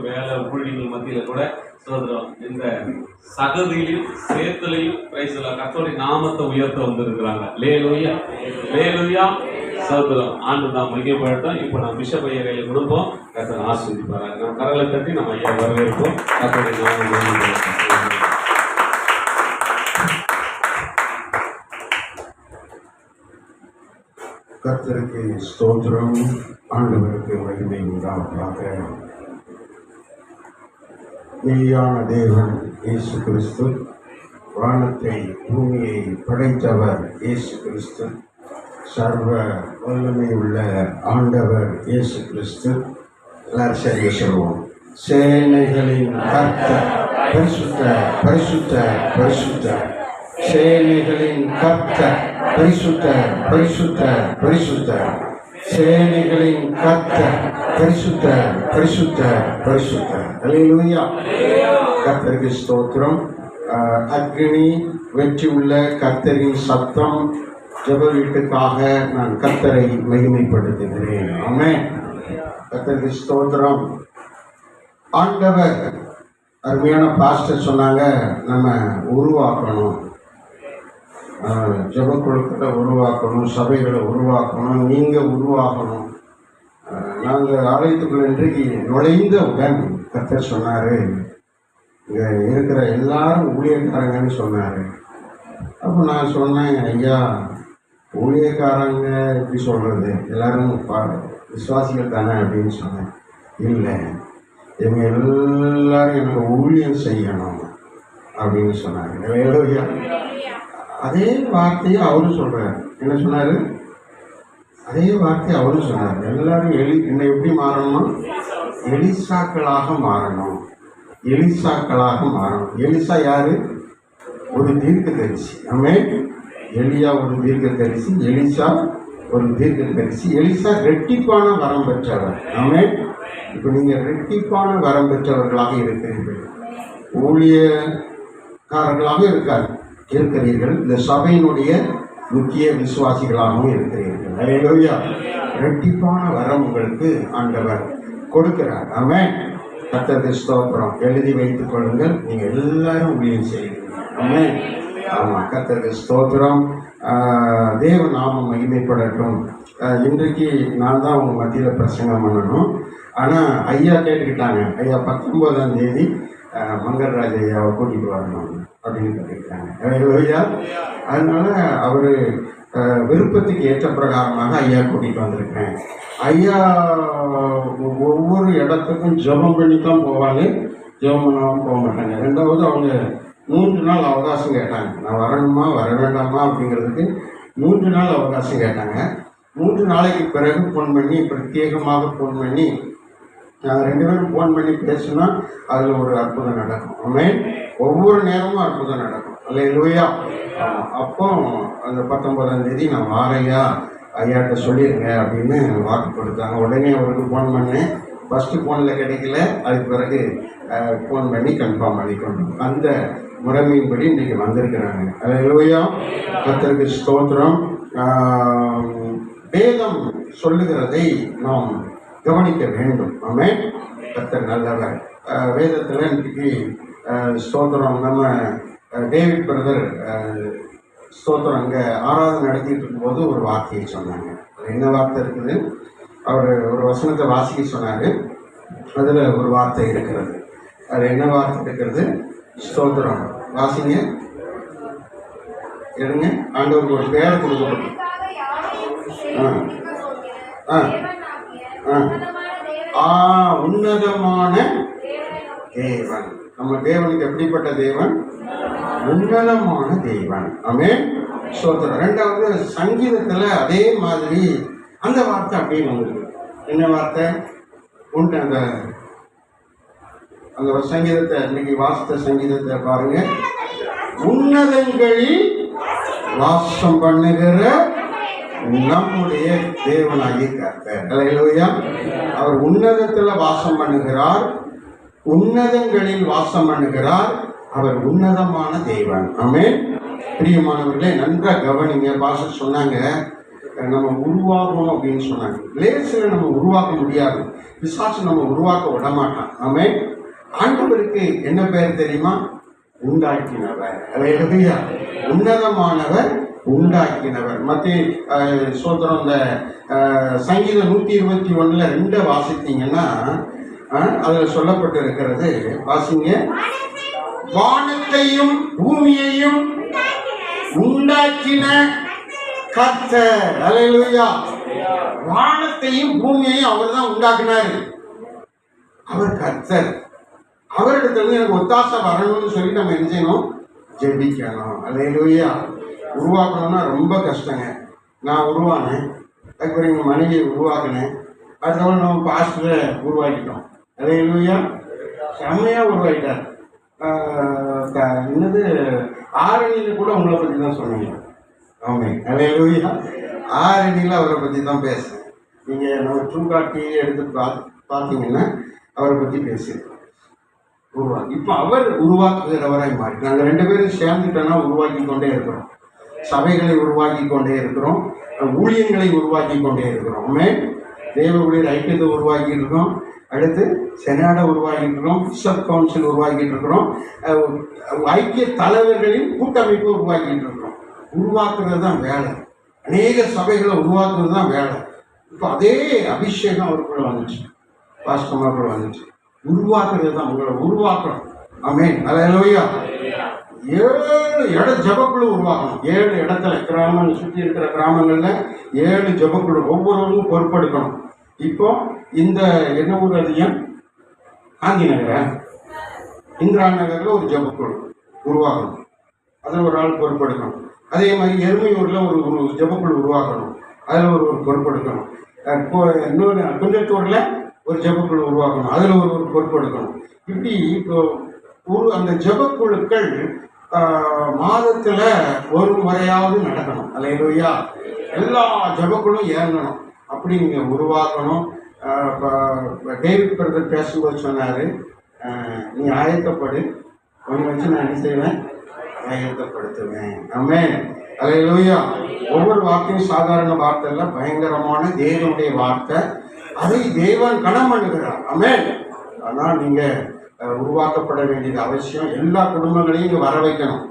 வேலை ஊழியர்கள் மத்தியில கூட சோதரம் இந்த சகதியிலும் சேர்த்தலையும் கர்த்தருடைய நாமத்தை உயர்த்த வந்திருக்கிறாங்க. லேலூயா லேலூயா சோதரம் ஆண்டுதான் மையப்படட்டும். இப்போ நான் பிஷப் ஐயா கையில கொடுப்போம். கர்த்தர் ஆசீர்வதிப்பார். நம்ம கரலை தட்டி நம்ம ஐயா வரவேற்போம். கர்த்தருடைய நாமம் கர்த்தருக்கு ஸ்தோத்திரம். ஆண்டவருக்கு மகிமை உண்டாவதாக. மெய்யான தேவன் இயேசு கிறிஸ்து, வானத்தை பூமியை படைத்தவர் இயேசு கிறிஸ்து, சர்வ வல்லமை உள்ள ஆண்டவர் இயேசு கிறிஸ்து. எல்லாரும் சரியாக சொல்லுவோம். சேனைகளின் கர்த்தர், பரிசுத்த பரிசுத்த பரிசுத்த, சேனைகளின் கர்த்தர், பரிசுத்த பரிசுத்த பரிசுத்த, சேனைகளின் கர்த்தர், பரிசுத்த பரிசுத்த பரிசுத்த. அல்லேலூயா. கர்த்தருக்கு ஸ்தோத்திரம். அக்னி வெற்றி உள்ள கர்த்தரின் சத்தம் ஜெப வீட்டுக்காக நான் கர்த்தரை மகிமைப்படுத்துகிறேன். ஆமென். கர்த்தருக்கு ஸ்தோத்திரம். ஆண்டவர் அருமையான பாஸ்டர் சொன்னாங்க, நம்ம உருவாக்கணும், ஜெப குழுக்களை உருவாக்கணும், சபைகளை உருவாக்கணும், நீங்கள் உருவாக்கணும். நாங்கள் ஆலயத்துக்குள்ள இன்றைக்கு நுழைந்தவுடன் கர்த்தர் சொன்னார், இங்கே இருக்கிற எல்லாரும் ஊழியக்காரங்கன்னு சொன்னார். அப்போ நான் சொன்னேன், ஐயா ஊழியக்காரங்க எப்படி சொல்கிறது, எல்லாரும் விசுவாசிகள் தானே அப்படின்னு சொன்னேன். இல்லை, இவங்க எல்லாரும் எனக்கு ஊழியம் செய்யணும் அப்படின்னு சொன்னாங்க. அதே வார்த்தையை அவரும் சொல்கிறார். என்ன சொன்னார்? அதே வார்த்தையை அவரும் சொன்னார். எல்லாரும் என்னை எப்படி மாறணும்? எலிசாக்களாக மாறணும், எலிசாக்களாக மாறணும். எலிசா யாரு? ஒரு தீர்க்கதரிசி. ஆமென். எலியா ஒரு தீர்க்கதரிசி, எலிசா ஒரு தீர்க்கதரிசி. எலிசா ரெட்டிப்பான வரம் பெற்றவர். ஆமென். இப்போ நீங்கள் ரெட்டிப்பான வரம் பெற்றவர்களாக இருக்கிறீர்கள், ஊழியக்காரர்களாக இருக்கிறீர்கள், இந்த சபையினுடைய முக்கிய விசுவாசிகளாகவும் இருக்கிறீர்கள். அல்லேலூயா. ரெட்டிப்பான வரம் உங்களுக்கு ஆண்டவர் கொடுக்கிறார். ஆமென். கர்த்தருக்கு ஸ்தோத்திரம். எழுதி வைத்துக் கொள்ளுங்கள், நீங்கள் எல்லாரும் ஊழியம் செய்கிறீர்கள். ஆமென். ஆமாம், கர்த்தருக்கு ஸ்தோத்திரம். தேவ நாமம் மகிமைப்படட்டும். இன்றைக்கு நான் தான் உங்கள் மத்தியில் பிரசங்கம் பண்ணணும். ஆனால் ஐயா கேட்டுக்கிட்டாங்க, ஐயா 19ஆம் தேதி மங்கர்ராஜ் ஐயாவை கூட்டிகிட்டு வரணும் அப்படின்னு கேட்டுக்கிட்டாங்க. ஐயா அதனால அவர் விருப்பத்துக்கு ஏற்ற பிரகாரமாக ஐயா கூட்டிகிட்டு வந்திருக்கேன். ஐயா ஒவ்வொரு இடத்துக்கும் ஜெபம் பண்ணி தான் போவாங்க, ஜெபம் பண்ணாமல் போக மாட்டாங்க. ரெண்டாவது அவங்க 3 நாள் அவகாசம் கேட்டாங்க. நான் வரணுமா வர வேண்டாமா அப்படிங்கிறதுக்கு 3 நாள் அவகாசம் கேட்டாங்க. 3 நாளைக்கு பிறகு ஃபோன் பண்ணி, பிரத்யேகமாக ஃபோன் பண்ணி, நாங்கள் 2 பேரும் ஃபோன் பண்ணி பேசினா அதில் ஒரு அற்புதம் நடக்கும். ஆமென். ஒவ்வொரு நேரமும் அற்புதம் நடக்கும். அல்லேலூயா. அப்போ அந்த 19ஆம் தேதி நான் வாரையா ஐயாட்ட சொல்லிடுங்க அப்படின்னு வாக்கு கொடுத்தாங்க. உடனே அவருக்கு ஃபோன் பண்ணேன். ஃபஸ்ட்டு ஃபோனில் கிடைக்கல, அதுக்கு பிறகு ஃபோன் பண்ணி கன்ஃபார்ம் பண்ணிக்கொண்டோம். அந்த முறைமையின்படி இன்றைக்கி வந்திருக்கிறாங்க. அல்லேலூயா. கர்த்தருக்கு ஸ்தோத்திரம். வேதம் சொல்லுகிறதை நாம் கவனிக்க வேண்டும். ஆமென். கர்த்தர் நல்லவர். வேதத்தில் இன்றைக்கு ஸ்தோத்திரம், நம்ம டேவிட் பிரதர் ஸ்தோத்திரம் அங்கே ஆராதனை நடத்திட்டு இருக்கும்போது ஒரு வார்த்தையை சொன்னாங்க. அது என்ன வார்த்தை இருக்குது? அவர் ஒரு வசனத்தை வாசிக்க சொன்னார். அதில் ஒரு வார்த்தை இருக்கிறது. அது என்ன வார்த்தை இருக்கிறது? ஸ்தோத்திரம் வாசிங்க, எடுங்க. ஆண்டவருக்கு ஒரு பேரை கொடுக்கப்படும். உன்னதமான தேவன். நம்ம தேவனுக்கு எப்படிப்பட்ட தேவன்? உன்னதமான தேவன். ஆமென். ஸ்தோத்திரம். ரெண்டாவது சங்கீதத்தில் அதே மாதிரி அந்த வார்த்தை அப்படியே வந்திருக்கு. என்ன வார்த்தை? உண்டு. அந்த ஒரு சங்கீதத்தை இன்னைக்கு வாசித்த சங்கீதத்தை பாருங்க. உன்னதங்களில் வாசம் பண்ணுகிற நம்முடைய தேவனாகிய கர்த்தர். அல்லேலூயா. அவர் உன்னதத்தில் வாசம் பண்ணுகிறார், உன்னதங்களில் வாசம் பண்ணுகிறார். அவர் உன்னதமான தேவன். ஆமென். பிரியமானவர்களே, நன்றாக கவனிங்க. பாஸ்டர் சொன்னாங்க, நம்ம உருவாகணும் அப்படின்னு சொன்னாங்க. லேசில் நம்ம உருவாக்க முடியாது, பிசாசு நம்ம உருவாக்க விட மாட்டான். ஆமென். ஆண்டவருக்கு என்ன பேர் தெரியுமா? உண்டாக்கினவர். அல்லேலூயா. உன்னதமானவர், உண்டாக்கினவர். மத்திய சோதரம் இந்த சங்கீதம் 121 2 வாசித்தீங்கன்னா அதில் சொல்லப்பட்டு இருக்கிறது. வாசிங்க. வானத்தையும் பூமியையும் உண்டாக்கின கர்த்தர். அல்லேலூயா. வானத்தையும் பூமியையும் அவர் தான் உண்டாக்கினார். அவர் கர்த்தர். அவரிடத்துல எனக்கு ஒத்தாசை வரணும்னு சொல்லி நம்ம என்ன செய்யணும்? ஜெபிக்கணும். அல்லேலூயா. உருவாக்கணும்னா ரொம்ப கஷ்டங்க. நான் உருவானேன், அதுக்கப்புறம் எங்கள் மனைவியை உருவாக்கினேன், அதுக்கப்புறம் நம்ம பாஸ்டரை உருவாக்கிட்டோம். அல்லேலூயா. செம்மையாக உருவாக்கிட்டார். என்னது ஆரணியில் கூட உங்களை பற்றி தான் சொன்னீங்க. ஆமாம். அல்லேலூயா. ஆரணியில் அவரை பற்றி தான் பேசுகிறேன். நீங்கள் நம்ம ட்ரூகாட்டி எடுத்து பார்த்தீங்கன்னா அவரை பற்றி பேசியிருக்கோம். உருவாக்கி இப்போ அவர் உருவாக்குகிறவராய் மாறி நாங்கள் 2 பேரும் சேர்ந்துட்டோன்னா உருவாக்கி கொண்டே இருக்கிறோம். சபைகளை உருவாக்கி கொண்டே இருக்கிறோம், ஊழியங்களை உருவாக்கி கொண்டே இருக்கிறோம். தேவ ஊழியர் ஐக்கியத்தை உருவாக்கிட்டு இருக்கோம், அடுத்து செனாடை உருவாக்கிட்டு இருக்கோம், பிஷப் கவுன்சில் உருவாக்கிட்டு இருக்கிறோம், ஐக்கிய தலைவர்களின் கூட்டமைப்பு உருவாக்கிட்டு இருக்கிறோம். உருவாக்குறது தான் வேலை. அநேக சபைகளை உருவாக்குறது தான் வேலை. இப்போ அதே அபிஷேகம் அவருக்குள்ள வந்துச்சு, பாஸ்டமாக்குள்ள வந்துச்சு. உருவாக்குறது தான், உங்களை உருவாக்கணும். ஆமென். அல்லேலூயா. 7 ஜெபக்குழு உருவாக்கணும். 7 இடத்துல கிராமம் சுற்றி இருக்கிற கிராமங்களில் 7 ஜெபக்குழு ஒவ்வொருவருக்கும் பொறுப்பெடுக்கணும். இப்போ இந்த என்ன ஊர் அதிகம்? காந்தி நகர இந்திரா நகரில் ஒரு ஜெபக்குழு உருவாக்கணும், அதில் ஒரு ஆள் பொறுப்பெடுக்கணும். அதே மாதிரி எருமையூரில் ஒரு ஜெபக்குழு உருவாக்கணும், அதில் ஒரு பொறுப்பெடுக்கணும். இன்னொரு குன்றத்தூரில் ஒரு ஜெபக்குழு உருவாக்கணும், அதில் ஒரு பொறுப்பெடுக்கணும். இப்படி இப்போ அந்த ஜெபக்குழுக்கள் மாதத்தில் ஒரு முறையாவது நடக்கணும். அல்லேலூயா. எல்லா ஜெபக்குழும் இறங்கணும். அப்படி நீங்கள் உருவாக்கணும். டேவிட் பிரதர் பேசும்போது சொன்னார், நீ ஆயத்தப்படு, உன்னை வச்சு நான் என்ன செய்வேன்? ஆயத்தப்படுத்துவேன். ஆமென். அல்லேலூயா. ஒவ்வொரு வார்த்தையும் சாதாரண வார்த்தை இல்லை, பயங்கரமான தேவனுடைய வார்த்தை. அதை தேவன் கனம் பண்ணுகிறார். ஆமென். ஆனால் நீங்கள் உருவாக்கப்பட வேண்டியது அவசியம். எல்லா குடும்பங்களையும் இங்கே வர வைக்கணும்.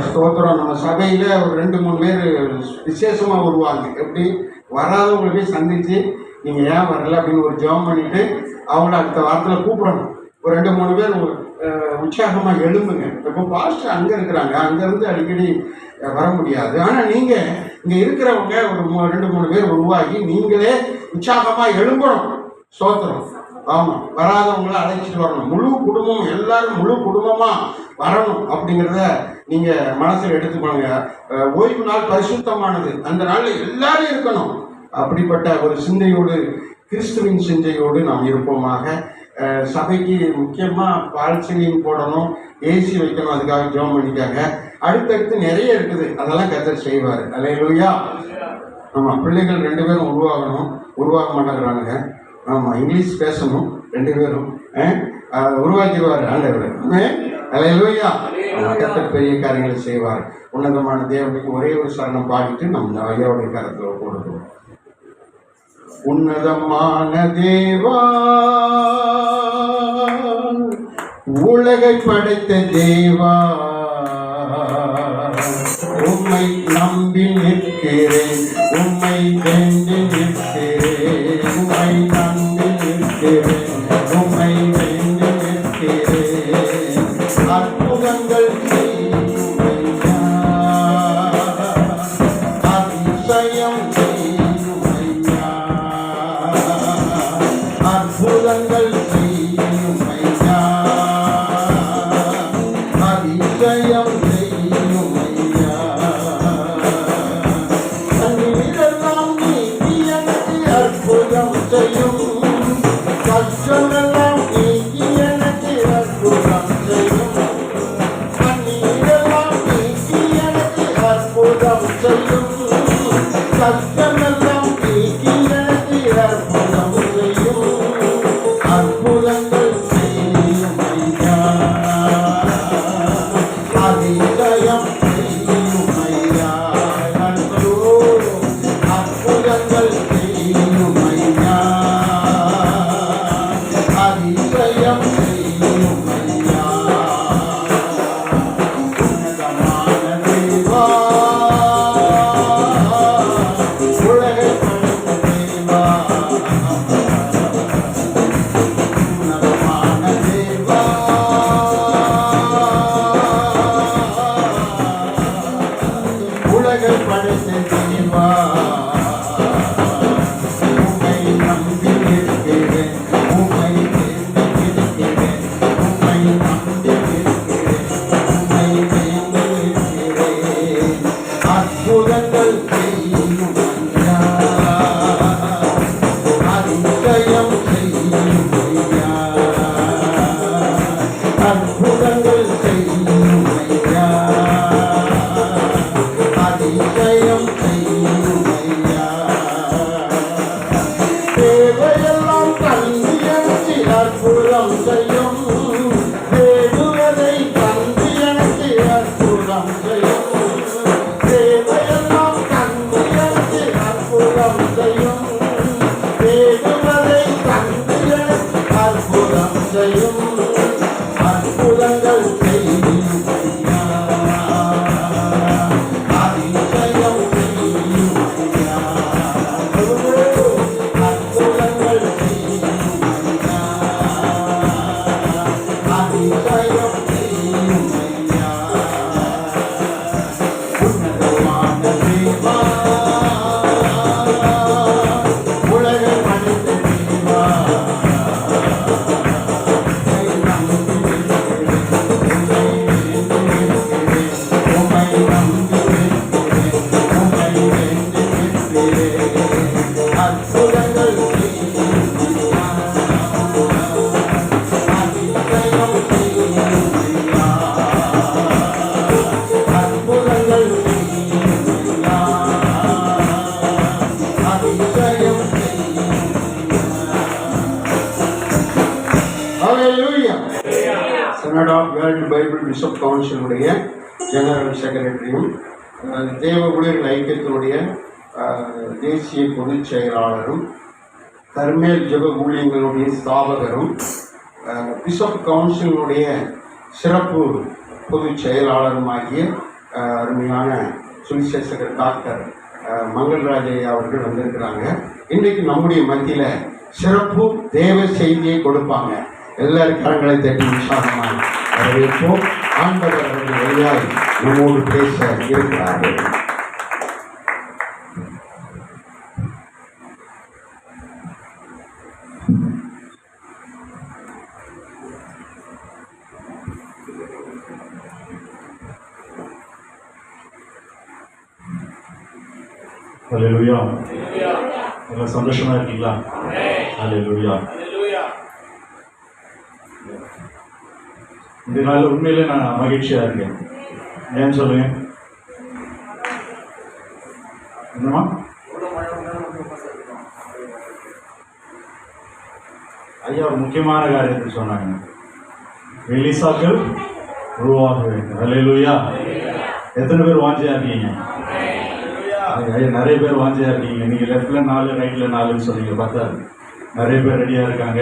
ஸ்தோத்திரம். நம்ம சபையில் ஒரு 2-3 பேர் விசேஷமாக வருவாங்க. எப்படி? வராதவங்களை போய் சந்தித்து நீங்கள் ஏன் வரல அப்படின்னு ஒரு ஜெபம் பண்ணிவிட்டு அவங்கள அடுத்த வாரத்தில் கூப்பிடணும். ஒரு 2-3 பேர் உற்சாகமாக எழும்புங்க. இப்போ பாஸ்டர் அங்கே இருக்கிறாங்க, அங்கேருந்து அடிக்கடி வர முடியாது. ஆனால் நீங்கள் இங்கே இருக்கிறவங்க ஒரு 2-3 பேர் உருவாகி நீங்களே உற்சாகமாக எழும்பணும். ஸ்தோத்திரம். ஆமாம். வராதவங்களை அழைச்சிட்டு வரணும். முழு குடும்பம், எல்லாரும் முழு குடும்பமாக வரணும் அப்படிங்கிறத நீங்கள் மனசில் எடுத்துக்கோங்க. ஓய்வு நாள் பரிசுத்தமானது, அந்த நாளில் எல்லாரும் இருக்கணும். அப்படிப்பட்ட ஒரு சிந்தையோடு, கிறிஸ்துவின் சிந்தையோடு நாம் இருப்போமாக. சபைக்கு முக்கியமாக பால்சனிங் போடணும், ஏசி வைக்கணும், அதுக்காக ஜெபம் பண்ணிக்காங்க. அடுத்தடுத்து நிறைய இருக்குது, அதெல்லாம் கர்த்தர் செய்வார். அல்லேலூயா. ஆமாம். பிள்ளைகள் 2 பேரும் உருவாகணும், உருவாக மாட்டேங்கிறானுங்க. ஆமாம். இங்கிலீஷ் பேசணும் 2 பேரும், உருவாக்கிடுவார் ஆண்டவர். அல்லேலூயா. கர்த்தர் பெரிய காரியங்களை செய்வார். உன்னதமான தேவனுக்கு ஒரே ஒரு சரணம் பாடிட்டு நம்ம ஐயாவுடைய கரத்தில் கொடுக்கிறோம். உன்னதமான தேவா, உலகை படைத்த தேவா, உம்மை நம்பி நிற்கிறேன், உம்மை வேண்டி நிற்கிறேன், உம்மை நம்பி நிற்கிறேன், உம்மை வேண்டி நிற்கிறேன். அற்புதங்கள் செய்யும் ஐயா, அதிசயம் செய்யும் ஐயா, அற்புதங்கள் செய்யும் ஐயா, அதிசயம் செய்யும் ஐயா. தண்ணீரெல்லாம் நீ அற்புதங்கள் செய்யும் ஐயா, அதிசயம் செய்யும் ஐயா. தேவையெல்லாம் தந்து எனக்கு அற்புதம் செய்யும், வேண்டுவதை தந்து எனக்கு அற்புதம் செய்யும். தேவையெல்லாம் தந்து எனக்கு அற்புதம் செய்யும், வேண்டுவதை தந்து எனக்கு அற்புதம் செய்யும். அற்புதங்கள் செய்யும் ஐயா, அதிசயம் செய்யும் ஐயா. அற்புதங்கள் செய்யும் ஐயா, அதிசயம் செய்யும் ஐயா. உன்னதமான தேவா, உலகை படைத்த தேவா, அற்புதங்கள் செய்யும் ஐயா, அதிசயம் செய்யும் ஐயா. அற்புதங்கள் செய்யும் ஐயா, அதிசயம் செய்யும் ஐயா. Hallelujah. Synod of World Bible Bishop Council உடைய ஜெனரல் செக்ரட்டரியும் தேவ ஊழியர்கள் ஐக்கியத்தினுடைய தேசிய பொதுச் செயலாளரும் கர்மேல் ஜெப ஊழியங்களுடைய ஸ்தாபகரும் பிஷப் கவுன்சிலுடைய சிறப்பு பொதுச் செயலாளருமாகிய அருமையான சுவிசேஷகர் டாக்டர் மங்கள்ராஜையா அவர்கள் வந்திருக்கிறாங்க. இன்றைக்கு நம்முடைய மத்தியில் சிறப்பு தேவ செய்தியை கொடுப்பாங்க. எல்லாரும் கரங்களை தட்டி உற்சாகமாக வரவேற்போம். ஆண்டவர் அவர்கள் வழியாய் நம்மோடு பேச இருக்கிறார்கள். ஹல்லேலூயா. எல்லாம் சந்தோஷமா இருக்கீங்களா? ஹல்லேலூயா. இந்த நாள் உண்மையிலே நான் மகிழ்ச்சியா இருக்கேன். ஏன்னு சொல்லுங்க. என்னமா? ஐயா ஒரு முக்கியமான காரியத்தை சொன்னாங்க. எலிசாக்கள் உருவாக வேண்டும். ஹல்லேலூயா. எத்தனை பேர் வாஞ்சியா இருக்கீங்க? நிறைய பேர் வாஞ்சியா இருக்கீங்க. நீங்க லெஃப்ட்ல 4 ரைட்ல 4ன்னு சொன்னீங்க. பார்த்தா நிறைய பேர் ரெடியா இருக்காங்க.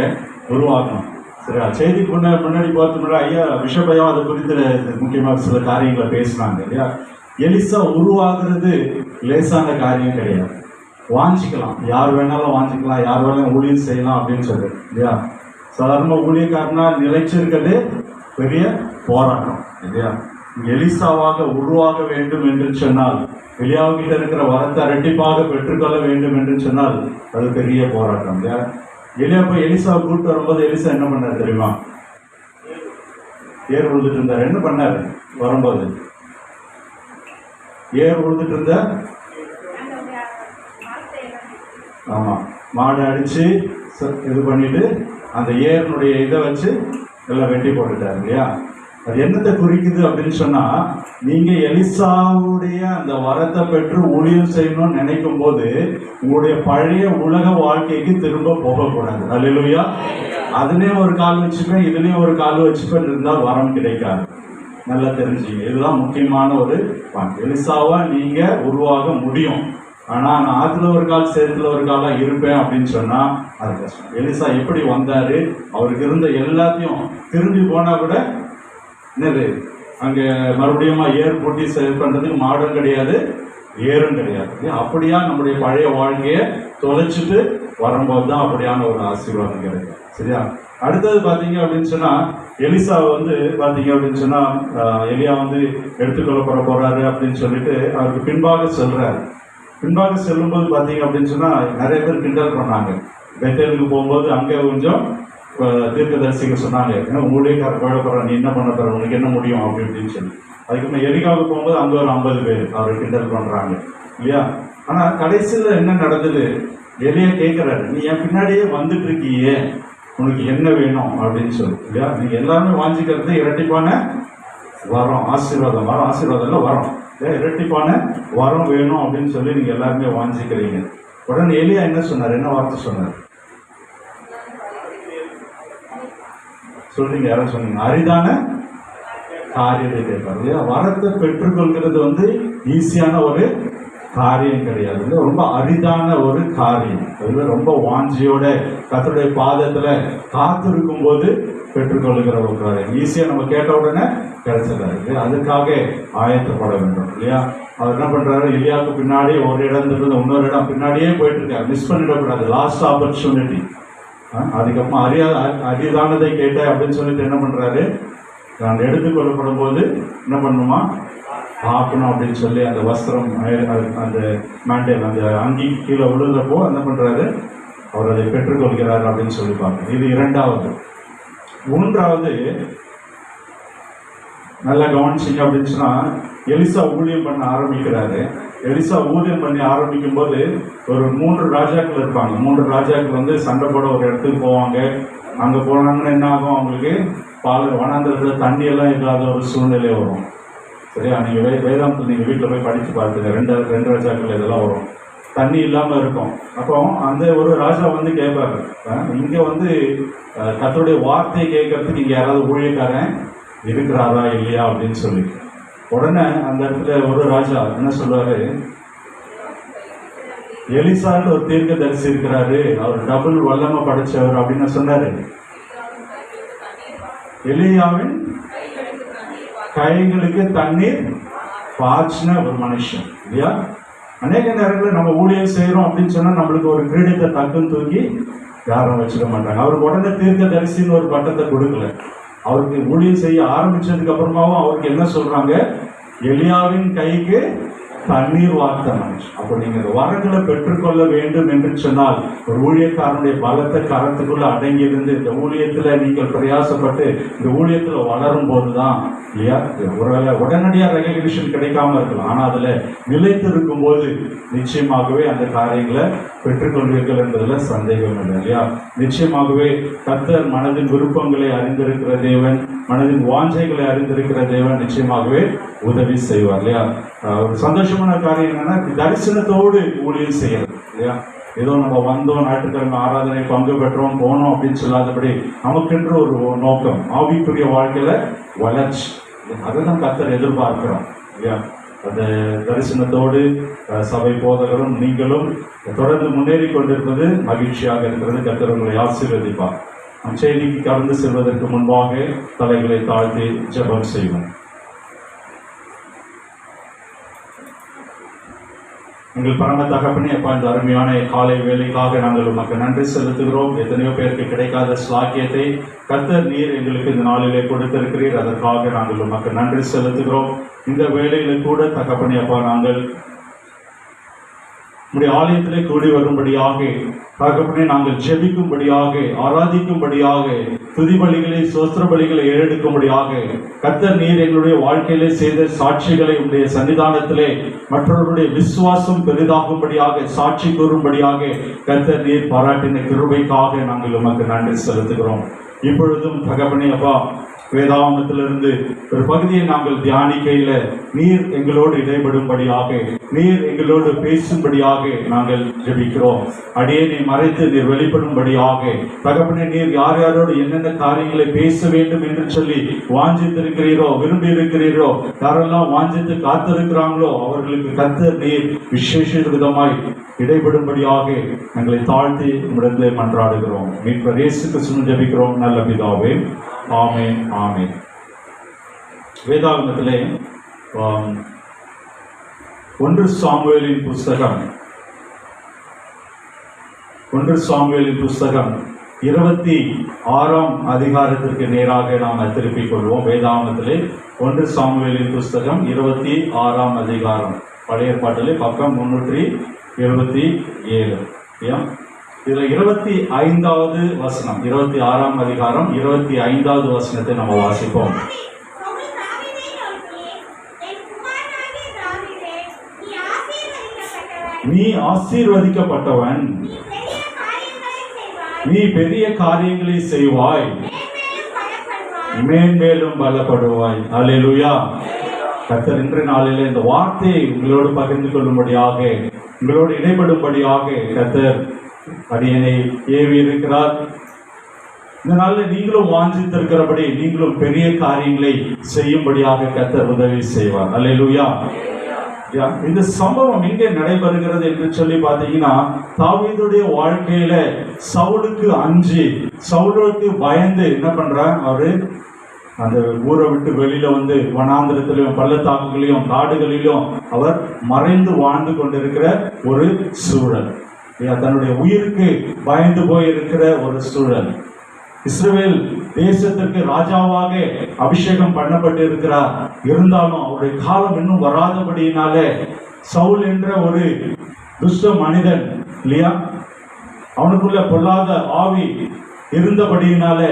உருவாக்கணும். சரியா? செய்திக்கு முன்னாடி பார்த்தோம்னா ஐயா விஷபயம் அதை குறித்து முக்கியமாக சில காரியங்களை பேசினாங்க இல்லையா? எலிசா உருவாக்குறது லேசான காரியம் கிடையாது. வாஞ்சிக்கலாம், யார் வேணாலும் வாஞ்சிக்கலாம், யார் வேணாலும் ஊழியம் செய்யலாம் அப்படின்னு சொல்றது இல்லையா? சாதாரண ஊழியக்காரனா நிலைச்சிருக்கிறது பெரிய போராட்டம் இல்லையா? எலிசாவாக உருவாக வேண்டும் என்று சொன்னால், எலியாவுக்கிட்ட இருக்கிற வரத்தை இரட்டிப்பாக பெற்றுக்கொள்ள வேண்டும் என்று சொன்னால் அது பெரிய போராட்டம் இல்லையா? எலியா போய் எலிசாவை கூப்பிட்டு வரும்போது எலிசா என்ன பண்ணார் தெரியுமா? ஏர் உழுதுட்டு இருந்தார். என்ன பண்ணாரு வரும்போது? ஏர் உழுதுட்டு இருந்த ஆமா மாடு அடிச்சு இது பண்ணிட்டு அந்த ஏர்னுடைய இதை வச்சு எல்லாம் வெட்டி போட்டுட்டாரு இல்லையா? அது என்னத்தை குறிக்குது அப்படின்னு சொன்னா, நீங்க எலிசாவுடைய அந்த வரத்தை பெற்று ஊழியம் செய்யணும்னு நினைக்கும் போது உங்களுடைய பழைய உலக வாழ்க்கைக்கு திரும்ப போகக்கூடாது. அல்லேலூயா. அதுலயும் ஒரு கால் வச்சுப்பேன், இதுலயும் ஒரு கால் வச்சுப்பேன் இருந்தால் வரம் கிடைக்காது. நல்லா தெரிஞ்சுங்க. இதுதான் முக்கியமான ஒரு பாயிண்ட். எலிசாவா நீங்க உருவாக முடியும். ஆனா நான் ஆத்துல ஒரு கால் சேத்துல ஒரு காலா இருப்பேன் அப்படின்னு சொன்னா அது கஷ்டம். எலிசா எப்படி வந்தாரு? அவருக்கு இருந்த எல்லாத்தையும் திரும்பி போனா கூட என்னது அங்க மறுபடியும் ஏர் போட்டி பண்றதுக்கு மாடும் கிடையாது, ஏறும் கிடையாது. அப்படியா நம்முடைய பழைய வாழ்க்கையை தொலைச்சிட்டு வரும்போது தான் அப்படியான ஒரு ஆசீர்வாதம் கிடைக்கும். சரியா? அடுத்தது பாத்தீங்க அப்படின்னு சொன்னா, எலிசா பாத்தீங்க அப்படின்னு சொன்னா எலியா எடுத்துக்கொள்ளப்பட போறாரு அப்படின்னு சொல்லிட்டு அவருக்கு பின்பாக செல்றாரு. பின்பாக செல்லும்போது பாத்தீங்க அப்படின்னு சொன்னா நிறைய பேர் கிண்டல் பண்ணாங்க. பெத்தேலுக்கு போகும்போது அங்கே கொஞ்சம் தீர்க்கதரிசிகள் சொன்னாங்க, ஏன்னா ஊழியக்கார குழப்பற நீ என்ன பண்ண போற, உனக்கு என்ன முடியும் அப்படி அப்படின்னு சொல்லி. அதுக்கப்புறம் எரிகாவுக்கு போகும்போது அங்கே ஒரு 50 பேர் அவரை கிண்டல் பண்றாங்க இல்லையா? ஆனா கடைசியில் என்ன நடந்தது? எலியா கேட்கிறாரு, நீ என் பின்னாடியே வந்துட்டு இருக்கியே, உனக்கு என்ன வேணும் அப்படின்னு சொல்லி இல்லையா. நீங்கள் எல்லாருமே வாஞ்சிக்கிறது இரட்டிப்பான வரம், ஆசீர்வாதம். வரம் ஆசீர்வாதம் இல்லை, வரம். இரட்டிப்பான வரம் வேணும் அப்படின்னு சொல்லி நீங்கள் எல்லாருமே வாஞ்சிக்கிறீங்க. உடனே எலியா என்ன சொன்னார்? என்ன வார்த்தை சொன்னார் சொல்றீங்க? யாரும் சொன்னீங்க? அரிதான காரியத்தை கேட்பார் இல்லையா. வரத்தை பெற்றுக்கொள்கிறது ஈஸியான ஒரு காரியம் கிடையாது, ரொம்ப அரிதான ஒரு காரியம். அதுல ரொம்ப வாஞ்சியோட கர்த்தருடைய பாதத்துல காத்திருக்கும் போது பெற்றுக்கொள்ளுகிற ஒரு காரியம். ஈஸியா நம்ம கேட்ட உடனே கிடைச்சிடாது, அதுக்காக ஆயத்தப்பட வேண்டும் இல்லையா. அவர் என்ன பண்றாரு? எலியாவுக்கு பின்னாடி ஒரு இடத்துல இன்னொரு இடம் பின்னாடியே போயிட்டு இருக்காரு. மிஸ் பண்ணிடக்கூடாது, லாஸ்ட் ஆப்பர்ச்சுனிட்டி. அதுக்கப்புறம் அரிதானதை கேட்ட அப்படின்னு சொல்லிட்டு என்ன பண்றாரு? நான் எடுத்துக்கொள்ளப்படும் போது என்ன பண்ணுமா பார்க்கணும் அப்படின்னு சொல்லி அந்த வஸ்திரம், அந்த மேண்டல், அந்த அங்கி கீழே விழுந்தப்போ என்ன பண்றாரு? அவர் அதை பெற்றுக்கொள்கிறார் அப்படின்னு சொல்லி பார்க்கணும். இது இரண்டாவது. மூன்றாவது நல்லா கவனிச்சிங்க அப்படின்னு சொன்னா, எலிசா ஊழியம் பண்ண ஆரம்பிக்கிறாரு. எலிசா ஊழியம் பண்ணி ஆரம்பிக்கும் போது ஒரு 3 ராஜாக்கள் இருப்பாங்க. 3 ராஜாக்கள் சண்டை போட ஒரு இடத்துக்கு போவாங்க. அங்க போனாங்கன்னா என்ன ஆகும்? அவங்களுக்கு வனாந்திரத்துல தண்ணி எல்லாம் இல்லாத ஒரு சூழ்நிலை வரும். சரியா? நீங்க வேதாந்தத்தில் நீங்க வீட்டுல போய் படிச்சு பார்த்துங்க. 2 ராஜாக்கள் இதெல்லாம் வரும், தண்ணி இல்லாம இருக்கும். அப்போ அந்த ஒரு ராஜா கேட்பாரு, இங்க கர்த்தருடைய வார்த்தையை கேட்கறதுக்கு இங்க யாராவது ஊழியக்காரன் இருக்கிறாரா இல்லையா அப்படின்னு சொல்லி. உடனே அந்த இடத்துல ஒரு ராஜா என்ன சொல்றாரு? எலிசான்னு ஒரு தீர்க்க தரிசி இருக்கிறாரு, அவர் டபுள் வல்லமை படைச்சவர் அப்படின்னு சொன்னாரு. எலியாவின் கைகளுக்கு தண்ணீர் பாய்ச்சின ஒரு மனுஷன் இல்லையா. அநேக நேரங்களில் நம்ம ஊழியம் செய்யறோம் அப்படின்னு சொன்னா நம்மளுக்கு ஒரு கிரீடத்தை டக்குன்னு தூக்கி யாரும் வச்சுக்க மாட்டாங்க. அவருக்கு உடனே தீர்க்க தரிசின்னு ஒரு பட்டத்தை கொடுக்கல. அவருக்கு ஊழியம் செய்ய ஆரம்பிச்சதுக்கு அப்புறமாவும் அவருக்கு என்ன சொல்றாங்க? எலியாவின் கைக்கு தண்ணீர் வார்த்த மனுஷன். அப்போ நீங்க இந்த வரங்களை பெற்றுக்கொள்ள வேண்டும் என்று சொன்னால் ஒரு ஊழியக்காரனுடைய பலத்த கரத்துக்குள்ள அடங்கி இருந்து இந்த ஊழியத்துல நீங்கள் பிரயாசப்பட்டு இந்த ஊழியத்துல வளரும் போதுதான் இல்லையா. ஒருவேளை உடனடியாக ரெகக்னிஷன் கிடைக்காம இருக்கலாம், ஆனா அதுல நிலைத்து இருக்கும் போது நிச்சயமாகவே அந்த காரியங்களை பெற்றுக்கொள்வீர்கள் என்பதுல சந்தேகம் இல்லை இல்லையா. நிச்சயமாகவே கர்த்தர் மனதின் விருப்பங்களை அறிந்திருக்கிற தேவன், மனதின் வாஞ்சைகளை அறிந்திருக்கிற தேவன் நிச்சயமாகவே உதவி செய்வார் இல்லையா. ஒரு சந்தோஷமான காரியம் என்னன்னா, தரிசனத்தோடு ஊழியம் செய்யறது இல்லையா. ஏதோ நம்ம வந்தோம், ஞாயிற்றுக்கிழமை ஆராதனை பங்கு பெற்றோம், போனோம் அப்படின்னு சொல்லாதபடி நமக்கென்று ஒரு நோக்கம், ஆவிக்குரிய வாழ்க்கையில வளர்ச்சி, அதை தான் கர்த்தர் எதிர்பார்க்கிறோம் இல்லையா. அந்த தரிசனத்தோடு சபை போதகரும் நீங்களும் தொடர்ந்து முன்னேறி கொண்டிருப்பது மகிழ்ச்சியாக இருக்கிறது. கர்த்தர் உங்களை ஆசீர்வதிப்பார். செய்திக்கு கடந்து செல்வதற்கு முன்பாக தலைகளை தாழ்த்தி ஜெபம் செய்வோம். எங்கள் பரம தகப்பனே, அப்பா, இந்த அருமையான காலை வேலைக்காக நாங்கள் உமக்கு நன்றி செலுத்துகிறோம். எத்தனையோ பேருக்கு கிடைக்காத ஸ்லாக்கியத்தை கர்த்தர் நீர் எங்களுக்கு இந்த நாளிலே கொடுத்திருக்கிறீர். அதற்காக நாங்கள் உமக்கு நன்றி செலுத்துகிறோம். இந்த வேலையில கூட தகப்பனே அப்பா, நாங்கள் நம்முடைய ஆலயத்திலே கூடி வரும்படியாக தகப்பனே, நாங்கள் ஜெபிக்கும்படியாக, ஆராதிக்கும்படியாக, துதி பலிகளை, சோஸ்திர பலிகளை ஏறெடுக்கும்படியாக கர்த்தர் நீர் எங்களுடைய வாழ்க்கையிலே செய்த சாட்சிகளை உடைய சன்னிதானத்திலே மற்றவர்களுடைய விசுவாசம் பெரிதாகும்படியாக, சாட்சி கூறும்படியாக கர்த்தர் நீர் பாராட்டின கிருபைக்காக நாங்கள் உமக்கு நன்றி செலுத்துகிறோம். இப்பொழுதும் தகப்பனே அப்பா, வேதாகமத்திலிருந்து ஒரு பகுதியை நாங்கள் தியானிக்கையில நீர் எங்களோடு இடைபடும்படியாக, நீர் எங்களோடு பேசும்படியாக நாங்கள் ஜெபிக்கிறோம். அடியேனை மறைத்து நீர் வெளிப்படும்படியாக தகப்பனே, நீர் யார் யாரோடு என்னென்ன காரியங்களை பேச வேண்டும் என்று சொல்லி வாஞ்சித்திருக்கிறீரோ, விரும்பி இருக்கிறீரோ, யாரெல்லாம் வாஞ்சித்து காத்திருக்கிறாங்களோ அவர்களுக்கு கர்த்தர் நீர் விசேஷ விதமாய் இடைபடும்படியாக எங்களை தாழ்த்தி உம்மிடத்திலே மன்றாடுகிறோம். மீட்பர் இயேசு கிறிஸ்துவின் ஜெபிக்கிறோம் நல்ல பிதாவே, ஆமென், ஆமென். வேதாகமத்திலே 1 சாமுவேலின் புஸ்தகம் 26ஆம் அதிகாரத்திற்கு நேராக நாம் திருப்பிக் கொள்வோம். வேதாகமத்திலே 1 சாமுவேலின் புஸ்தகம் 26ஆம் அதிகாரம், பழைய ஏற்பாட்டிலே பக்கம் 327. இதுல 25வது வசனம், 26ஆம் அதிகாரம் 25வது வசனத்தை நம்ம வாசிப்போம். நீ ஆசீர்வதிக்கப்பட்டவன், நீ பெரிய காரியங்களை செய்வாய், மேன்மேலும் பலப்படுவாய். அல்லேலூயா. கர்த்தர் இன்று நாளிலே இந்த வார்த்தையை உங்களோடு பகிர்ந்து கொள்ளும்படியாக, உங்களோடு இடைபடும்படியாக கர்த்தர் அடியனை ஏவி இருக்கிறார். இந்த நாளில் நீங்களும் வாஞ்சித்திருக்கிறபடி நீங்களும் பெரிய காரியங்களை செய்யும்படியாக கர்த்தர் உதவி செய்வார். அல்லேலூயா. இந்த சம்பவம் எங்கே நடைபெறுகிறது என்று சொல்லி பார்த்தீங்கன்னா, தாவீதுடைய வாழ்க்கையில சவுலுக்கு அஞ்சி, சவுலுக்கு பயந்து என்ன பண்றார், அவரு அந்த ஊரை விட்டு வெளியில வந்து வனாந்திரத்திலையும் பள்ளத்தாக்குகளையும் காடுகளிலும் அவர் மறைந்து வாழ்ந்து கொண்டிருக்கிற ஒரு சூழல், தன்னுடைய உயிருக்கு பயந்து போயிருக்கிற ஒரு சூழல். இஸ்ரவேல் தேசத்திற்கு ராஜாவாக அபிஷேகம் பண்ணப்பட்டு இருக்கிறார். இருந்தாலும் அவருடைய காலம் இன்னும் வராதபடியினாலே சவுல் என்ற ஒரு துஷ்ட மனிதன் இல்லையா, அவனுக்குள்ள பொல்லாத ஆவி இருந்தபடியினாலே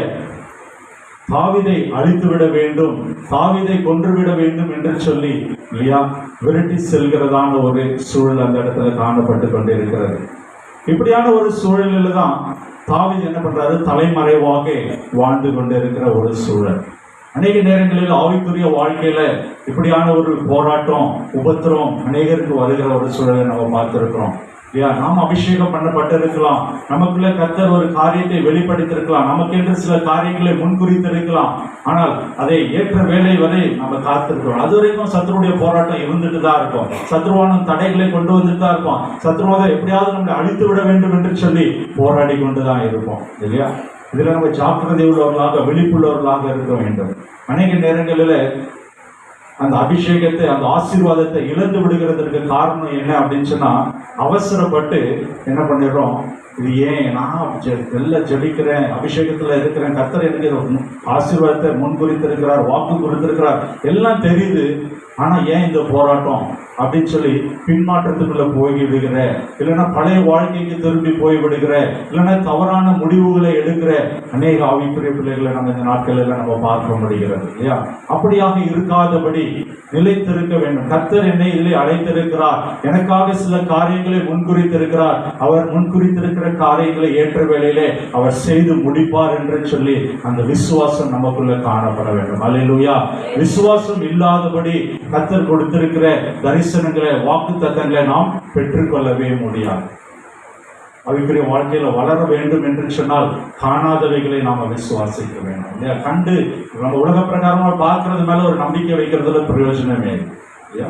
தாவீதை அழித்து விட வேண்டும், தாவீதை கொன்றுவிட வேண்டும் என்று சொல்லி இல்லையா விரட்டி செல்கிறதான ஒரு சூழல் அந்த இடத்துல காணப்பட்டு கொண்டிருக்கிறது. இப்படியான ஒரு சூழலில் தான் தாவீது என்ன பண்றாரு, தலைமறைவாக வாழ்ந்து கொண்டிருக்கிற ஒரு சூழல். அநேக நேரங்களில் ஆவிக்குரிய வாழ்க்கையில இப்படியான ஒரு போராட்டம், உபத்திரம் அநேகருக்கு வருகிற ஒரு சூழலை நம்ம பார்த்திருக்கிறோம் இல்லையா. நாம் அபிஷேகம் பண்ணப்பட்டிருக்கலாம், நமக்குள்ள கர்த்தர் ஒரு காரியத்தை வெளிப்படுத்திருக்கலாம், நமக்கென்று சில காரியங்களை முன்குறித்திருக்கலாம். ஆனால் அதை ஏற்ற வேலை வரை நம்ம காத்திருக்கிறோம். அது வரைக்கும் சத்ருடைய போராட்டம் இருந்துட்டு தான் இருக்கும், சத்ருவான தடைகளை கொண்டு வந்துட்டு தான் இருப்போம், சத்ருவாக எப்படியாவது நம்மளை அழித்து விட வேண்டும் என்று சொல்லி போராடி கொண்டுதான் இருப்போம் இல்லையா. இதுல நம்ம ஜாக்கிரதை உள்ளவர்களாக, விழிப்புள்ளவர்களாக இருக்க வேண்டும். அநேக நேரங்களில் அந்த அபிஷேகத்தை, அந்த ஆசீர்வாதத்தை இழந்து விடுகிறதுக்கு காரணம் என்ன அப்படின்னு சொன்னா, அவசரப்பட்டு என்ன பண்ணிடுறோம், இது ஏன் நான் வெளில ஜெபிக்கிறேன், அபிஷேகத்துல இருக்கிறேன், கர்த்தர் எனக்கு ஆசீர்வாதத்தை முன்குறித்திருக்கிறார், வாக்கு குறித்திருக்கிறார், எல்லாம் தெரியுது, ஆனா ஏன் இந்த போராட்டம் அப்படின்னு சொல்லி பின்மாற்றத்துக்குள்ள போய் விடுகிற, இல்லைன்னா பழைய வாழ்க்கைக்கு திரும்பி போய் விடுகிற, இல்லைன்னா தவறான முடிவுகளை எடுக்கிற அநேக ஆவிக்குரிய பிள்ளைகளை நம்ம இந்த நாட்களில் நம்ம பார்க்க முடிகிறது இல்லையா. அப்படியாக இருக்காதபடி நிலைத்திருக்க வேண்டும். கர்த்தர் என்னை இதிலே அழைத்திருக்கிறார், எனக்காக சில காரியங்களை முன்குறித்திருக்கிறார், அவர் முன்குறித்திருக்கிற காரியங்களை ஏற்ற வேளையிலே அவர் செய்து முடிப்பார் என்று சொல்லி அந்த விசுவாசம் நமக்குள்ள காணப்பட வேண்டும். அல்லேலூயா. விசுவாசம் இல்லாதபடி கர்த்தர் கொடுத்திருக்கிற தரிசனங்களை, வாக்கு தத்தங்களை நாம் பெற்றுக்கொள்ளவே முடியாது. அவைக்குரிய வாழ்க்கையில வளர வேண்டும் என்று சொன்னால் காணாதவைகளை நாம விசுவாசிக்க வேண்டும் இல்லையா. கண்டு நம்ம உலக பிரகாரமா பார்க்கறது மேல ஒரு நம்பிக்கை வைக்கிறதுல பிரயோஜனமே இல்லையா.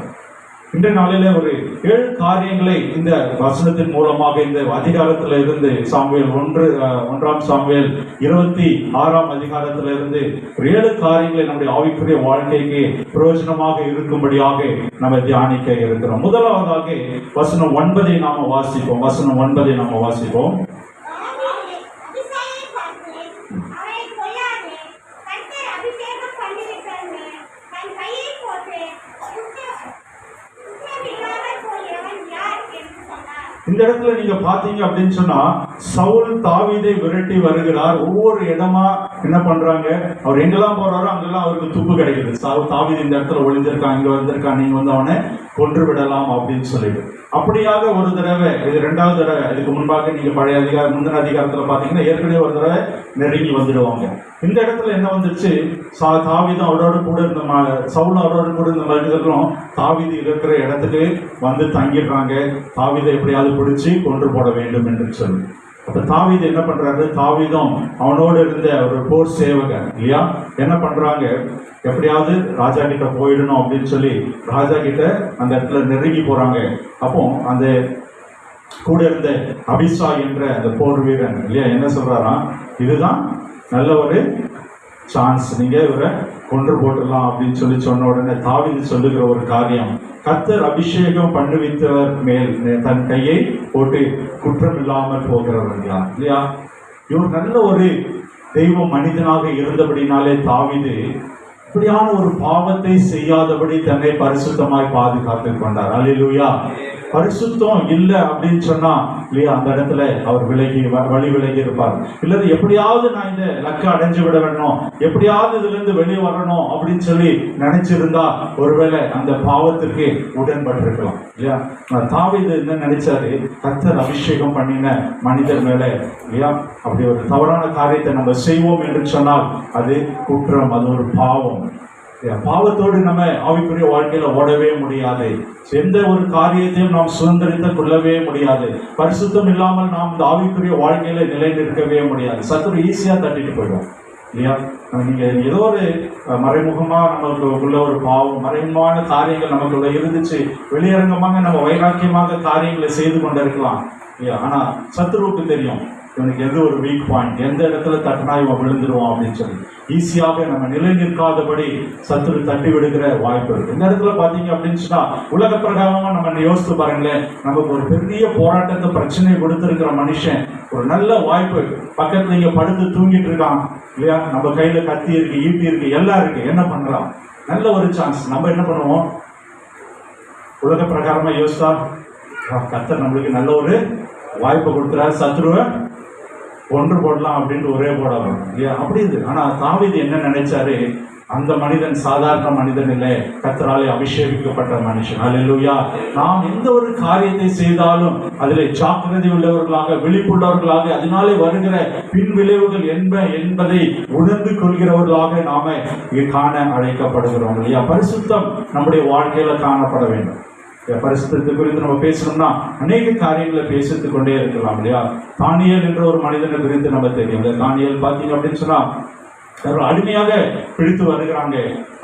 இன்றைய நாளில ஒரு 7 காரியங்களை இந்த வசனத்தின் மூலமாக, இந்த அதிகாரத்துல இருந்து சாமுவேல் 1 சாமுவேல் 26 அதிகாரத்துல இருந்து 7 காரியங்களை நம்முடைய ஆவிக்குரிய வாழ்க்கைக்கு பிரயோஜனமாக இருக்கும்படியாக நம்ம தியானிக்க இருக்கிறோம். முதலாவதாக வசனம் 9 நாம வாசிப்போம். வசனம் 9 நாம வாசிப்போம். இந்த இடத்துல நீங்க பாத்தீங்க அப்படின்னு சொன்னா, சவுல் தாவீதை விரட்டி வருகிறார். ஒவ்வொரு இடமா என்ன பண்றாங்க, அவர் எங்கெல்லாம் போறாரோ அங்கெல்லாம் அவருக்கு துப்பு கிடைக்குது. தாவீது இந்த இடத்துல ஒளிஞ்சிருக்கான், இங்க வந்திருக்கான், நீங்க வந்து அவனை கொன்று விடலாம் அப்படின்னு சொல்லிட்டு. அப்படியாக ஒரு தடவை, இது 2வது தடவை, இதுக்கு முன்பாக நீங்க பழைய முந்தின அதிகாரத்துல பாத்தீங்கன்னா ஏற்கனவே ஒரு தடவை நெருங்கி வந்துடுவாங்க. இந்த இடத்துல என்ன வந்துச்சு, தாவீது அவரோட கூட இருந்த சவுல் அவரோட கூட இருந்த மனிதர்களும் தாவீது இருக்கிற இடத்துக்கு வந்து தங்கிடுறாங்க. தாவீதை எப்படியாவது பிடிச்சி கொன்று போட வேண்டும் என்று சொல்லி. அப்ப தாவீது என்ன பண்றாரு, தாவீதும் அவனோடு இருந்த ஒரு போர் சேவகன் இல்லையா என்ன பண்றாங்க, எப்படியாவது ராஜா கிட்ட போயிடணும் அப்படின்னு சொல்லி ராஜா கிட்ட அந்த இடத்துல நெருங்கி போறாங்க. அப்போ அந்த கூட இருந்த அபிஷா என்ற அந்த போர் வீரன் இல்லையா என்ன சொல்றாராம், இதுதான் நல்ல ஒரு சான்ஸ், நீங்க இவரை கொன்று போட்டுடலாம் அப்படின்னு சொல்லி சொன்ன உடனே தாவீது சொல்லுகிற ஒரு காரியம், கர்த்தர் அபிஷேகம் பண்ணுவித்தவர் மேல் தன் கையை போட்டு குற்றம் இல்லாமல் போகிறவர் இல்லையா. இவர் நல்ல ஒரு தெய்வ மனிதனாக இருந்தபடினாலே தாவீது இப்படியான ஒரு பாவத்தை செய்யாதபடி தன்னை பரிசுத்தமாய் பாதுகாத்துக் கொண்டார். அல்லேலூயா. பரிசுத்தம் இல்லை அப்படின்னு சொன்னா இல்லையா, அந்த இடத்துல அவர் வழி விலகி இருப்பார். இல்லது எப்படியாவது நான் இந்த லக்க அடைஞ்சு விட வேணும், எப்படியாவது இதுல இருந்து வெளியே வரணும் அப்படின்னு சொல்லி நினைச்சிருந்தா ஒருவேளை அந்த பாவத்துக்கு உடன்பட்டிருக்கலாம் இல்லையா. தாவீது என்ன நினைச்சாரு, கர்த்தர் அபிஷேகம் பண்ணின மனிதர் மேல இல்லையா அப்படி ஒரு தவறான காரியத்தை நம்ம செய்வோம் என்று சொன்னால் அது குற்றம், அது ஒரு பாவம். பாவத்தோடு நம்ம ஆவிக்குரிய வாழ்க்கையில ஓடவே முடியாது. எந்த ஒரு காரியத்தையும் நாம் சுதந்திரித்துக் கொள்ளவே முடியாது. பரிசுத்தம் இல்லாமல் நாம் இந்த ஆவிக்குரிய வாழ்க்கையில நிலை நிற்கவே முடியாது. சத்துரு ஈஸியா தட்டிட்டு போயிடும் இல்லையா. நீங்க ஏதோ ஒரு மறைமுகமா நமக்கு உள்ள ஒரு பாவம், மறைமுகமான காரியங்கள் நமக்குள்ள இருந்துச்சு, வெளியரங்கமாக நம்ம வைராக்கியமாக காரியங்களை செய்து கொண்டிருக்கலாம் இல்லையா. ஆனா சத்துருவுக்கு தெரியும் இவனுக்கு எது ஒரு வீக் பாயிண்ட், எந்த இடத்துல தட்டினா இவன் விழுந்துருவான் அப்படின்னு சொல்லி ஈஸியாக நம்ம நிலை நிற்காதபடி சத்துரு தட்டி விடுகிற வாய்ப்பு இருக்கு. இந்த இடத்துல பாத்தீங்க அப்படின்னு சொன்னா உலக பிரகாரமா நம்ம யோசித்து பாருங்களேன், நமக்கு ஒரு பெரிய போராட்டத்தை பிரச்சனையை கொடுத்திருக்கிற மனுஷன் ஒரு நல்ல வாய்ப்பு, பக்கத்துல இங்க படுத்து தூங்கிட்டு இருக்கான் இல்லையா, நம்ம கையில கத்தி இருக்கு, ஈட்டி இருக்கு, எல்லாம் இருக்கு, என்ன பண்றான், நல்ல ஒரு சான்ஸ். நம்ம என்ன பண்ணுவோம், உலக பிரகாரமா யோசித்தா கர்த்தர் நம்மளுக்கு நல்ல ஒரு வாய்ப்பு கொடுக்குறாரு, சத்ருவை ஒன்று போடலாம் அப்படின்ட்டு ஒரே போடலாம் இல்லையா, அப்படி இது. ஆனா தாவீது என்ன நினைச்சாரு, அந்த மனிதன் சாதாரண மனிதன் இல்லை, கர்த்தராலே அபிஷேகிக்கப்பட்ட மனுஷன். அல்லேலூயா. நாம் எந்த ஒரு காரியத்தை செய்தாலும் அதிலே ஜாக்கிரதை உள்ளவர்களாக, விழிப்புள்ளவர்களாக, அதனாலே வருகிற பின் விளைவுகள் என்பதை உணர்ந்து கொள்கிறவர்களாக நாம காண அழைக்கப்படுகிறோம் இல்லையா. பரிசுத்தம் நம்முடைய வாழ்க்கையில காணப்பட வேண்டும். பரிசுத்தத்தை குறித்து நம்ம பேசணும்னா அநேக காரியங்களை பேசிட்டு கொண்டே இருக்கலாம் இல்லையா. தானியேல் என்ற ஒரு மனிதனை குறித்து நம்ம தெரியும். தானியேல் பாத்தீங்க அப்படின்னு சொன்னா அடிமையாக பிடித்து வருகிறாங்க.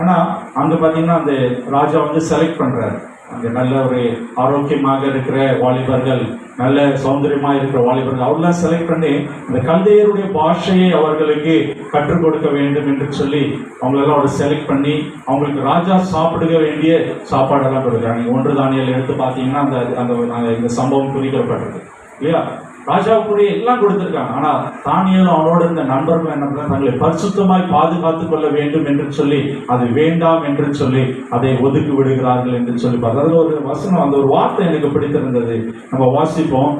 ஆனா அங்க பாத்தீங்கன்னா அந்த ராஜா செலக்ட் பண்றாரு, அங்க நல்ல ஒரு ஆரோக்கியமாக இருக்கிற வாலிபர்கள், நல்ல சௌந்தரியமா இருக்கிற வாலிபர்கள் அவர்களெல்லாம் செலக்ட் பண்ணி இந்த கல்தையருடைய பாஷையை அவர்களுக்கு கற்றுக் கொடுக்க வேண்டும் என்று சொல்லி அவங்களெல்லாம் ஒரு செலக்ட் பண்ணி அவங்களுக்கு ராஜா சாப்பிடுக வேண்டிய சாப்பாடெல்லாம் கொடுக்குறாங்க. 1 தானியேல் எடுத்து பார்த்தீங்கன்னா அந்த இந்த சம்பவம் குறிக்கப்பட்டிருக்கு இல்லையா. ராஜாவுக்குரிய எல்லாம் கொடுத்திருக்காங்க. ஆனா தானியேலும் அவனோட இருந்த நண்பர்கள் என்ன பண்ண, தங்களை பரிசுத்தமாய் பாதுகாத்துக் கொள்ள வேண்டும் என்று சொல்லி அது வேண்டாம் என்று சொல்லி அதை ஒதுக்கி விடுகிறார்கள் என்று சொல்லி பார்த்தா ஒரு வசனம், அந்த ஒரு வார்த்தை எனக்கு பிடித்திருந்தது. நம்ம வாசிப்போம்.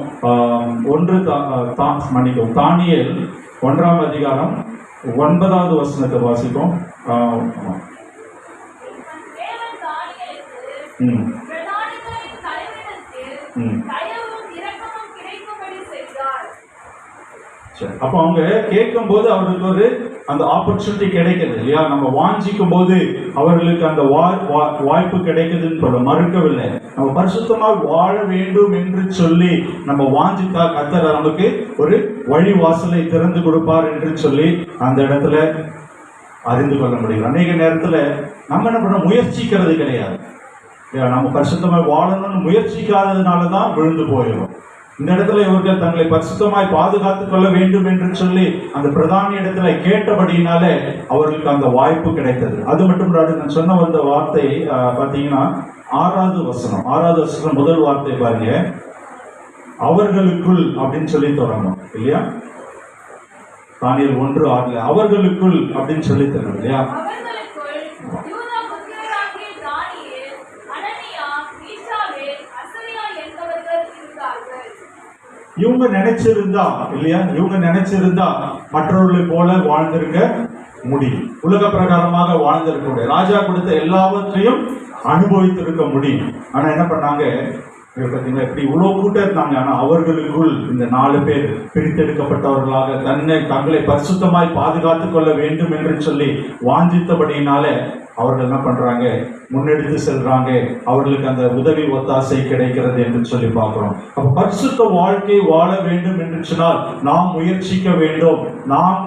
தானியேல் 1ஆம் அதிகாரம் 9வது வசனத்தை வாசிப்போம். அப்ப அவங்க கேட்கும் போது அவர்களுக்கு ஒரு அந்த ஆப்பர்ச்சுனிட்டி கிடைக்குது இல்லையா. நம்ம வாஞ்சிக்கும் போது அவர்களுக்கு அந்த வாய்ப்பு கிடைக்குதுன்னு மறுக்கவில்லை. நம்ம பரிசுத்தமா வாழ வேண்டும் என்று சொல்லி நம்ம வாஞ்சித்தா கர்த்தர் நமக்கு ஒரு வழி வாசலை திறந்து கொடுப்பார் என்று சொல்லி அந்த இடத்துல அறிந்து கொள்ள முடியும். அநேக நேரத்துல நம்ம என்ன பண்ண முயற்சிக்கிறது கிடையாது. நம்ம பரிசுத்தமா வாழணும்னு முயற்சிக்காததுனாலதான் விழுந்து போயிடும். இந்த இடத்துல இவர்கள் தங்களை பரிசுத்தமாய் பாதுகாத்துக் கொள்ள வேண்டும் என்று சொல்லி அந்த பிரதானி இடத்துல கேட்டபடினாலே அவர்களுக்கு அந்த வாய்ப்பு கிடைத்தது. அது மட்டும் நான் சொன்ன வந்த வார்த்தை பார்த்தீங்கன்னா 6வது வசனம் முதல் வார்த்தை பாருங்க, அவர்களுக்குள் அப்படின்னு சொல்லி தொடங்கணும் இல்லையா. தானியேல் 1:6 அவர்களுக்குள் அப்படின்னு சொல்லி தரணும் இல்லையா. இவங்க நினைச்சிருந்தா இல்லையா, இவங்க நினைச்சிருந்தா மற்றவர்களை போல வாழ்ந்திருக்க முடியும், உலக பிரகாரமாக வாழ்ந்திருக்க முடியும், ராஜா கொடுத்த எல்லாவற்றையும் அனுபவித்திருக்க முடியும். ஆனா என்ன பண்ணாங்க பார்த்தீங்கன்னா, இப்படி இவ்வளவு கூட்டம் இருந்தாங்க. ஆனா அவர்களுக்குள் இந்த 4 பேர் பிரித்தெடுக்கப்பட்டவர்களாக தங்களை பரிசுத்தமாய் பாதுகாத்துக் கொள்ள வேண்டும் என்று சொல்லி வாஞ்சித்தபடியினாலே அவர்கள் என்ன பண்றாங்க, முன்னெடுத்து செல்றாங்க. அவர்களுக்கு அந்த உதவி ஒத்தாசை கிடைக்கிறது என்று சொல்லி பார்க்கிறோம். அப்ப பரிசுத்த வாழ்க்கை வாழ வேண்டும் என்று சொன்னால் நாம் முயற்சிக்க வேண்டும். நாம்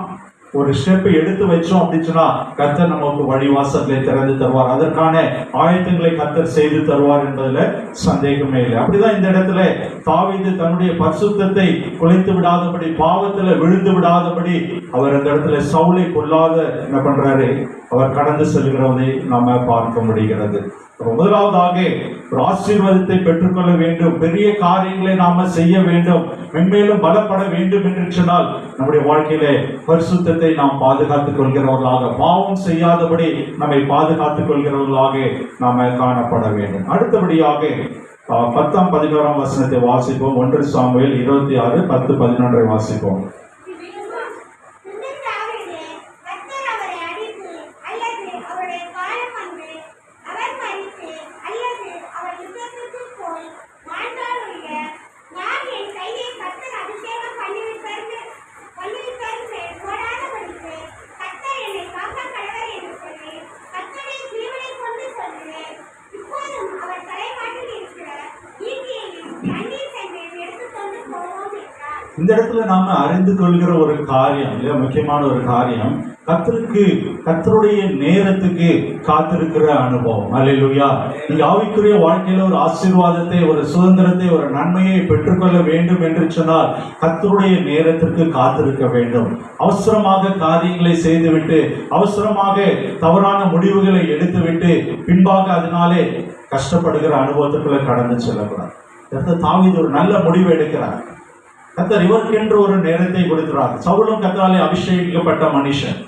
ஒரு ஸ்டெப்பை எடுத்து வச்சோம் அப்படின்னு சொன்னா கர்த்தர் நமக்கு வழிவாசல்களை திறந்து தருவார். அதற்கான ஆயத்தங்களை கர்த்தர் செய்து தருவார் என்பதுல சந்தேகமே இல்லை. அப்படிதான் இந்த இடத்துல தாவீது தன்னுடைய பரிசுத்தத்தை குலைத்து விடாதபடி, பாவத்துல விழுந்து விடாதபடி அவர் அந்த இடத்துல சவுலை கொல்லாத என்ன பண்றாரு, அவர் கடந்து செல்கிறதை நாம பார்க்க முடிகிறது. முதலாவதாக ஒரு ஆசீர்வாதத்தை பெற்றுக்கொள்ள வேண்டும், பெரிய காரியங்களை நாம செய்ய வேண்டும், மென்மேலும் பலப்பட வேண்டும் என்று சொன்னால் நம்முடைய வாழ்க்கையிலே பரிசுத்தத்தை நாம் பாதுகாத்துக் கொள்கிறவர்களாக, பாவம் செய்யாதபடி நம்மை பாதுகாத்துக் கொள்கிறவர்களாக நாம காணப்பட வேண்டும். அடுத்தபடியாக 10ஆம் 11ஆம் வசனத்தை வாசிப்போம். 1 சாமுவேல் 26 10 11 வாசிப்போம். இந்த இடத்துல நாம அறிந்து கொள்கிற ஒரு காரியம் இல்லையா, முக்கியமான ஒரு காரியம், கர்த்தருடைய நேரத்துக்கு காத்திருக்கிற அனுபவம். அல்லேலூயா. நீங்க ஆவிக்குரிய வாழ்க்கையில ஒரு ஆசீர்வாதத்தை, ஒரு சுதந்திரத்தை, ஒரு நன்மையை பெற்றுக்கொள்ள வேண்டும் என்று சொன்னால் கர்த்தருடைய நேரத்திற்கு காத்திருக்க வேண்டும். அவசரமாக காரியங்களை செய்துவிட்டு, அவசரமாக தவறான முடிவுகளை எடுத்துவிட்டு பின்பாக அதனாலே கஷ்டப்படுகிற அனுபவத்துக்குள்ள கடந்து செல்லக்கூடாது. தாவீது ஒரு நல்ல முடிவு எடுக்கிறார். கர்த்தர் இவருக்கென்று ஒரு நேரத்தை கொடுக்கிறார். சவுலும் கர்த்தராலே அபிஷேகிக்கப்பட்ட மனுஷன்,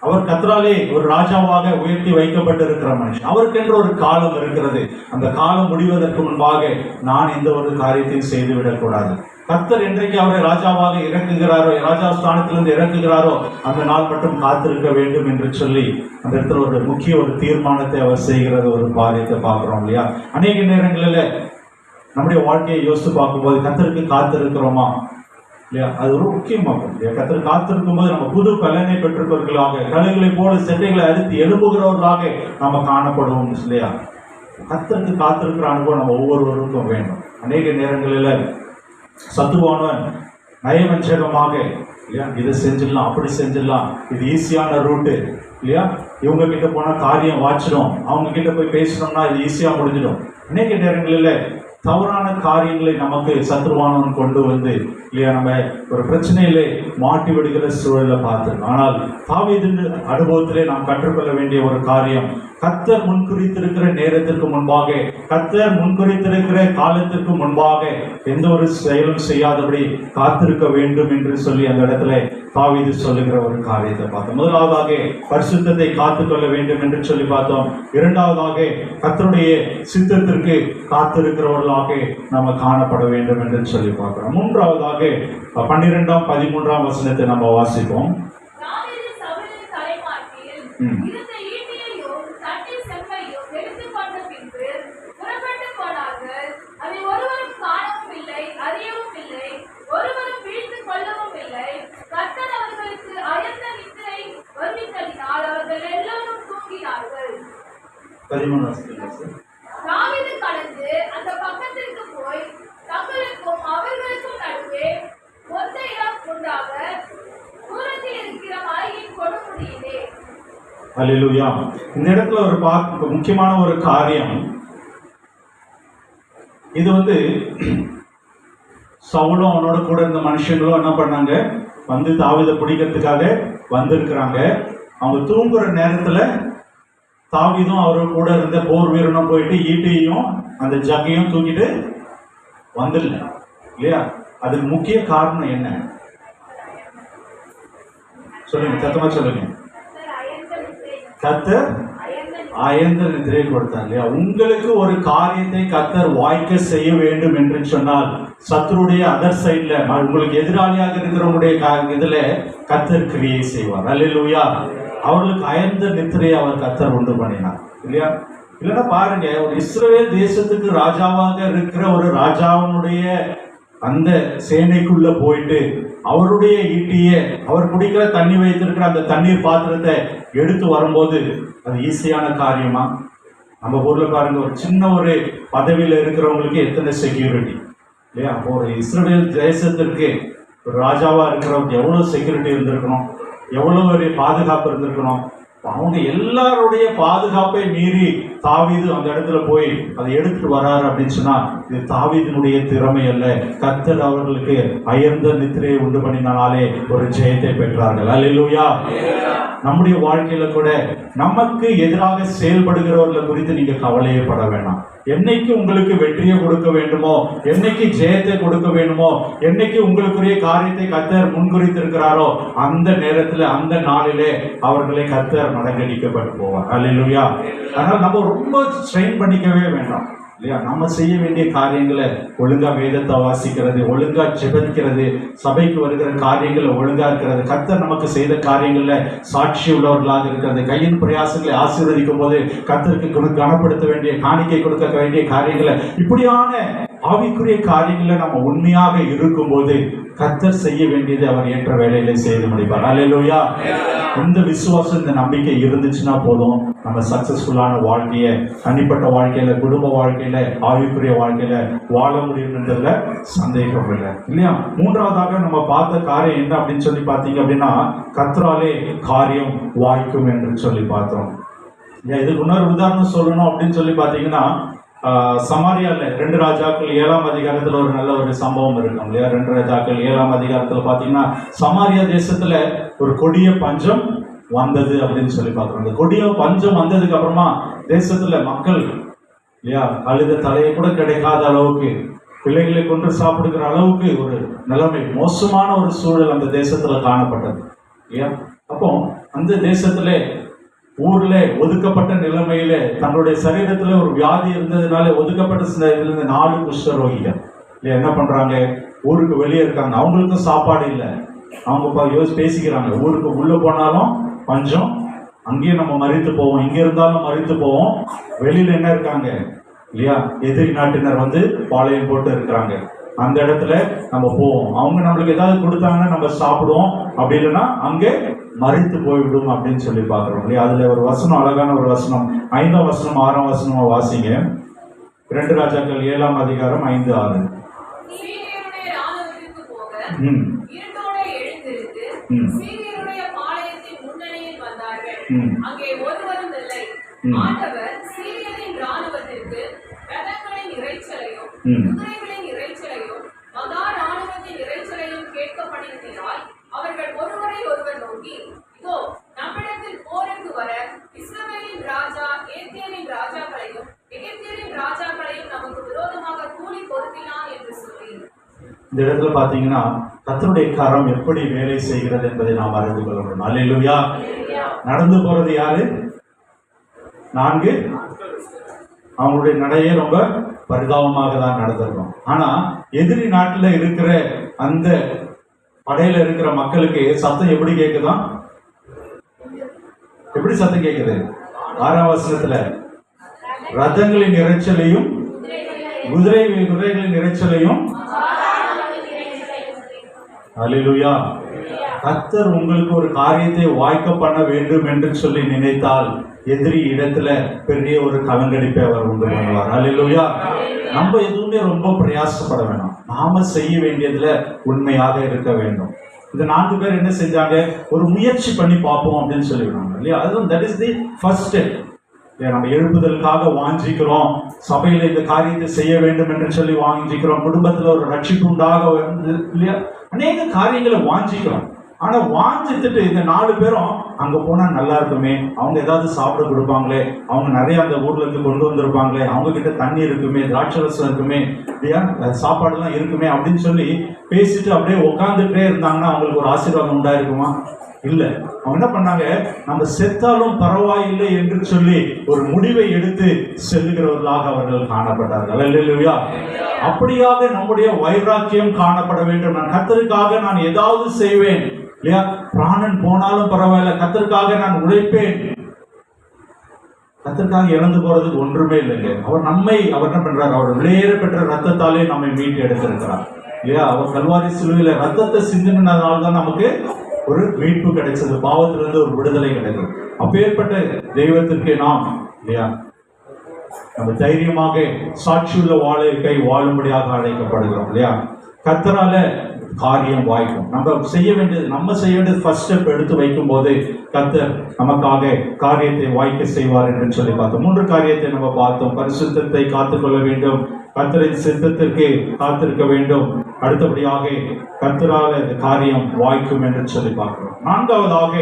அவர் கர்த்தராலே ஒரு ராஜாவாக உயர்த்தி வைக்கப்பட்டிருக்கிற மனுஷன். அவருக்கென்று ஒரு காலம் இருக்கிறது. அந்த காலம் முடிவதற்கு முன்பாக நான் எந்த ஒரு காரியத்தையும் செய்துவிடக் கூடாது. கர்த்தர் என்றைக்கு அவரை ராஜாவாக இறக்குகிறாரோ, ராஜா ஸ்தானத்திலிருந்து இறக்குகிறாரோ, அந்த நாள் மட்டும் காத்திருக்க வேண்டும் என்று சொல்லி அந்த இடத்துல ஒரு முக்கிய ஒரு தீர்மானத்தை அவர் செய்கிறது, ஒரு காரியத்தை பார்க்கிறோம் இல்லையா. அநேக நேரங்களில் நம்முடைய வாழ்க்கையை யோசித்து பார்க்கும்போது கர்த்தருக்கு காத்திருக்கிறோமா இல்லையா, அது ஒரு முக்கியமாகும் இல்லையா. கர்த்தர் காத்திருக்கும் போது நம்ம புது பலனை பெற்றுக்கொள்களாக, கழுகுகளை போல செட்டைகளை அறுத்து எழுப்புகிறவர்களாக நாம காணப்படுவோம் இல்லையா. கர்த்தருக்கு காத்திருக்கிற அனுபவம் நம்ம ஒவ்வொருவருக்கும் வேண்டும். அநேக நேரங்களில் சத்துவானவன் நயவஞ்சகமாக இல்லையா, இதை செஞ்சிடலாம், அப்படி செஞ்சிடலாம், இது ஈஸியான ரூட்டு இல்லையா, இவங்க கிட்ட போனா காரியம் வாச்சிடும், அவங்க கிட்ட போய் பேசணும்னா இது ஈஸியா முடிஞ்சிடும். அநேக நேரங்களில் தவறான காரியங்களை நமக்கு சத்துருவானவன் கொண்டு வந்து இல்லையா நம்ம ஒரு பிரச்சனையிலே மாட்டி விடுகிற சூழலை பார்த்திருக்கோம். ஆனால் தாவீதின் அனுபவத்திலே நாம் கற்றுக்கொள்ள வேண்டிய ஒரு காரியம், கர்த்தர் முன்குறித்திருக்கிற நேரத்திற்கு முன்பாக, கர்த்தர் முன்குறித்திருக்கிற காலத்திற்கு முன்பாக எந்த ஒரு செயலும் செய்யாதபடி காத்திருக்க வேண்டும் என்று சொல்லி அந்த இடத்துல தாவீது சொல்லுகிற ஒரு காரியத்தை பார்த்தோம். முதலாவதாக பரிசுத்தத்தை காத்துக்கொள்ள வேண்டும் என்று சொல்லி பார்த்தோம். இரண்டாவதாக கர்த்தருடைய சித்தத்திற்கு காத்திருக்கிறவர்களாக நம்ம காணப்பட வேண்டும் என்று சொல்லி பார்க்கிறோம். மூன்றாவதாக 12ஆம் 13ஆம் வசனத்தை நம்ம வாசிப்போம். அல்லேலூயா. இந்த இடத்துல ஒரு முக்கியமான ஒரு காரியம், இது சவுலும் அவனோட கூட இருந்த மனுஷங்களும் என்ன பண்ணாங்க, தாவீதை பிடிக்கிறதுக்காக வந்திருக்கிறாங்க. அவங்க தூங்குற நேரத்துல தாவீதும் அவரோட கூட இருந்த போர் வீரனும் போயிட்டு ஈட்டியையும் அந்த ஜக்கையும் தூக்கிட்டு வந்துடல இல்லையா. அதுக்கு முக்கிய காரணம் என்ன சொல்லுங்க, சத்தமா சொல்லுங்க. கர்த்தர் அயர்ந்த நித்திரை கொடுத்தார் இல்லையா. உங்களுக்கு ஒரு காரியத்தை கர்த்தர் வாய்க்க செய்ய வேண்டும் என்று சொன்னால் சத்துருடைய அதர் சைட்ல, உங்களுக்கு எதிராளியாக இருக்கிறவங்களுடைய இதுல கர்த்தர் கிரியை செய்வார். அல்லேலூயா. அவர்களுக்கு அயர்ந்த நித்திரையை அவர் கர்த்தர் உண்டு பண்ணினார் இல்லையா. இல்லைன்னா பாருங்க, ஒரு இஸ்ரவேல் தேசத்துக்கு ராஜாவாக இருக்கிற ஒரு ராஜாவினுடைய அந்த சேனைக்குள்ள போயிட்டு அவருடைய ஈட்டிய, அவர் குடிக்கிற தண்ணி வைத்திருக்கிற அந்த தண்ணீர் பாத்திரத்தை எடுத்து வரும்போது அது ஈஸியான காரியமா? நம்ம ஊர்ல பாருங்க, ஒரு சின்ன ஒரு பதவியில இருக்கிறவங்களுக்கு எத்தனை செக்யூரிட்டி இல்லையா. அப்போ ஒரு இஸ்ரவேல் தேசத்திற்கு ஒரு ராஜாவா இருக்கிறவங்க எவ்வளவு செக்யூரிட்டி இருந்திருக்கணும், எவ்வளவு ஒரு பாதுகாப்பு இருந்திருக்கணும். அவங்க எல்லாருடைய பாதுகாப்பை மீறி தாவீது அந்த இடத்துல போய் அதை எடுத்துட்டு வராரு அப்படின்னு சொன்னா இது தாவீதினுடைய திறமை அல்ல, கர்த்தர் அவர்களுக்கு அயர்ந்த நித்திரையை உண்டு பண்ணினாலே ஒரு ஜெயத்தை பெற்றார்கள். அல்லேலூயா. நம்முடைய வாழ்க்கையில கூட நமக்கு எதிராக செயல்படுகிறவர்களை குறித்து நீங்க கவலையே பட வேண்டாம். என்னைக்கு உங்களுக்கு வெற்றியை கொடுக்க வேண்டுமோ, என்னைக்கு ஜெயத்தை கொடுக்க வேண்டுமோ, என்னைக்கு உங்களுக்குரிய காரியத்தை கர்த்தர் முன்குறித்திருக்கிறாரோ அந்த நேரத்துல அந்த நாளிலே அவர்களை கர்த்தர் மடங்கடிக்கப்பட்டு போவார். அல்லேலூயா. அதனால நம்ம ரொம்ப ஸ்ட்ரெயின் பண்ணிக்கவே வேண்டாம். இல்லையா? நம்ம செய்ய வேண்டிய காரியங்களை ஒழுங்கா வேதத்தை வாசிக்கிறது, ஒழுங்கா ஜெபிக்கிறது, சபைக்கு வருகிற காரியங்களை ஒழுங்கா இருக்கிறது, கர்த்தர் நமக்கு செய்த காரியங்கள்ல சாட்சி உள்ளவர்களாக இருக்கிறது, கையின் பிரயாசங்களை ஆசீர்வதிக்கும் போது கர்த்தருக்கு கனப்படுத்த வேண்டிய, காணிக்கை கொடுக்க வேண்டிய காரியங்களை, இப்படியான ஆவிக்குரிய காரியங்களை நம்ம உண்மையாக இருக்கும்போது கர்த்தர் செய்ய வேண்டியது அவர் ஏற்ற வேலையில செய்து முடிப்பார். அல்லேலூயா. இந்த விசுவாசம், இந்த நம்பிக்கை இருந்துச்சுன்னா போதும், நம்ம சக்சஸ்ஃபுல்லான வாழ்க்கையை தனிப்பட்ட வாழ்க்கையில, குடும்ப வாழ்க்கையில, ஆவிக்குரிய வாழ்க்கையில வாழ முடியும்ன்றதுல சந்தேகம் இல்லை, இல்லையா? மூன்றாவதாக நம்ம பார்த்த காரியம் என்ன அப்படின்னு சொல்லி பார்த்தீங்க அப்படின்னா, கர்த்தராலே காரியம் வாய்க்கும் என்று சொல்லி பார்த்தோம். இதுக்கு இன்னொரு உதாரணம் சொல்லணும் அப்படின்னு சொல்லி பார்த்தீங்கன்னா, சமாரியால 2 ராஜாக்கள் 7ஆம் அதிகாரத்துல ஒரு நல்ல ஒரு சம்பவம் இருக்கும் இல்லையா? 2 ராஜாக்கள் 7ஆம் அதிகாரத்துல பாத்தீங்கன்னா, சமாரியா தேசத்துல ஒரு கொடிய பஞ்சம் வந்தது அப்படின்னு சொல்லி பார்க்கிறோம். அந்த கொடிய பஞ்சம் வந்ததுக்கு அப்புறமா தேசத்துல மக்கள் இல்லையா, கழுத தலையை கூட கிடைக்காத அளவுக்கு, பிள்ளைகளை கொண்டு சாப்பிடுகிற அளவுக்கு ஒரு நிலைமை, மோசமான ஒரு சூழல் அந்த தேசத்துல காணப்பட்டது இல்லையா? அப்போ அந்த தேசத்துல ஊர்ல ஒதுக்கப்பட்ட நிலைமையில தன்னுடைய சரீரத்துல ஒரு வியாதி இருந்ததுனால ஒதுக்கப்பட்ட 4 குஷ்டரோகிகள் என்ன பண்றாங்க, ஊருக்கு வெளியே இருக்காங்க, அவங்களுக்கும் சாப்பாடு இல்லை. அவங்க பேசிக்கிறாங்க, ஊருக்கு உள்ள போனாலும் பஞ்சம், அங்கேயும் நம்ம மறித்து போவோம், இங்க இருந்தாலும் மறித்து போவோம், வெளியில என்ன இருக்காங்க இல்லையா, எதிரி நாட்டினர் வந்து பாளையம் போட்டு இருக்கிறாங்க, அந்த இடத்துல நம்ம போவோம், அவங்க நம்மளுக்கு ஏதாவது கொடுத்தாங்கன்னா நம்ம சாப்பிடுவோம், அப்படி இல்லைன்னா அங்கே மறித்து போய்விடும் அப்படின்னு சொல்லி பார்க்கிறோம் இல்லையா? அதுல ஒரு வசனம், அழகான ஒரு வசனம், 5ஆம் வசனம் 6ஆம் வசனமா வாசிங்க. 2 ராஜாக்கள் 7ஆம் அதிகாரம் 5, 6. அவர்கள் ஒருவரை ஒருவர் நோக்கி, இதோ நம்மிடத்தில் போருக்கு வர இஸ்ரவேலின் ராஜா ஏத்தியரின் ராஜாக்களையும் எகிப்தியரின் ராஜாக்களையும் நமக்கு விரோதமாக கூலி பொருத்தினான் என்று சொல்லி. இந்த இடத்துல பாத்தீங்கன்னா கர்த்தருடைய கரம் எப்படி வேலை செய்கிறது என்பதை நாம் அறிந்து கொள்ள வேண்டும். அல்லேலூயா. நடந்து போறது யாரு? 4 அவங்களுடைய நடையே ரொம்ப பரிதாபமாக தான் நடந்திருக்கும். ஆனா எதிரி நாட்டுல இருக்கிற அந்த படையில இருக்கிற மக்களுக்கு சத்தம் எப்படி கேக்குதான்? எப்படி சத்தம் கேக்குது? 6ஆம் வசனத்துல ரதங்களின் இறைச்சலையும் குதிரைகளின் இறைச்சலையும். அல்லேலூயா. கர்த்தர் உங்களுக்கு ஒரு காரியத்தை வாய்க்க பண்ண வேண்டும் என்று சொல்லி நினைத்தால் எதிரி இடத்துல பெரிய ஒரு கலங்கடிப்பை அவர் உண்டு பண்ணுவார். அல்லேலூயா. நம்ம எதுவுமே ரொம்ப பிரயாசப்பட வேண்டாம், நாம செய்ய வேண்டியதுல உண்மையாக இருக்க வேண்டும். இந்த 4 பேர் என்ன செஞ்சாங்க, ஒரு முயற்சி பண்ணி பார்ப்போம் அப்படின்னு சொல்லிவிடுவாங்க இல்லையா? அதுவும் that is the first step. நம்ம எழுப்புதலுக்காக வாஞ்சிக்கிறோம், சபையில இந்த காரியத்தை செய்ய வேண்டும் என்று சொல்லி வாஞ்சிக்கிறோம், குடும்பத்துல ஒரு ரட்சிப்பு உண்டாக இல்லையா, அநேக காரியங்களை வாஞ்சிக்கிறோம். ஆனா வாஞ்சித்துட்டு இந்த 4 பேரும் அங்க போனா நல்லா இருக்குமே, அவங்க ஏதாவது சாப்பிட கொடுப்பாங்களே, அவங்க நிறைய அந்த ஊர்ல இருந்து கொண்டு வந்திருப்பாங்களே, அவங்க கிட்ட தண்ணி இருக்குமே, திராட்சரசம் இருக்குமே, சாப்பாடு எல்லாம் இருக்குமே அப்படின்னு சொல்லி பேசிட்டு அப்படியே உட்காந்துட்டே இருந்தாங்கன்னா அவங்களுக்கு ஒரு ஆசீர்வாதம் உண்டாயிருக்குமா? இல்ல. அவங்க என்ன பண்ணாங்க, நம்ம செத்தாலும் பரவாயில்லை என்று சொல்லி ஒரு முடிவை எடுத்து செல்லுகிறவர்களாக அவர்கள் காணப்பட்டார்கள். அல்லேலூயா. அப்படியாக நம்முடைய வைராக்கியம் காணப்பட வேண்டும். நான் கர்த்தருக்காக நான் ஏதாவது செய்வேன் இல்லையா, பிராணன் போனாலும் பரவாயில்ல, கர்த்தருக்காக நான் உழைப்பேன். கர்த்தருக்காக இழந்து போறதுக்கு ஒன்றுமே இல்லைங்க. அவர் என்ன பண்றாரு, அவர் விலையேற பெற்ற ரத்தத்தாலே நம்மை மீட்டு எடுத்திருக்கிறார் இல்லையா? அவர் கல்வாரி சிலுவையில ரத்தத்தை சிந்தினதால்தான் நமக்கு ஒரு மீட்பு கிடைச்சது, பாவத்திலிருந்து ஒரு விடுதலை கிடைக்கும். அப்பேற்பட்ட தெய்வத்திற்கு நாம் இல்லையா நம்ம தைரியமாக சாட்சியுள்ள வாழும்படியாக அழைக்கப்படுகிறோம் இல்லையா? கர்த்தரால காரியம் வாய்க்கும். நம்ம செய்ய வேண்டியது ஃபர்ஸ்ட் ஸ்டெப் எடுத்து வைக்கும் போது கர்த்தர் நமக்காக காரியத்தை வாய்க்க செய்வார் என்று சொல்லி பார்த்தோம். 3 காரியத்தை நம்ம பார்த்தோம். பரிசுத்தத்தை காத்துக்கொள்ள வேண்டும், கர்த்தரின் சித்தத்திற்கு காத்திருக்க வேண்டும், அடுத்தபடியாக கர்த்தரால இந்த காரியம் வாய்க்கும் என்று சொல்லி பார்க்கிறோம். 4ஆவதாக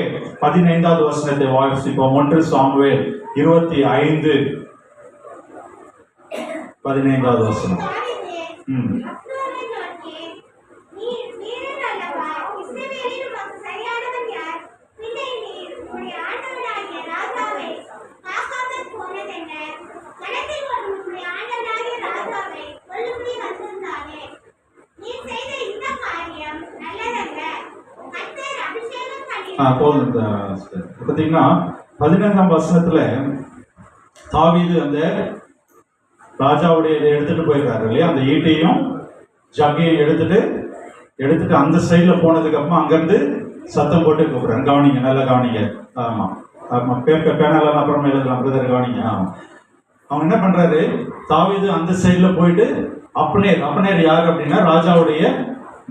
15வது வசனத்தை வாசிப்போம். 1 சாமுவேல் 25 15வது வசனம். போதும். பார்த்தீங்கன்னா 15ஆம் வசனத்துல தாவீது அந்த ராஜாவுடைய இதை எடுத்துட்டு போயிடுறாரு இல்லையா, அந்த ஈட்டையும் ஜக்கையும் எடுத்துட்டு அந்த சைடில் போனதுக்கு அப்புறமா அங்கேருந்து சத்தம் போட்டு கூப்பிடுறாரு. கவனிங்க, நல்லா கவனிங்க. ஆமாம் ஆமாம், பேனெல்லாம் அப்புறமா எழுதலாம், பிரதர் கவனிங்க. ஆமாம், அவங்க என்ன பண்றாரு, தாவீது அந்த சைடில் போயிட்டு அப்பனேர் யார் அப்படின்னா ராஜாவுடைய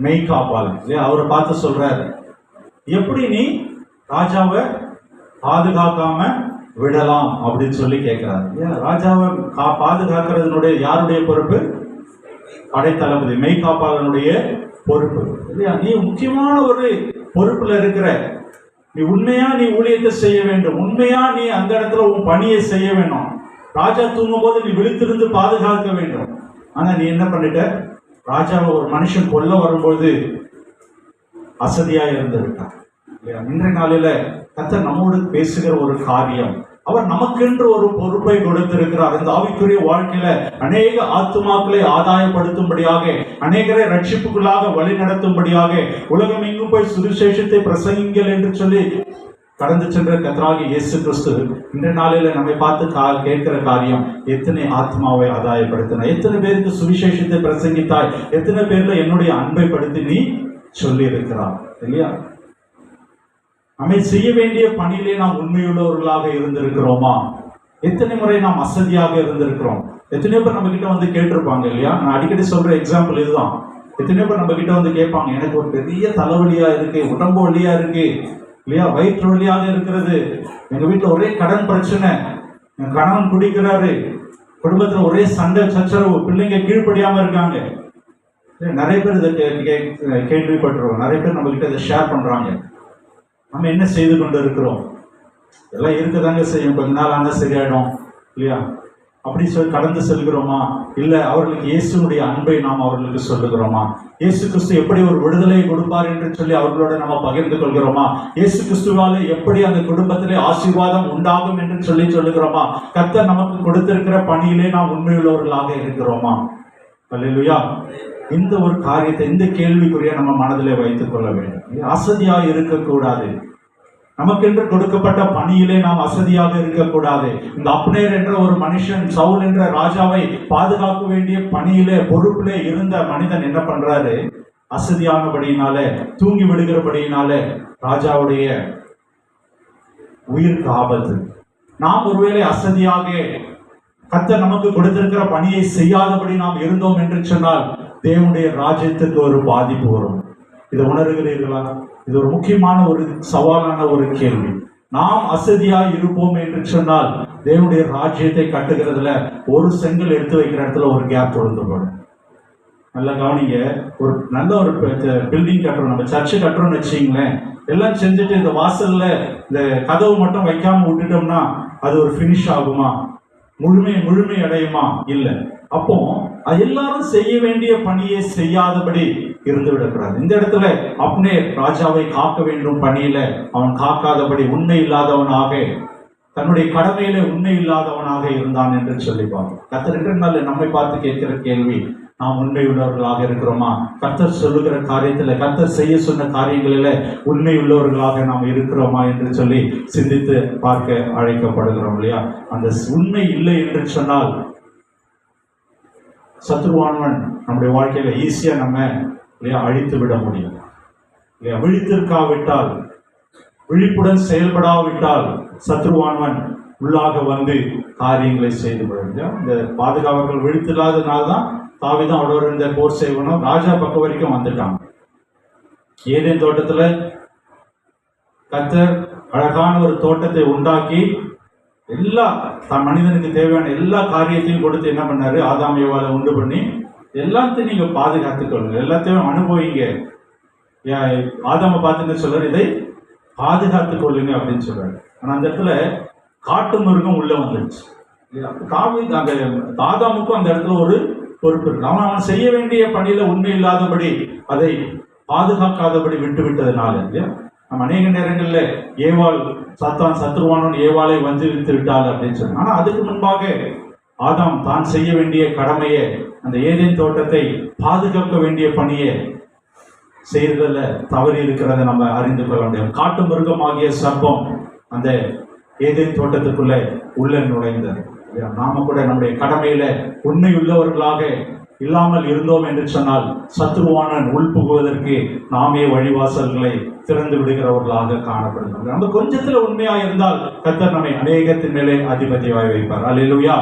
மெய்காப்பாளர் இல்லையா, அவரை பார்த்து சொல்றாரு, எப்படி நீ ராஜாவை பாதுகாக்காம விடலாம் அப்படின்னு சொல்லி கேட்கிறாரு. ராஜாவை பாதுகாக்கிறதுனுடைய யாருடைய பொறுப்பு? படைத்தளபதி மெய்காப்பாளனுடைய பொறுப்பு இல்லையா. நீ முக்கியமான ஒரு பொறுப்புல இருக்கிற, நீ உண்மையா நீ ஊழியத்தை செய்ய வேண்டும், உண்மையா நீ அந்த இடத்துல உன் பணியை செய்ய வேண்டும். ராஜா தூங்கும் போது நீ விழித்திருந்து பாதுகாக்க வேண்டும். ஆனா நீ என்ன பண்ணிட்ட, ராஜாவை ஒரு மனுஷன் கொல்ல வரும்போது அசதியா இருந்திருக்கான். இன்றைய நாளில கர்த்தர் நம்மோடு பேசுகிற ஒரு காரியம், அவர் நமக்கென்று ஒரு பொறுப்பை கொடுத்திருக்கிறார். இந்த ஆவிக்குரிய வாழ்க்கையில அநேக ஆத்துமாக்களை ஆதாயப்படுத்தும்படியாக, அநேகரை ரட்சிப்புக்குள்ளாக வழி நடத்தும்படியாக, உலகம் எங்கும் போய் சுவிசேஷத்தை பிரசங்கிங்கள் என்று சொல்லி கடந்து சென்ற கர்த்தராகிய இயேசு கிறிஸ்து இன்றைய நாளில நம்மை பார்த்து கேட்கிற காரியம், எத்தனை ஆத்மாவை ஆதாயப்படுத்தின, எத்தனை பேருக்கு சுவிசேஷத்தை பிரசங்கித்தாய், எத்தனை பேர்ல என்னுடைய அன்பை படுத்தி நீ சொல்லி இருக்கிறார் இல்லையா. நம்மை செய்ய வேண்டிய பணியிலே நாம் உண்மையுள்ளவர்களாக இருந்திருக்கிறோமா? எத்தனை முறை நாம் அசதியாக இருந்திருக்கிறோம்? எத்தனையோ பேர் நம்ம கிட்ட வந்து கேட்டிருப்பாங்க இல்லையா. நான் அடிக்கடி சொல்ற எக்ஸாம்பிள் இதுதான். எத்தனையோ பேர் நம்ம கிட்ட வந்து கேட்பாங்க, எனக்கு ஒரு பெரிய தலைவலியா இருக்கு, உடம்பு வலியா இருக்கு இல்லையா, வயிற்று வலியாக இருக்கிறது, எங்க வீட்டுல ஒரே கடன் பிரச்சனை, என் கணவன் குடிக்கிறாரு, குடும்பத்துல ஒரே சண்டை சச்சரவு, பிள்ளைங்க கீழ்ப்படியாம இருக்காங்க. நிறைய பேர் இதை கேள்விப்பட்டிருக்கோம். நிறைய பேர் நம்ம கிட்ட இதை ஷேர் பண்றாங்க. நம்ம என்ன செய்து கொண்டு இருக்கிறோம்? எல்லாம் இருக்கதாங்க செய்யும், கொஞ்ச நாள் ஆனால் சரியாயிடும் இல்லையா, அப்படி சொல்லி கடந்து செல்கிறோமா? இல்லை அவர்களுக்கு இயேசுடைய அன்பை நாம் அவர்களுக்கு சொல்லுகிறோமா? இயேசு கிறிஸ்து எப்படி ஒரு விடுதலை கொடுப்பார் என்று சொல்லி அவர்களோட நம்ம பகிர்ந்து கொள்கிறோமா? இயேசு கிறிஸ்துவால எப்படி அந்த குடும்பத்திலே ஆசீர்வாதம் உண்டாகும் என்று சொல்லி சொல்லுகிறோமா? கர்த்தர் நமக்கு கொடுத்திருக்கிற பணியிலே நாம் உண்மையுள்ளவர்களாக இருக்கிறோமா? அல்லேலூயா. இந்த ஒரு காரியத்தை, இந்த கேள்விக்குரிய நம்ம மனதிலே வைத்துக் கொள்ள வேண்டும். அசதியாக இருக்கக்கூடாது. நமக்கென்று கொடுக்கப்பட்ட பணியிலே நாம் அசதியாக இருக்கக்கூடாது. இந்த அப்னேர் என்ற ஒரு மனுஷன் சவுல் என்ற ராஜாவை பாதுகாக்க வேண்டிய பணியிலே பொறுப்பிலே இருந்த மனிதன் என்ன பண்றாரு, அசதியானபடியினாலே, தூங்கி விடுகிறபடியினாலே ராஜாவுடைய உயிருக்கு ஆபத்து. நாம் ஒருவேளை அசதியாக கர்த்தர் நமக்கு கொடுத்திருக்கிற பணியை செய்யாதபடி நாம் இருந்தோம் என்று சொன்னால் தேவனுடைய ராஜ்யத்துக்கு ஒரு பாதிப்பு வரும். இதை உணர்கிறீர்களா? இது ஒரு முக்கியமான ஒரு சவாலான ஒரு கேள்வி. நாம் அசதியாய் இருப்போம் என்று சொன்னால் தேவனுடைய ராஜ்யத்தை கட்டுகிறதுல ஒரு செங்கல் எடுத்து வைக்கிற இடத்துல ஒரு கேப் விழுந்துப்படும். நல்லா கவனிங்க. ஒரு நல்ல ஒரு பில்டிங் கட்டுறோம், நம்ம சர்ச்சு கட்டுறோம்னு வச்சுங்களேன், எல்லாம் செஞ்சுட்டு இந்த வாசல்ல இந்த கதவு மட்டும் வைக்காம விட்டுட்டோம்னா அது ஒரு ஃபினிஷ் ஆகுமா? முழுமை அடையுமா? இல்லை. அப்போ எல்லாரும் செய்ய வேண்டிய பணியை செய்யாதபடி இருந்து விடக்கூடாது. இந்த இடத்துல அப்னேர் ராஜாவை காக்க வேண்டும் பணியில அவன் காக்காதபடி உண்மை இல்லாதவனாக, தன்னுடைய கடமையில உண்மை இல்லாதவனாக இருந்தான் என்று சொல்லி பார்ப்போம். கர்த்தர் ரெண்டு நாள் நம்மை பார்த்து கேட்கிற கேள்வி, நாம் உண்மை உள்ளவர்களாக இருக்கிறோமா? கர்த்தர் சொல்லுகிற காரியத்துல, கர்த்தர் செய்ய சொன்ன காரியங்களில உண்மை உள்ளவர்களாக நாம் இருக்கிறோமா என்று சொல்லி சிந்தித்து பார்க்க அழைக்கப்படுகிறோம் இல்லையா. அந்த உண்மை இல்லை என்று சொன்னால் சத்ருவானவன் நம்முடைய வாழ்க்கையில ஈஸியா நம்ம இல்லையா அழித்து விட முடியும் இல்லையா. விழித்திருக்காவிட்டால், விழிப்புடன் செயல்படாவிட்டால் சத்ருவானவன் உள்ளாக வந்து காரியங்களை செய்து விடும். இந்த பாதுகாவலர்கள் விழித்தில்லாதனால்தான் தாவீதும் அவரோட இந்த போர் செய்வனும் ராஜா பக்கம் வரைக்கும் வந்துட்டாங்க. ஏதேன் தோட்டத்துல கர்த்தர் அழகான ஒரு தோட்டத்தை உண்டாக்கி எல்லா மனிதனுக்கு தேவையான எல்லா காரியத்தையும் கொடுத்து என்ன பண்ணாரு, ஆதாம் ஏவாளை உண்டு பண்ணி எல்லாத்தையும் நீங்க பாதுகாத்துக் கொள்ளுங்க, எல்லாத்தையும் அனுபவிங்க. ஆதாமை பார்த்துன்னு சொல்றாரு, இதை பாதுகாத்துக் கொள்ளுங்க அப்படின்னு சொல்றாரு. ஆனா அந்த இடத்துல காட்டு மிருகம் உள்ள வந்துருச்சு. அந்த ஆதாமுக்கும் அந்த இடத்துல ஒரு பொறுப்பு இருக்கு. அவன் செய்ய வேண்டிய பணியில உண்மை இல்லாதபடி, அதை பாதுகாக்காதபடி விட்டு விட்டதுனால இல்லையா. நம்ம அநேக நேரங்கள்ல ஏவாள் சாத்தான் சத்ருவானவன் ஏவாளை வஞ்சித்து விட்டாள் அப்படின்னு சொன்னாங்க. ஆனா அதுக்கு முன்பாக ஆதாம் தான் செய்ய வேண்டிய கடமையை, அந்த ஏதேன் தோட்டத்தை பாதுகாக்க வேண்டிய பணியை செய்யறதுல தவறி இருக்கிறத நம்ம அறிந்து கொள்ள முடியும். காட்டு மிருகமாகிய சர்ப்பம் அந்த ஏதேன் தோட்டத்துக்குள்ளே உள்ள நுழைந்தது. நாம கூட நம்முடைய கடமையில உண்மை உள்ளவர்களாக இல்லாமல் இருந்தோம் என்று சொன்னால் சத்ருவானன் உள்புகுவதற்கு நாமே வழிவாசல்களை திறந்து விடுகிறவர்களாக காணப்படுகிறோம். நம்ம கொஞ்சத்துல உண்மையா இருந்தால் கர்த்தர் நம்மை அநேகத்தின் மேலே அதிபதியாய் வைப்பார். அல்லேலூயா.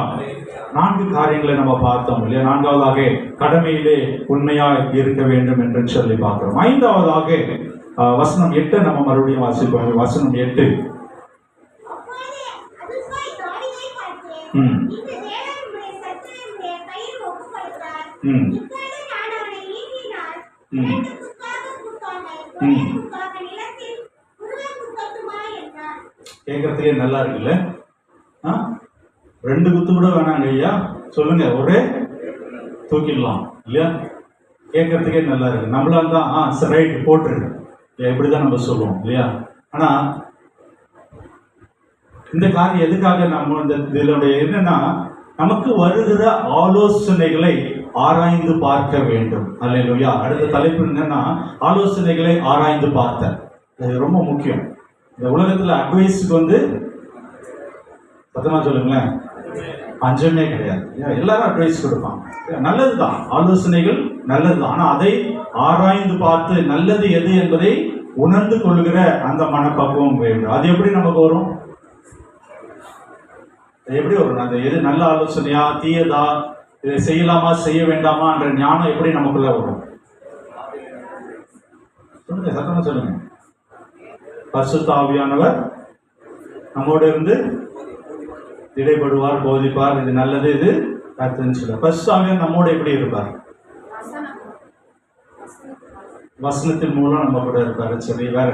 4 காரியங்களை நம்ம பார்த்தோம் இல்லையா? 4வதாக கடமையிலே உண்மையாய் இருக்க வேண்டும் என்று சொல்லி பார்க்கிறோம். 5வதாக வசனம் 8 நம்ம மறுபடியும் வாசிப்போம். வசனம் 8. கேட்கறதுக்கே நல்லா இருக்குல்ல? 2 குத்து கூட வேணாங்க ஐயா, சொல்லுங்க, ஒரே தூக்கிடலாம் இல்லையா? கேட்கறதுக்கே நல்லா இருக்கு. நம்மளால தான் ரைட் போட்டுருக்கு இப்படிதான் நம்ம சொல்லுவோம் இல்லையா? ஆனா இந்த காரியம் எதுக்காக நம்ம இதனுடைய என்னன்னா, நமக்கு வருகிற ஆலோசனைகளை ஆராய்ந்து பார்க்க வேண்டும். அல்லேலூயா. அடுத்த தலைப்பு என்னன்னா, ஆலோசனைகளை ஆராய்ந்து பார்த்தல். இது ரொம்ப முக்கியம். இந்த உலகத்துல அட்வைஸுக்கு சத்தமா சொல்லுங்களேன், பஞ்சமே கிடையாது. எல்லாரும் அட்வைஸ் கொடுப்பாங்க, நல்லதுதான், ஆலோசனைகள் நல்லதுதான். ஆனா அதை ஆராய்ந்து பார்த்து நல்லது எது என்பதை உணர்ந்து கொள்கிற அந்த மனப்பக்குவம் வேண்டும். அது எப்படி நமக்கு வரும்? எப்படி வரும்? அது எது நல்ல ஆலோசனையா தீயதா, இதை செய்யலாமா செய்ய வேண்டாமா என்ற ஞானம் எப்படி நமக்குள்ள வரும்? சொல்லுங்க, சத்தமா சொல்லுங்க. பரிசுத்த ஆவியானவர் நம்மோடு இருந்து இடைப்படுவார், போதிப்பார். இது நல்லது, இது கர்த்தர்னு சொல்ல. பரிசுத்த ஆவியானவர் நம்மோட எப்படி இருப்பார்? வசனத்தின் மூலம் நம்ம கூட இருப்பாரு. சரி, வேற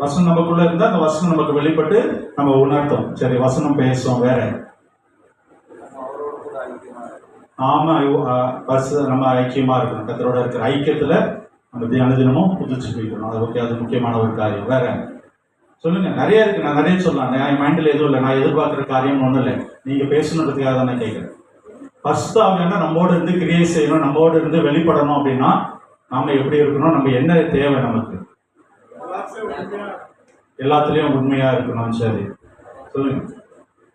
வசனம் நமக்குள்ள இருந்தா அந்த வசனம் நமக்கு வெளிப்பட்டு நம்ம உணர்த்தோம். சரி, வசனம் பேசும். வேற ஆமா, நம்ம ஐக்கியமா இருக்கணும். கர்த்தரோட இருக்கிற ஐக்கியத்துல நம்ம அனுதினமும் புதுச்சு போய்க்கணும். அது ஓகே, அது முக்கியமான ஒரு காரியம். வேற சொல்லுங்க. நிறைய இருக்கு, நான் நிறைய சொல்லலாம். என் மைண்டில் எதுவும் இல்லை, நான் எதிர்பார்க்குற காரியம் ஒன்றும் இல்லை. நீங்க பேசணுன்றதுக்காக தான் நான் கேட்குறேன். பரிசுத்த ஆவியானவர் நம்மோடு இருந்து கிரியை செய்யணும், நம்மோடு இருந்து வெளிப்படணும். அப்படின்னா நாம எப்படி இருக்கணும்? நம்ம என்ன தேவை? நமக்கு எல்லாத்துலயும் உண்மையா இருக்கணும். சரி, சொல்லுங்க.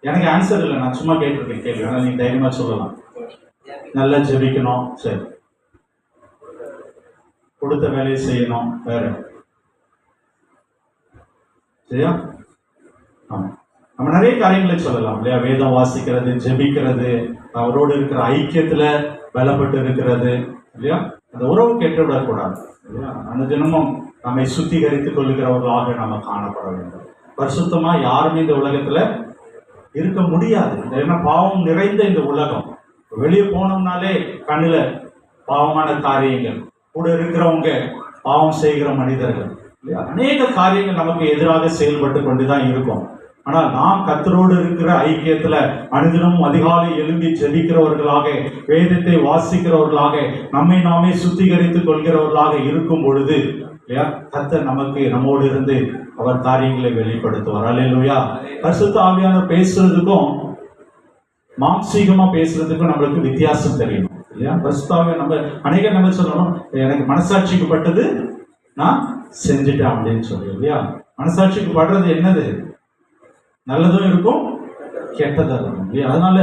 எனக்கு ஆன்சர் இல்லை, நான் சும்மா கேட்டிருக்கேன் கேள்வி. ஆனால் நீங்க தைரியமா சொல்லலாம். நல்லா ஜெபிக்கணும். சரி, கொடுத்த வேலையை செய்யணும். வேற சரியா? ஆமா, நம்ம நிறைய காரியங்களை சொல்லலாம் இல்லையா? வேதம் வாசிக்கிறது, ஜெபிக்கிறது, அவரோடு இருக்கிற ஐக்கியத்துல பலப்பட்டு இருக்கிறது இல்லையா? அந்த உறவு கெட்டுவிடக்கூடாது இல்லையா? அந்த தினமும் நம்மை சுத்திகரித்துக் கொள்ளுகிறவர்களாக நம்ம காணப்பட வேண்டும். பரிசுத்தமா யாருமே இந்த உலகத்துல இருக்க முடியாது. ஏன்னா பாவம் நிறைந்த இந்த உலகம். வெளியே போனோம்னாலே கண்ணுல பாவமான காரியங்கள், கூட இருக்கிறவங்க பாவம் செய்கிற மனிதர்கள், அநேக காரியங்கள் நமக்கு எதிராக செயல்பட்டு கொண்டுதான் இருக்கும். ஆனால் நாம் கர்த்தரோடு இருக்கிற ஐக்கியத்துல அனுதினமும் அதிகாலை எழும்பி ஜெபிக்கிறவர்களாக, வேதத்தை வாசிக்கிறவர்களாக, நம்மை நாமே சுத்திகரித்துக் கொள்கிறவர்களாக இருக்கும் பொழுது கர்த்தர் நம்மோடு இருந்து அவர் காரியங்களை வெளிப்படுத்துவார். அல்லேலூயா. பரிசுத்த ஆவியானவர் பேசுறதுக்கும் மாம்சீகமா பேசுறதுக்கும் நம்மளுக்கு வித்தியாசம் தெரியும் இல்லையா? பரிசுத்த ஆவியானவர் நம்ம அநேக நம்ம சொல்லணும், எனக்கு மனசாட்சிக்கு பட்டது நான் செஞ்சுட்டேன் அப்படின்னு சொல்லி இல்லையா? மனசாட்சிக்கு படுறது என்னது? நல்லதும் இருக்கும், கெட்டதும் இருக்கும் இல்லையா? அதனால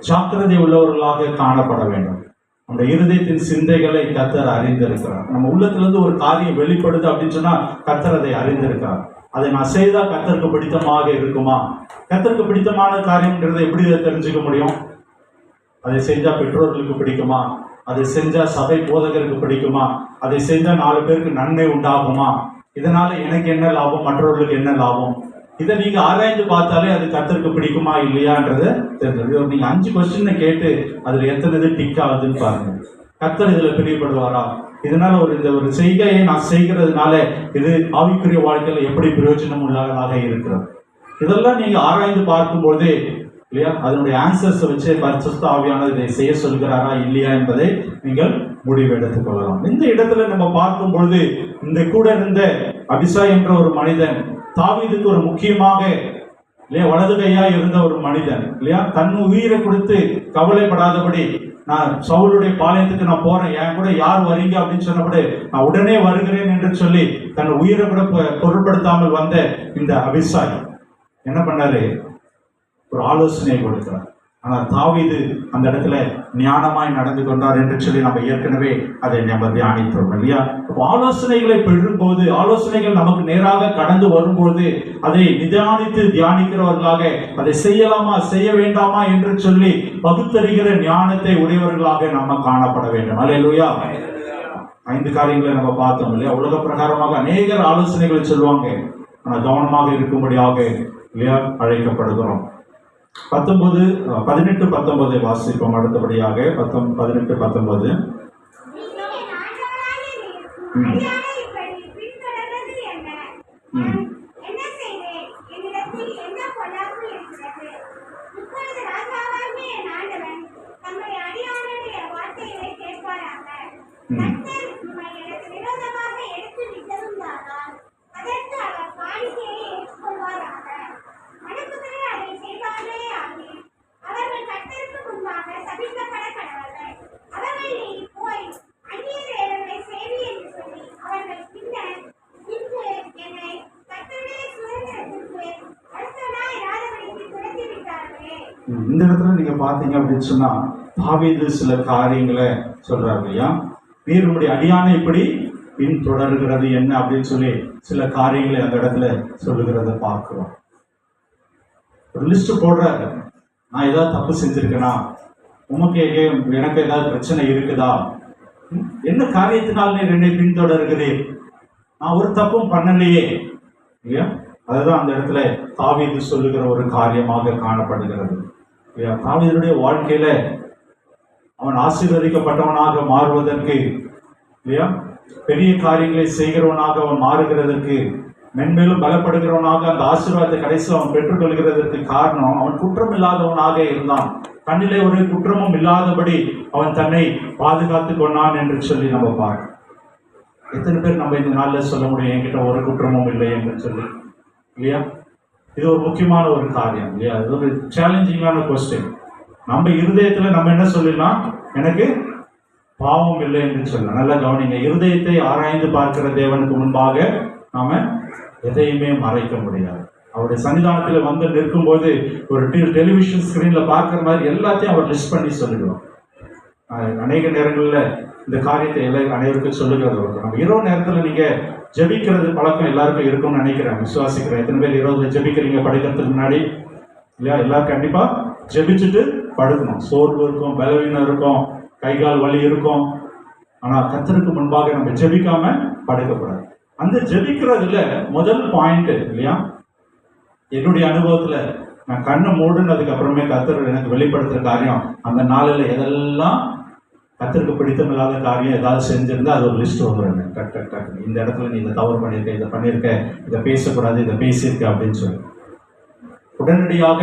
ஜாக்கிரதை உள்ளவர்களாக காணப்பட வேண்டும். நம்முடைய இருதயத்தின் சிந்தைகளை கர்த்தர் அறிந்திருக்கிறார். நம்ம உள்ளத்திலிருந்து ஒரு காரியம் வெளிப்படுது அப்படின்னு சொன்னா கர்த்தர் அதை அறிந்திருக்கிறார். அதை நான் செய்தா கர்த்தருக்கு பிடித்தமாக இருக்குமா? கர்த்தருக்கு பிடித்தமான காரியம்ன்றதை எப்படி தெரிஞ்சுக்க முடியும்? அதை செஞ்சா பெற்றோர்களுக்கு பிடிக்குமா? அதை செஞ்சா சபை போதகருக்கு பிடிக்குமா? அதை செஞ்சா 4 பேருக்கு நன்மை உண்டாகுமா? இதனால எனக்கு என்ன லாபம், மற்றவர்களுக்கு என்ன லாபம்? இதை நீங்க ஆராய்ந்து பார்த்தாலே அது கர்த்தருக்கு பிடிக்குமா இல்லையான்றதை தெரிஞ்சு நீங்க 5 கொஸ்டின் கேட்டு அதுல எத்தனை டிக் ஆகுதுன்னு பாருங்க. கர்த்தர் இதுல பிரியப்படுவாரா? இதனால ஒரு செய்கையை நான் செய்கிறதுனால இது ஆவிக்குரிய வாழ்க்கையில எப்படி பிரயோஜனம் உள்ளதாக இருக்கிறது? இதெல்லாம் நீங்க ஆராய்ந்து பார்க்கும்போது இல்லையா, அதனுடைய ஆன்சர்ஸ் வச்சு பரிசுத்த ஆவியானவர் இதை செய்ய சொல்கிறாரா இல்லையா என்பதை நீங்கள் முடிவெடுத்துக் கொள்ளலாம். இந்த இடத்துல நம்ம பார்க்கும் பொழுது இந்த கூட இருந்த அபிசாய் என்ற ஒரு மனிதன் தாவீதுக்கு ஒரு முக்கியமாக இல்லையா வலது கையா இருந்த ஒரு மனிதன் இல்லையா, தன் உயிரை கொடுத்து கவலைப்படாதபடி நான் சவுலுடைய பாளையத்துக்கு நான் போறேன், என் கூட யார் வரீங்க அப்படின்னு சொன்னபடி நான் உடனே வருகிறேன் என்று சொல்லி தன் உயிரை கூட பொருட்படுத்தாமல் வந்த இந்த அபிஷாய் என்ன பண்ணாரு? ஒரு ஆலோசனை கொடுக்கிறார். ஆனால் தாவீது அந்த இடத்துல ஞானமாய் நடந்து கொண்டார் என்று சொல்லி நம்ம ஏற்கனவே அதை நம்ம தியானித்தோம் இல்லையா? ஆலோசனைகளை பெறும்போது, ஆலோசனைகள் நமக்கு நேராக கடந்து வரும்போது அதை நிதானித்து தியானிக்கிறவர்களாக அதை செய்யலாமா செய்ய வேண்டாமா என்று சொல்லி பகுத்தறிகிற ஞானத்தை உடையவர்களாக நம்ம காணப்பட வேண்டும். அல்லேலூயா. 5 காரியங்களை நம்ம பார்த்தோம் இல்லையா? உலக பிரகாரமாக அநேகர் ஆலோசனைகளை சொல்லுவாங்க, ஆனால் கவனமாக இருக்கும்படியாக இல்லையா அழைக்கப்படுகிறோம். 18-19 வாசிப்போம். அடுத்தபடியாக 18-19. இந்த இடத்துல நீங்க பாத்தீங்க அப்படின்னு சொன்னா தாவீது சில காரியங்களை சொல்றாரு இல்லையா? நீர் உம்முடைய அடியானை இப்படி பின்தொடர்கிறது என்ன அப்படின்னு சொல்லி சில காரியங்களை அந்த இடத்துல சொல்லுகிறத பார்க்கிறோம். ஒரு லிஸ்ட் போடுறாரு. நான் ஏதாவது தப்பு செஞ்சிருக்கேனா, உமக்கு எனக்கு ஏதாவது பிரச்சனை இருக்குதா, என்ன காரியத்தினால் நீர் என்னை பின்தொடர்கிறேன், நான் ஒரு தப்பும் பண்ணலையே இல்லையா? அதுதான் அந்த இடத்துல தாவீது சொல்லுகிற ஒரு காரியமாக காணப்படுகிறது. தாவீதுடைய வாழ்க்கையில அவன் ஆசீர்வதிக்கப்பட்டவனாக மாறுவதற்கு இல்லையா, பெரிய காரியங்களை செய்கிறவனாக அவன் மாறுகிறதற்கு, மென்மேலும் பலப்படுகிறவனாக அந்த ஆசீர்வாதத்தை கடைசியில் அவன் பெற்றுக்கொள்கிறதற்கு காரணம் அவன் குற்றம் இல்லாதவனாக இருந்தான். தன்னிலே ஒரு குற்றமும் இல்லாதபடி அவன் தன்னை பாதுகாத்துக் கொண்டான் என்று சொல்லி நம்ம பார்க்கணும். எத்தனை பேர் நம்ம இந்த நாளில் சொல்ல முடியும் என்கிட்ட ஒரு குற்றமும் இல்லை என்று சொல்லி இல்லையா? இது ஒரு முக்கியமான ஒரு காரியம் இல்லையா? இது ஒரு சேலஞ்சிங்கான கொஸ்டின். நம்ம இருதயத்துல நம்ம என்ன சொல்லிடலாம், எனக்கு பாவம் இல்லை என்று சொல்லலாம். நல்லா கவனிங்க, இருதயத்தை ஆராய்ந்து பார்க்கிற தேவனுக்கு முன்பாக நாம எதையுமே மறைக்க முடியாது. அவருடைய சன்னிதானத்தில் வந்து நிற்கும் போது ஒரு டெலிவிஷன் ஸ்கிரீன்ல பார்க்கிற மாதிரி எல்லாத்தையும் அவர் லிஸ்ட் பண்ணி சொல்லிடுவோம். அநேக நேரங்களில் இந்த காரியத்தை அனைவருக்கும் சொல்லுகிறது. நம்ம இரவு நேரத்தில் நீங்க ஜெபிக்கிறது பழக்கம் எல்லாருக்கும் இருக்கும்னு நினைக்கிறேன், விசுவாசிக்கிறேன். எத்தனை பேர் இரவுல ஜெபிக்கிறீங்க படுக்கிறதுக்கு முன்னாடி இல்லையா? எல்லாரும் கண்டிப்பா ஜெபிச்சுட்டு படுக்கணும். சோர்வு இருக்கும், பலவீனம் இருக்கும், கை கால் வலி இருக்கும். ஆனா கர்த்தருக்கு முன்பாக நம்ம ஜெபிக்காம படுக்கக்கூடாது. அந்த ஜெபிக்கிறதுல முதல் பாயிண்ட் இல்லையா, என்னுடைய அனுபவத்துல நான் கண்ணை மூடுனதுக்கு அப்புறமே கர்த்தர் எனக்கு வெளிப்படுத்துற காரியம், அந்த நாளில் எதெல்லாம் கர்த்தருக்கு பிடித்தமில்லாத காரியம் ஏதாவது செஞ்சிருந்தா அது ஒரு லிஸ்ட் வந்துடுங்க. டக் இந்த இடத்துல நீ இதை தவறு பண்ணியிருக்க, இதை பண்ணியிருக்க, இதை பேசக்கூடாது, இதை பேசியிருக்க அப்படின்னு சொல்லி உடனடியாக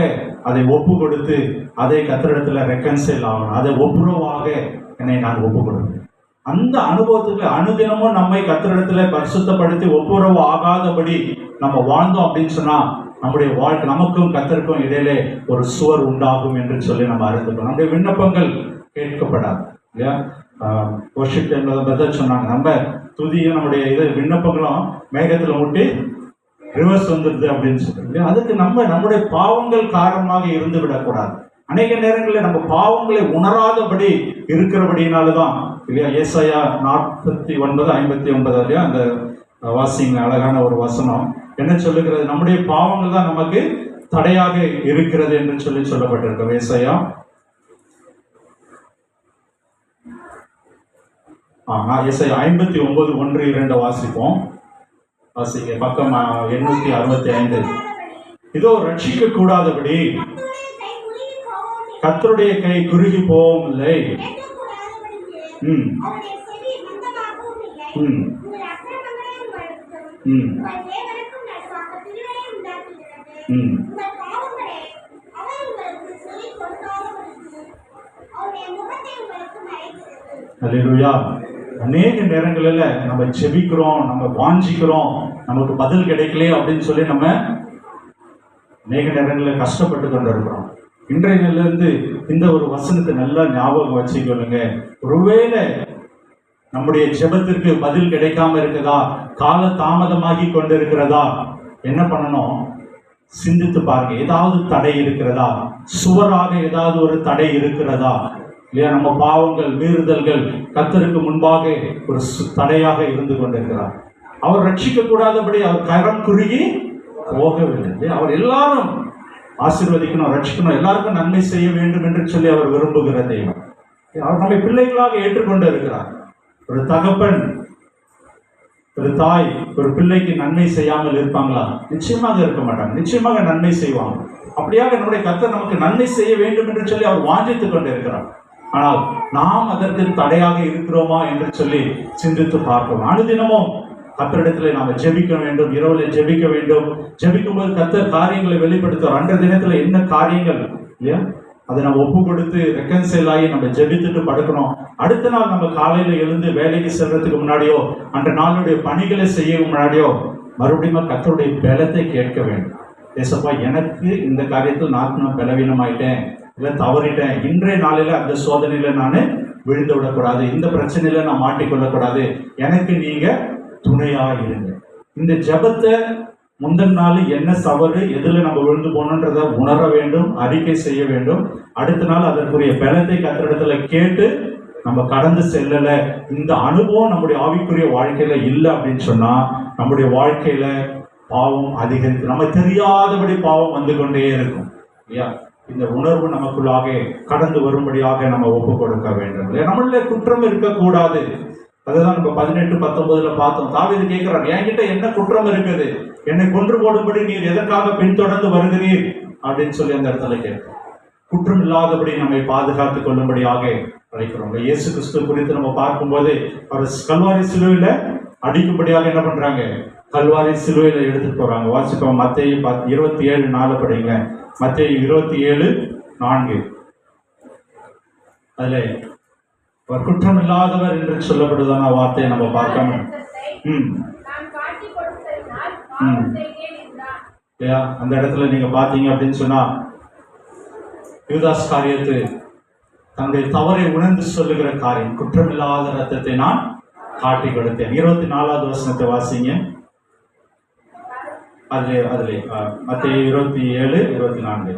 அதை ஒப்பு கொடுத்து அதை கர்த்தரிடத்துல ரெக்கன்சைல் ஆகணும். அதை ஒப்புரவாக என்னை நான் ஒப்பு கொடுப்பேன். அந்த அனுபவத்துக்கு அனுதினமும் நம்மை கர்த்தரிடத்துல பரிசுத்தப்படுத்தி ஒப்புரவு ஆகாதபடி நம்ம வாழ்ந்தோம் அப்படின்னு சொன்னா நம்முடைய வாழ்க்கை நமக்கும் கர்த்தருக்கும் இடையிலே ஒரு சுவர் உண்டாகும் என்று சொல்லி நம்ம அறிந்துக்கணும். நம்முடைய விண்ணப்பங்கள் கேட்கப்படாது இல்லையா? வர்ஷிப் டைம்ல பதர் சொன்னாங்க, நம்ம துதியும் நம்முடைய இது விண்ணப்பங்களும் மேகத்துல முட்டி ரிவர்ஸ் வந்துடுது அப்படின்னு சொல்லி. அதுக்கு நம்முடைய பாவங்கள் காரணமாக இருந்து விடக்கூடாது. அநேக நேரங்களில் நம்ம பாவங்களை உணராதபடி இருக்கிறபடினாலதான் இல்லையா? ஏசாயா 49:59 இல்லையா? அந்த வாசிங்க, அழகான ஒரு வசனம் என்ன சொல்லுகிறது? நம்முடைய பாவங்கள் தான் நமக்கு தடையாக இருக்கிறது என்று சொல்லி சொல்லப்பட்டிருக்க. ஏசாயா 59:1-2 வாசிப்போம். வாசிங்க, பக்கம் 865. இதோ ரட்சிக்க கூடாதபடி கர்த்தருடைய கை குறுகி போகவும் இல்லை, அல்லேலூயா. அநேக நேரங்களில் நம்ம ஜெபிக்கிறோம், நம்ம வாஞ்சிக்கிறோம், நமக்கு பதில் கிடைக்கலையே அப்படின்னு சொல்லி நம்ம அநேக நேரங்களில் கஷ்டப்பட்டு கொண்டு இருக்கிறோம். இன்றைய நாளிலிருந்து இந்த ஒரு வசனத்தை நல்லா ஞாபகம் வச்சுக்கொள்ளுங்க. ஒருவேளை நம்முடைய ஜெபத்திற்கு பதில் கிடைக்காம இருக்குதா, கால தாமதமாகி கொண்டிருக்கிறதா, என்ன பண்ணணும்? சிந்தித்து பாருங்க. ஏதாவது தடை இருக்கிறதா? சுவராக ஏதாவது ஒரு தடை இருக்கிறதா? இல்லையா? நம்ம பாவங்கள், மீறுதல்கள் கர்த்தருக்கு முன்பாக ஒரு தடையாக இருந்து கொண்டிருக்கிறார். அவர் ரட்சிக்க கூடாதபடி அவர் கரம் குறுகி போகவில்லை. அவர் எல்லாரும் ஆசீர்வதிக்கணும், ரட்சிக்கணும், எல்லாருக்கும் நன்மை செய்ய வேண்டும் என்று சொல்லி அவர் விரும்புகிற தெய்வம். அவர் நம்மை பிள்ளைகளாக ஏற்றுக்கொண்டு இருக்கிறார். ஒரு தகப்பன், ஒரு தாய் ஒரு பிள்ளைக்கு நன்மை செய்யாமல் இருப்பாங்களா? நிச்சயமாக இருக்க மாட்டாங்க. நிச்சயமாக நன்மை செய்வாங்க. அப்படியாக நம்முடைய கர்த்தர் நமக்கு நன்மை செய்ய வேண்டும் என்று சொல்லி அவர் வாஞ்சித்துக் கொண்டு இருக்கிறார். ஆனால் நாம் அதற்கு தடையாக இருக்கிறோமா என்று சொல்லி சிந்தித்து பார்க்கணும். அனுதினமும் கர்த்தரிடத்துல நாம ஜெபிக்க வேண்டும். இரவுல ஜெபிக்க வேண்டும். ஜெபிக்கும் போது கர்த்தர் காரியங்களை வெளிப்படுத்துவார். அன்றைய தினத்துல என்ன காரியங்கள் இல்லையா, அதை நம்ம ஒப்பு கொடுத்து ரெக்கன்சைல் ஆகி நம்ம ஜெபித்துட்டு படுக்கணும். அடுத்த நாள் நம்ம காலையில எழுந்து வேலைக்கு செல்றதுக்கு முன்னாடியோ, அந்த நாளுடைய பணிகளை செய்ய முன்னாடியோ மறுபடியும் கர்த்தருடைய பலத்தை கேட்க வேண்டும். ஏசப்பா, எனக்கு இந்த காரியத்தில் நான் பலவீனமாயிட்டேன், இல்லை தவறிட்டேன். இன்றைய நாளில அந்த சோதனையில நான் விழுந்து விடக்கூடாது, இந்த பிரச்சனையில நான் மாட்டிக்கொள்ளக்கூடாது, எனக்கு நீங்க துணையா இருங்க. இந்த ஜெபத்தை முந்தின நாள் என்ன தவறு, எதுல நம்ம விழுந்து போனோன்றத உணர வேண்டும், அறிக்கை செய்ய வேண்டும். அடுத்த நாள் அதற்குரிய பலத்தை கர்த்தரிடத்துல கேட்டு நம்ம கடந்து செல்லல, இந்த அனுபவம் நம்முடைய ஆவிக்குரிய வாழ்க்கையில இல்லை அப்படின்னு சொன்னா நம்முடைய வாழ்க்கையில பாவம் அதிகரிக்கும். நம்ம தெரியாதபடி பாவம் வந்து கொண்டே இருக்கும் இல்லையா? இந்த உணர்வு நமக்குள்ளாக கடந்து வரும்படியாக நம்ம ஒப்பு கொடுக்க வேண்டும். நம்மள குற்றம் இருக்கக்கூடாது. அதுதான் நம்ம 18-19 பார்த்தோம். தாவீது கேட்கிறார், என்கிட்ட என்ன குற்றம் இருக்குது, என்னை கொன்று போடும்படி நீர் எதற்காக பின்தொடர்ந்து வருகிறீர் அப்படின்னு சொல்லி அந்த இடத்துல கேட்கிறோம். குற்றம் இல்லாதபடி நம்மை பாதுகாத்துக் கொள்ளும்படியாக அழைக்கிறோம். இயேசு கிறிஸ்து குறித்து நம்ம பார்க்கும்போது அவர் கல்வாரி சிலுவையில அடிக்கும்படியாக என்ன பண்றாங்க? கல்வாரி சிலுவையில எடுத்துட்டு போறாங்க. வாசிப்போம். மத்தேயு 27:4 படிங்க. மத்தேயு 27:4. அதுல அவர் குற்றம் இல்லாதவர் என்று சொல்லப்படுதான வார்த்தையை நம்ம பார்க்காம அந்த இடத்துல நீங்க பாத்தீங்க அப்படின்னு சொன்னா, யூதாஸ் காரியத்து தன்னுடைய தவறை உணர்ந்து சொல்லுகிற காரியம், குற்றமில்லாத ரத்தத்தை நான் காட்டி கொடுத்தேன். 24வது வசனத்தை வாசிங்க. அதுல மத்தேயு 27:24.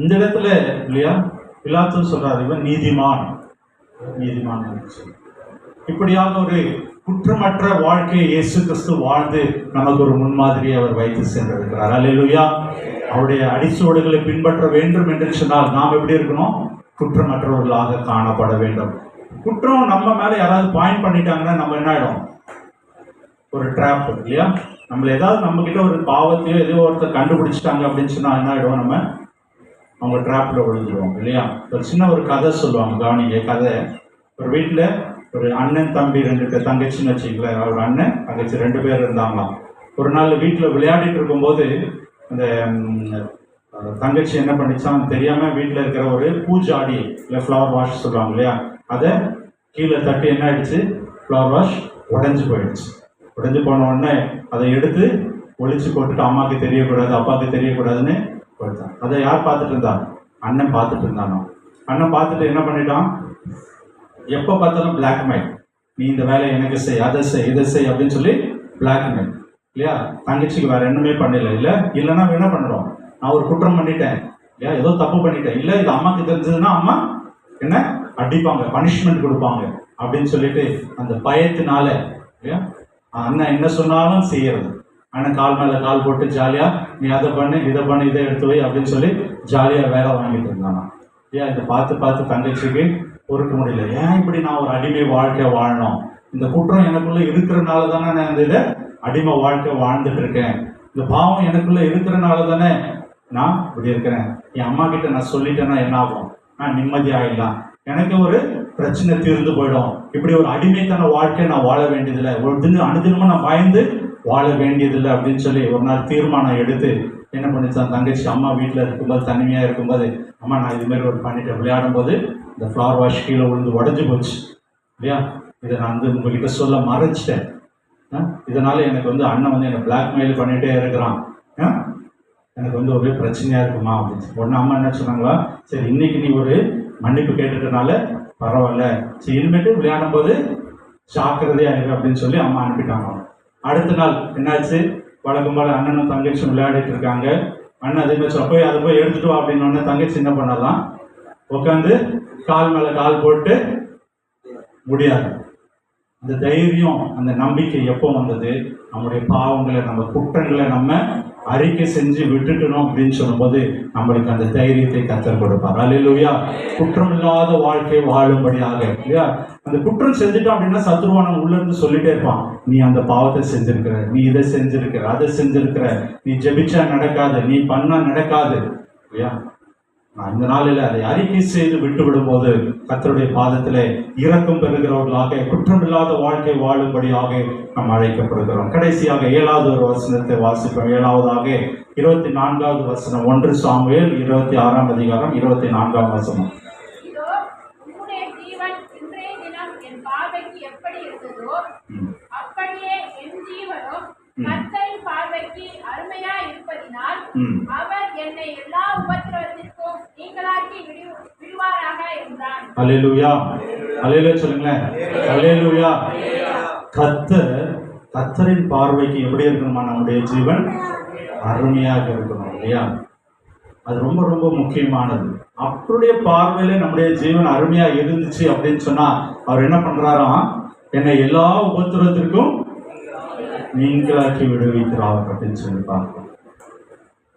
இந்த இடத்துல இல்லையா பிலாத்து சொல்றாரு, இவன் நீதிமான், நீதிமான். இப்படியாக ஒரு குற்றமற்ற வாழ்க்கையை இயேசு கிறிஸ்து வாழ்ந்து நமக்கு ஒரு முன்மாதிரியை அவர் வைத்து சென்றிருக்கிறார். அல்லேலூயா. அவருடைய அடிச்சுவடுகளை பின்பற்ற வேண்டும் என்று சொன்னால் நாம் எப்படி இருக்கணும்? குற்றமற்றவர்களாக காணப்பட வேண்டும். குற்றம் நம்ம மேல யாராவது பாயிண்ட் பண்ணிட்டாங்கன்னா நம்ம என்ன ஆயிடும்? ஒரு ட்ராப் இல்லையா? நம்மள ஏதாவது நம்ம கிட்ட ஒரு பாவத்தையோ ஏதோ ஒருத்தர் கண்டுபிடிச்சிட்டாங்க அப்படின்னு சொன்னா என்ன ஆயிடும்? நம்ம அவங்க ட்ராப்ல விழுந்துருவோம் இல்லையா? ஒரு சின்ன ஒரு கதை சொல்லுவாங்க, கவனிங்க கதை. ஒரு வீட்டுல ஒரு அண்ணன் தம்பி 2 தங்கச்சின்னு வச்சுக்கல, ஒரு அண்ணன் தங்கச்சி 2 பேர் இருந்தாங்களாம். ஒரு நாள் வீட்டுல விளையாடிட்டு இருக்கும்போது அந்த தங்கச்சி என்ன பண்ணிச்சான் தெரியாம வீட்டுல இருக்கிற ஒரு பூஜாடி இல்லை ஃப்ளவர் வாஷ் சொல்லுவாங்க இல்லையா, அதை கீழே தட்டி என்ன ஆயிடுச்சு? ஃப்ளவர் வாஷ் உடைஞ்சு போயிடுச்சு. உடைஞ்சு போன உடனே அதை எடுத்து ஒளிச்சு போட்டுட்டு அம்மாவுக்கு தெரியக்கூடாது, அப்பாவுக்கு தெரியக்கூடாதுன்னு போயிட்டான். அதை யார் பார்த்துட்டு இருந்தான்? அண்ணன் பார்த்துட்டு இருந்தானோ. அண்ணன் பார்த்துட்டு என்ன பண்ணிட்டான்? எப்போ பார்த்தாலும் பிளாக்மெயில், நீ இந்த வேலையை எனக்கு செய், அதை செய், இதை செய் அப்படின்னு சொல்லி பிளாக்மெயில் இல்லையா? தங்கச்சிக்கு வேற என்னமே பண்ணல. இல்லைன்னா என்ன பண்ணுறோம்? நான் ஒரு குற்றம் பண்ணிட்டேன் இல்லையா, ஏதோ தப்பு பண்ணிட்டேன், இல்லை இது அம்மாவுக்கு தெரிஞ்சதுன்னா அம்மா என்ன அடிப்பாங்க, பனிஷ்மெண்ட் கொடுப்பாங்க அப்படின்னு சொல்லிட்டு அந்த பயத்தினால இல்லையா அண்ணன் என்ன சொன்னாலும் செய்யறது. அண்ணன் கால் மேல கால் போட்டு ஜாலியா நீ அதை பண்ணு, இதை பண்ணு, இதை எடுத்து வை அப்படின்னு சொல்லி ஜாலியா வேலை வாங்கிட்டு இருந்தானா. ஏன் இதை பார்த்து பார்த்து தங்கச்சிக்கு பொறுக்க முடியல. ஏன் இப்படி நான் ஒரு அடிமை வாழ்க்கை வாழணும்? இந்த குற்றம் எனக்குள்ள இருக்கிறனால தானே நான் இந்த இதை அடிமை வாழ்க்கை வாழ்ந்துட்டு இருக்கேன். இந்த பாவம் எனக்குள்ள இருக்கிறனால தானே நான் இப்படி இருக்கிறேன். என் அம்மா கிட்ட நான் சொல்லிட்டேன்னா என்ன ஆகும்? நான் நிம்மதியாயிடலாம், எனக்கு ஒரு பிரச்சனை தீர்ந்து போயிடும். இப்படி ஒரு அடிமைத்தன வாழ்க்கை நான் வாழ வேண்டியதில்லை, ஒரு அனுதினமும் நான் பயந்து வாழ வேண்டியதில்லை அப்படின்னு சொல்லி ஒரு நாள் தீர்மானம் எடுத்து என்ன பண்ணிச்சான், தங்கச்சி அம்மா வீட்டில் இருக்கும்போது தனிமையாக இருக்கும்போது, அம்மா நான் இதுமாரி ஒரு பண்ணிட்டு விளையாடும் போது இந்த ஃப்ளவர் வாஷ் கீழே விழுந்து உடஞ்சி போச்சு இல்லையா, இதை நான் வந்து உங்ககிட்ட சொல்ல மறைச்சிட்டேன், இதனால எனக்கு வந்து அண்ணன் வந்து என்னை பிளாக்மெயில் பண்ணிகிட்டே இருக்கிறான், எனக்கு வந்து ஒரே பிரச்சனையாக இருக்குமா அப்படின்னு. உடனே அம்மா என்ன சொன்னாங்களா, சரி இன்னைக்கு நீ ஒரு மன்னிப்பு கேட்டுட்டனால பரவாயில்ல, சரி இனிமேட்டு விளையாடும் போது ஜாக்கிரதையாக இருக்கு அப்படின்னு சொல்லி அம்மா அனுப்பிட்டாங்க. அடுத்த நாள் என்னாச்சு, வழக்கம் போல அண்ணனும் தங்கச்சியும் விளையாடிட்டு இருக்காங்க. அண்ணன் அதே மாதிரி போய் அதை போய் எடுத்துட்டு வா அப்படின்னு தங்கச்சி என்ன பண்ணலாம், உட்காந்து கால் மேலே கால் போட்டு முடியாது. அந்த தைரியம் அந்த நம்பிக்கை எப்போ வந்தது, நம்முடைய பாவங்களை நம்ம குற்றங்களை நம்ம அறிக்கை செஞ்சு விட்டுட்டணும் அப்படின்னு சொல்லும்போது நம்மளுக்கு அந்த தைரியத்தை கத்தர் கொடுப்பார். அல்லேலூயா. குற்றம் இல்லாத வாழ்க்கை வாழும்படியாக இல்லையா. அந்த குற்றம் செஞ்சுட்டோம் அப்படின்னா சத்ருவான உள்ள இருந்து சொல்லிட்டே இருப்பான், நீ அந்த பாவத்தை செஞ்சிருக்கிற, நீ இதை செஞ்சிருக்கிற, அதை செஞ்சிருக்கிற, நீ ஜெபிச்சா நடக்காது, நீ பண்ணா நடக்காது இல்லையா. இந்த நாளில் அதை அறிக்கை செய்து விட்டுவிடும் போது கர்த்தருடைய பாதத்திலே இரக்கம் பெறுகிறவர்களாக குற்றமில்லாத வாழ்க்கை வாழும்படியாக நாம் அழைக்கப்படுகிறோம். கடைசியாக 7வது ஒரு வசனத்தை வாசிப்போம். 7வதாக 24வது வசனம், 1 சாமுவேல் 26ஆம் அதிகாரம் 24ஆம் வசனம். இதோ உம்முடைய ஜீவன் இன்றைய தினம் என் பார்வைக்கு எப்படி இருந்ததோ அப்படியே என் ஜீவனும் கர்த்தரின் பார்வைக்கு அருமையா இருப்பதினால் அவர் என்னை எல்லா உபத்திரவத்திற்கும் நீங்களாக்கி விடுவாராக என்றான். அல்லேலூயா. அல்லேலூயா சொல்லுங்களேன். அல்லேலூயா. கர்த்தரின் பார்வைக்கு எப்படி இருக்கணுமா, நம்முடைய ஜீவன் அருமையாக இருக்கணும் இல்லையா. அது ரொம்ப ரொம்ப முக்கியமானது. அவருடைய பார்வையில நம்முடைய ஜீவன் அருமையா இருந்துச்சு அப்படின்னு சொன்னா அவர் என்ன பண்றாராம், என்னை எல்லா உபத்திரவத்திற்கும் நீங்களாக்கி விடுவிக்கிறார் அப்படின்னு சொல்லி பார்க்கிறோம்.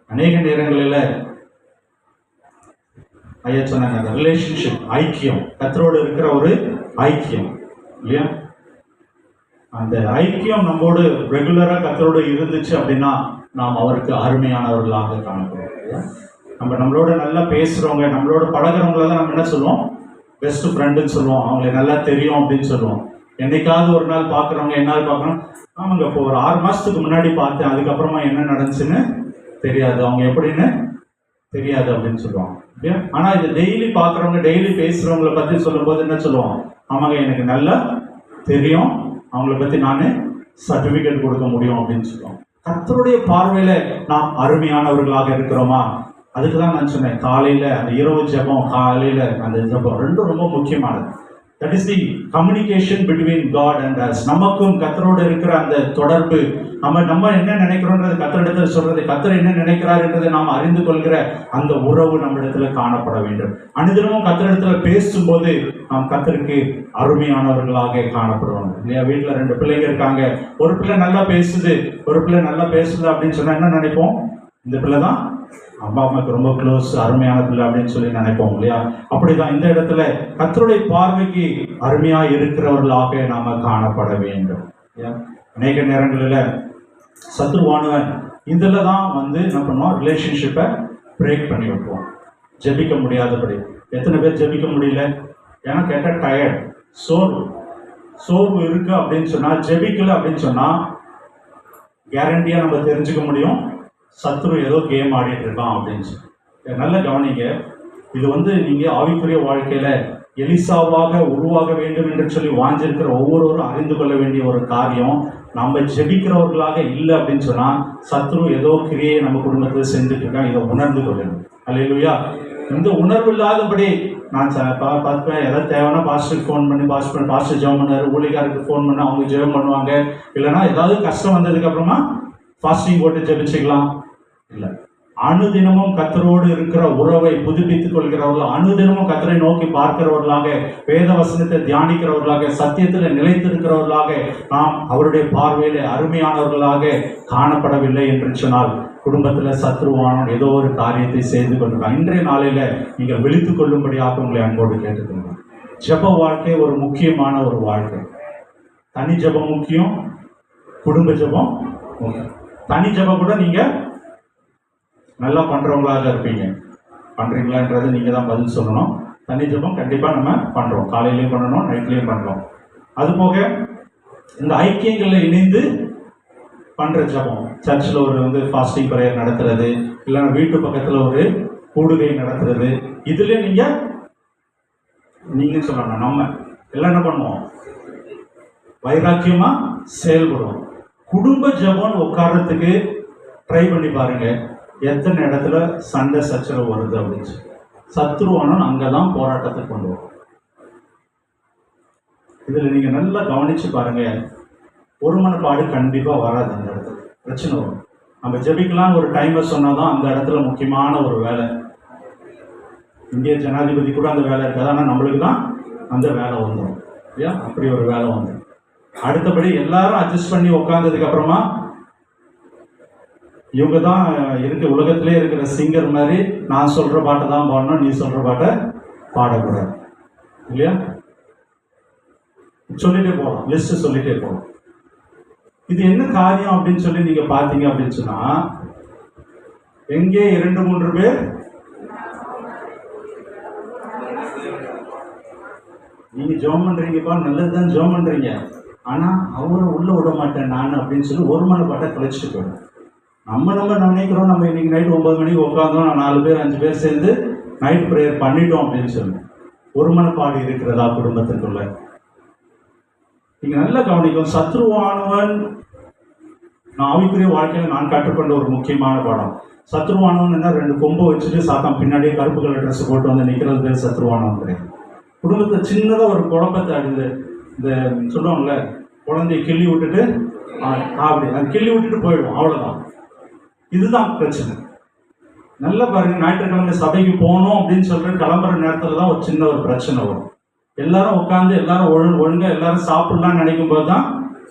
அநேக நேரங்களில் ஐயா சொன்னாங்க, அந்த ரிலேஷன்ஷிப், ஐக்கியம், கர்த்தரோடு இருக்கிற ஒரு ஐக்கியம் இல்லையா. அந்த ஐக்கியம் நம்மோடு ரெகுலரா கர்த்தரோடு இருந்துச்சு அப்படின்னா நாம் அவருக்கு அருமையானவர்களாக காணப்படுறோம் இல்லையா. நம்மளோட நல்லா பேசுறவங்க, நம்மளோட பழகிறவங்கள தான் நம்ம என்ன சொல்லுவோம், பெஸ்ட் ஃப்ரெண்டுன்னு சொல்லுவோம். அவங்களுக்கு நல்லா தெரியும் அப்படின்னு சொல்லுவோம். என்னைக்காவது ஒரு நாள் பார்க்குறவங்க என்னால் பார்க்கணும், ஆமாங்க இப்போ ஒரு 6 மாதத்துக்கு முன்னாடி பார்த்தேன், அதுக்கப்புறமா என்ன நடந்துச்சுன்னு தெரியாது, அவங்க எப்படின்னு தெரியாது அப்படின்னு சொல்லுவாங்க. ஆனால் இது டெய்லி பார்க்குறவங்க, டெய்லி பேசுகிறவங்கள பற்றி சொல்லும்போது என்ன சொல்லுவோம், ஆமாங்க எனக்கு நல்லா தெரியும், அவங்கள பற்றி நான் சர்டிஃபிகேட் கொடுக்க முடியும் அப்படின்னு சொல்லுவோம். கர்த்தருடைய பார்வையில் நாம் அருமையானவர்களாக இருக்கிறோமா, அதுக்கு தான் நான் சொன்னேன், காலையில் அந்த இரவு ஜெபம், காலையில் அந்த ஜெபம் ரெண்டும் ரொம்ப முக்கியமானது. That is the communication between God and us. நமக்கும் கர்த்தரோடு இருக்கிற அந்த தொடர்பு, நம்ம என்ன நினைக்கிறோன்றது கர்த்தரிடத்தில் சொல்றது, கர்த்தர் என்ன நினைக்கிறார் என்றதை நாம் அறிந்து கொள்கிற அந்த உறவு நம்மிடத்துல காணப்பட வேண்டும். அனுதினமும் கர்த்தரிடத்துல பேசும்போது நாம் கர்த்தருக்கு அருமையானவர்களாக காணப்படுவோம் இல்லையா. வீட்டில் 2 பிள்ளைங்க இருக்காங்க, ஒரு பிள்ளை நல்லா பேசுது, ஒரு பிள்ளை நல்லா பேசுது அப்படின்னு சொன்னா என்ன நினைப்போம், இந்த பிள்ளை தான் அப்பா அம்மாவுக்கு ரொம்ப க்ளோஸ், அருமையான பிள்ளை அப்படின்னு சொல்லி நினைப்போம் இல்லையா. அப்படிதான் இந்த இடத்துல கர்த்தருடைய பார்வைக்கு அருமையா இருக்கிறவர்களாக நாம காணப்பட வேண்டும். அநேக நேரங்களில் சத்ருவானவன் இதுல தான் வந்து என்ன பண்ணுவோம், ரிலேஷன்ஷிப்பை பிரேக் பண்ணி வைப்போம், ஜெபிக்க முடியாதபடி. எத்தனை பேர் ஜெபிக்க முடியல, ஏன்னா கேட்டால் டயர்ட், சோர்வு இருக்கு அப்படின்னு சொன்னா, ஜெபிக்கல அப்படின்னு சொன்னா கேரண்டியா நம்ம தெரிஞ்சுக்க முடியும் சத்ரு ஏதோ கேம் ஆடிட்டு இருக்கான் அப்படின்னு சொல்லி. நல்ல கவனிங்க, இது வந்து நீங்க ஆவிக்குரிய வாழ்க்கையில எலிசாவாக உருவாக வேண்டும் என்று சொல்லி வாஞ்சிருக்கிற ஒவ்வொருவரும் அறிந்து கொள்ள வேண்டிய ஒரு காரியம். நம்ம ஜெபிக்கிறவர்களாக இல்லை அப்படின்னு சொன்னா சத்ரு ஏதோ கிரியை நம்ம குடும்பத்தில் செஞ்சுட்டு இருக்கான், இதை உணர்ந்து கொள்ளணும். அல்லேலூயா. இந்த உணர்வு இல்லாதபடி நான் பார்ப்பேன், எதாவது தேவைன்னா பாஸ்டருக்கு ஃபோன் பண்ணி பாஸ்டர் ஜெபம் பண்ணாரு, ஊழிகாருக்கு ஃபோன் பண்ணி அவங்க ஜெபம் பண்ணுவாங்க, இல்லைன்னா ஏதாவது கஷ்டம் வந்ததுக்கு அப்புறமா ஃபாஸ்டிங் போட்டு ஜெபிச்சுக்கலாம். இல்லை, அனுதினமும் கர்த்தரோடு இருக்கிற உறவை புதுப்பித்துக் கொள்கிறவர்கள், அனுதினமும் கர்த்தரை நோக்கி பார்க்கிறவர்களாக, வேத வசனத்தை தியானிக்கிறவர்களாக, சத்தியத்தில் நிலைத்திருக்கிறவர்களாக நாம் அவருடைய பார்வையில அருமையானவர்களாக காணப்படவில்லை என்று சொன்னால் குடும்பத்தில் சத்ருவான ஏதோ ஒரு காரியத்தை செய்து கொண்டிருக்காங்க. இன்றைய நாளில நீங்கள் விழித்துக் கொள்ளும்படியாக உங்களை அன்போடு கேட்டுக்கொள்ளுங்க. ஜெப வாழ்க்கை ஒரு முக்கியமான ஒரு வாழ்க்கை. தனி ஜெபம் முக்கியம், குடும்ப ஜெபம் முக்கியம். தனி ஜெபம் கூட நீங்க நல்லா பண்றவங்களாக இருப்பீங்க, பண்றீங்களான்றது நீங்க தான் பதில் சொல்லணும். தனி ஜெபம் கண்டிப்பா நம்ம பண்றோம், காலையிலையும் பண்ணணும், நைட்லையும் பண்றோம். அது போக இந்த ஐக்கியங்களில் இணைந்து பண்ணுற ஜபம், சர்ச்சில் ஒரு ஃபாஸ்டிங் ப்ரேயர் நடத்துறது, இல்லைன்னா வீட்டு பக்கத்தில் ஒரு கூடுகை நடத்துறது, இதுல நீங்க சொல்லணும். நம்ம எல்லாம் என்ன பண்ணுவோம்? வைராக்கியமா செயல்படுவோம். குடும்ப ஜபம் உட்கார்றதுக்கு ட்ரை பண்ணி பாருங்க, எத்தனை இடத்துல சண்டை சச்சரவு வருது அப்படின்னு சொல்லி. சத்ருவானன் அங்கதான் போராட்டத்தை கொண்டு வரும். இதுல நீங்க நல்லா கவனிச்சு பாருங்க, ஒரு மனப்பாடு கண்டிப்பா வராது. அந்த இடத்துல பிரச்சனை வரும். நம்ம ஜெபிக்கலாம் ஒரு டைமை சொன்னாதான் அந்த இடத்துல முக்கியமான ஒரு வேலை. இந்திய ஜனாதிபதி கூட அந்த வேலை இருக்காது, ஆனால் நம்மளுக்கு தான் அந்த வேலை வந்துடும் இல்லையா? அப்படி ஒரு வேலை வந்துடும். அடுத்தபடி எல்லாரும் அட்ஜஸ்ட் பண்ணி உட்காந்ததுக்கு அப்புறமா இவங்க தான் இருக்க உலகத்திலே இருக்கிற சிங்கர் மாதிரி, நான் சொல்ற பாட்டை தான் பாடணும், நீ சொல்ற பாட்டை பாடக்கூடாது இல்லையா? சொல்லிட்டே போகலாம், லிஸ்ட் சொல்லிட்டே போகலாம். இது என்ன காரியம் அப்படின்னு சொல்லி நீங்க பாத்தீங்க அப்படின்னு சொன்னா, எங்கே 2-3 பேர் நீங்க ஜெபம் பண்றீங்கப்பா, நல்லதுதான் ஜெபம் பண்றீங்க, ஆனா அவரை உள்ள விட மாட்டேன் நான் அப்படின்னு சொல்லி ஒரு மனப்பாட்டை கழிச்சுட்டு போயிடும். நம்ம நினைக்கிறோம் நம்ம இன்னைக்கு நைட் 9 மணிக்கு உட்காந்தோம், 4 பேர் 5 பேர் சேர்ந்து நைட் ப்ரேயர் பண்ணிட்டோம் அப்படின்னு சொல்லி ஒரு மனப்பாடு இருக்கிறதா குடும்பத்துக்குள்ள? நீங்க நல்லா கவனிக்கும். சத்ருவானவன் நான் ஆவிக்குரிய வாழ்க்கையில நான் கற்றுக்கொண்ட ஒரு முக்கியமான பாடம். சத்ருவானவன் என்ன, 2 கொம்பை வச்சுட்டு சாத்தான் பின்னாடியே கருப்பு கலர் ட்ரெஸ் போட்டு வந்து நிக்கிறது பேர் சத்ருவானவன் கிடையாது. குடும்பத்தை சின்னதா ஒரு குழப்பத்தை அடைந்து, இந்த சொல்லுவாங்கல்ல, குழந்தைய கிள்ளி விட்டுட்டு அப்படி அது கிள்ளி விட்டுட்டு போயிடும், அவ்வளவுதான். இதுதான் பிரச்சனை. நல்லா பாருங்க, ஞாயிற்றுக்கிழமை சபைக்கு போகணும் அப்படின்னு சொல்லிட்டு கிளம்புற நேரத்துல தான் ஒரு சின்ன ஒரு பிரச்சனை வரும். எல்லாரும் உட்காந்து எல்லாரும் ஒழுங்கா எல்லாரும் சாப்பிடலாம்னு நினைக்கும் போது தான்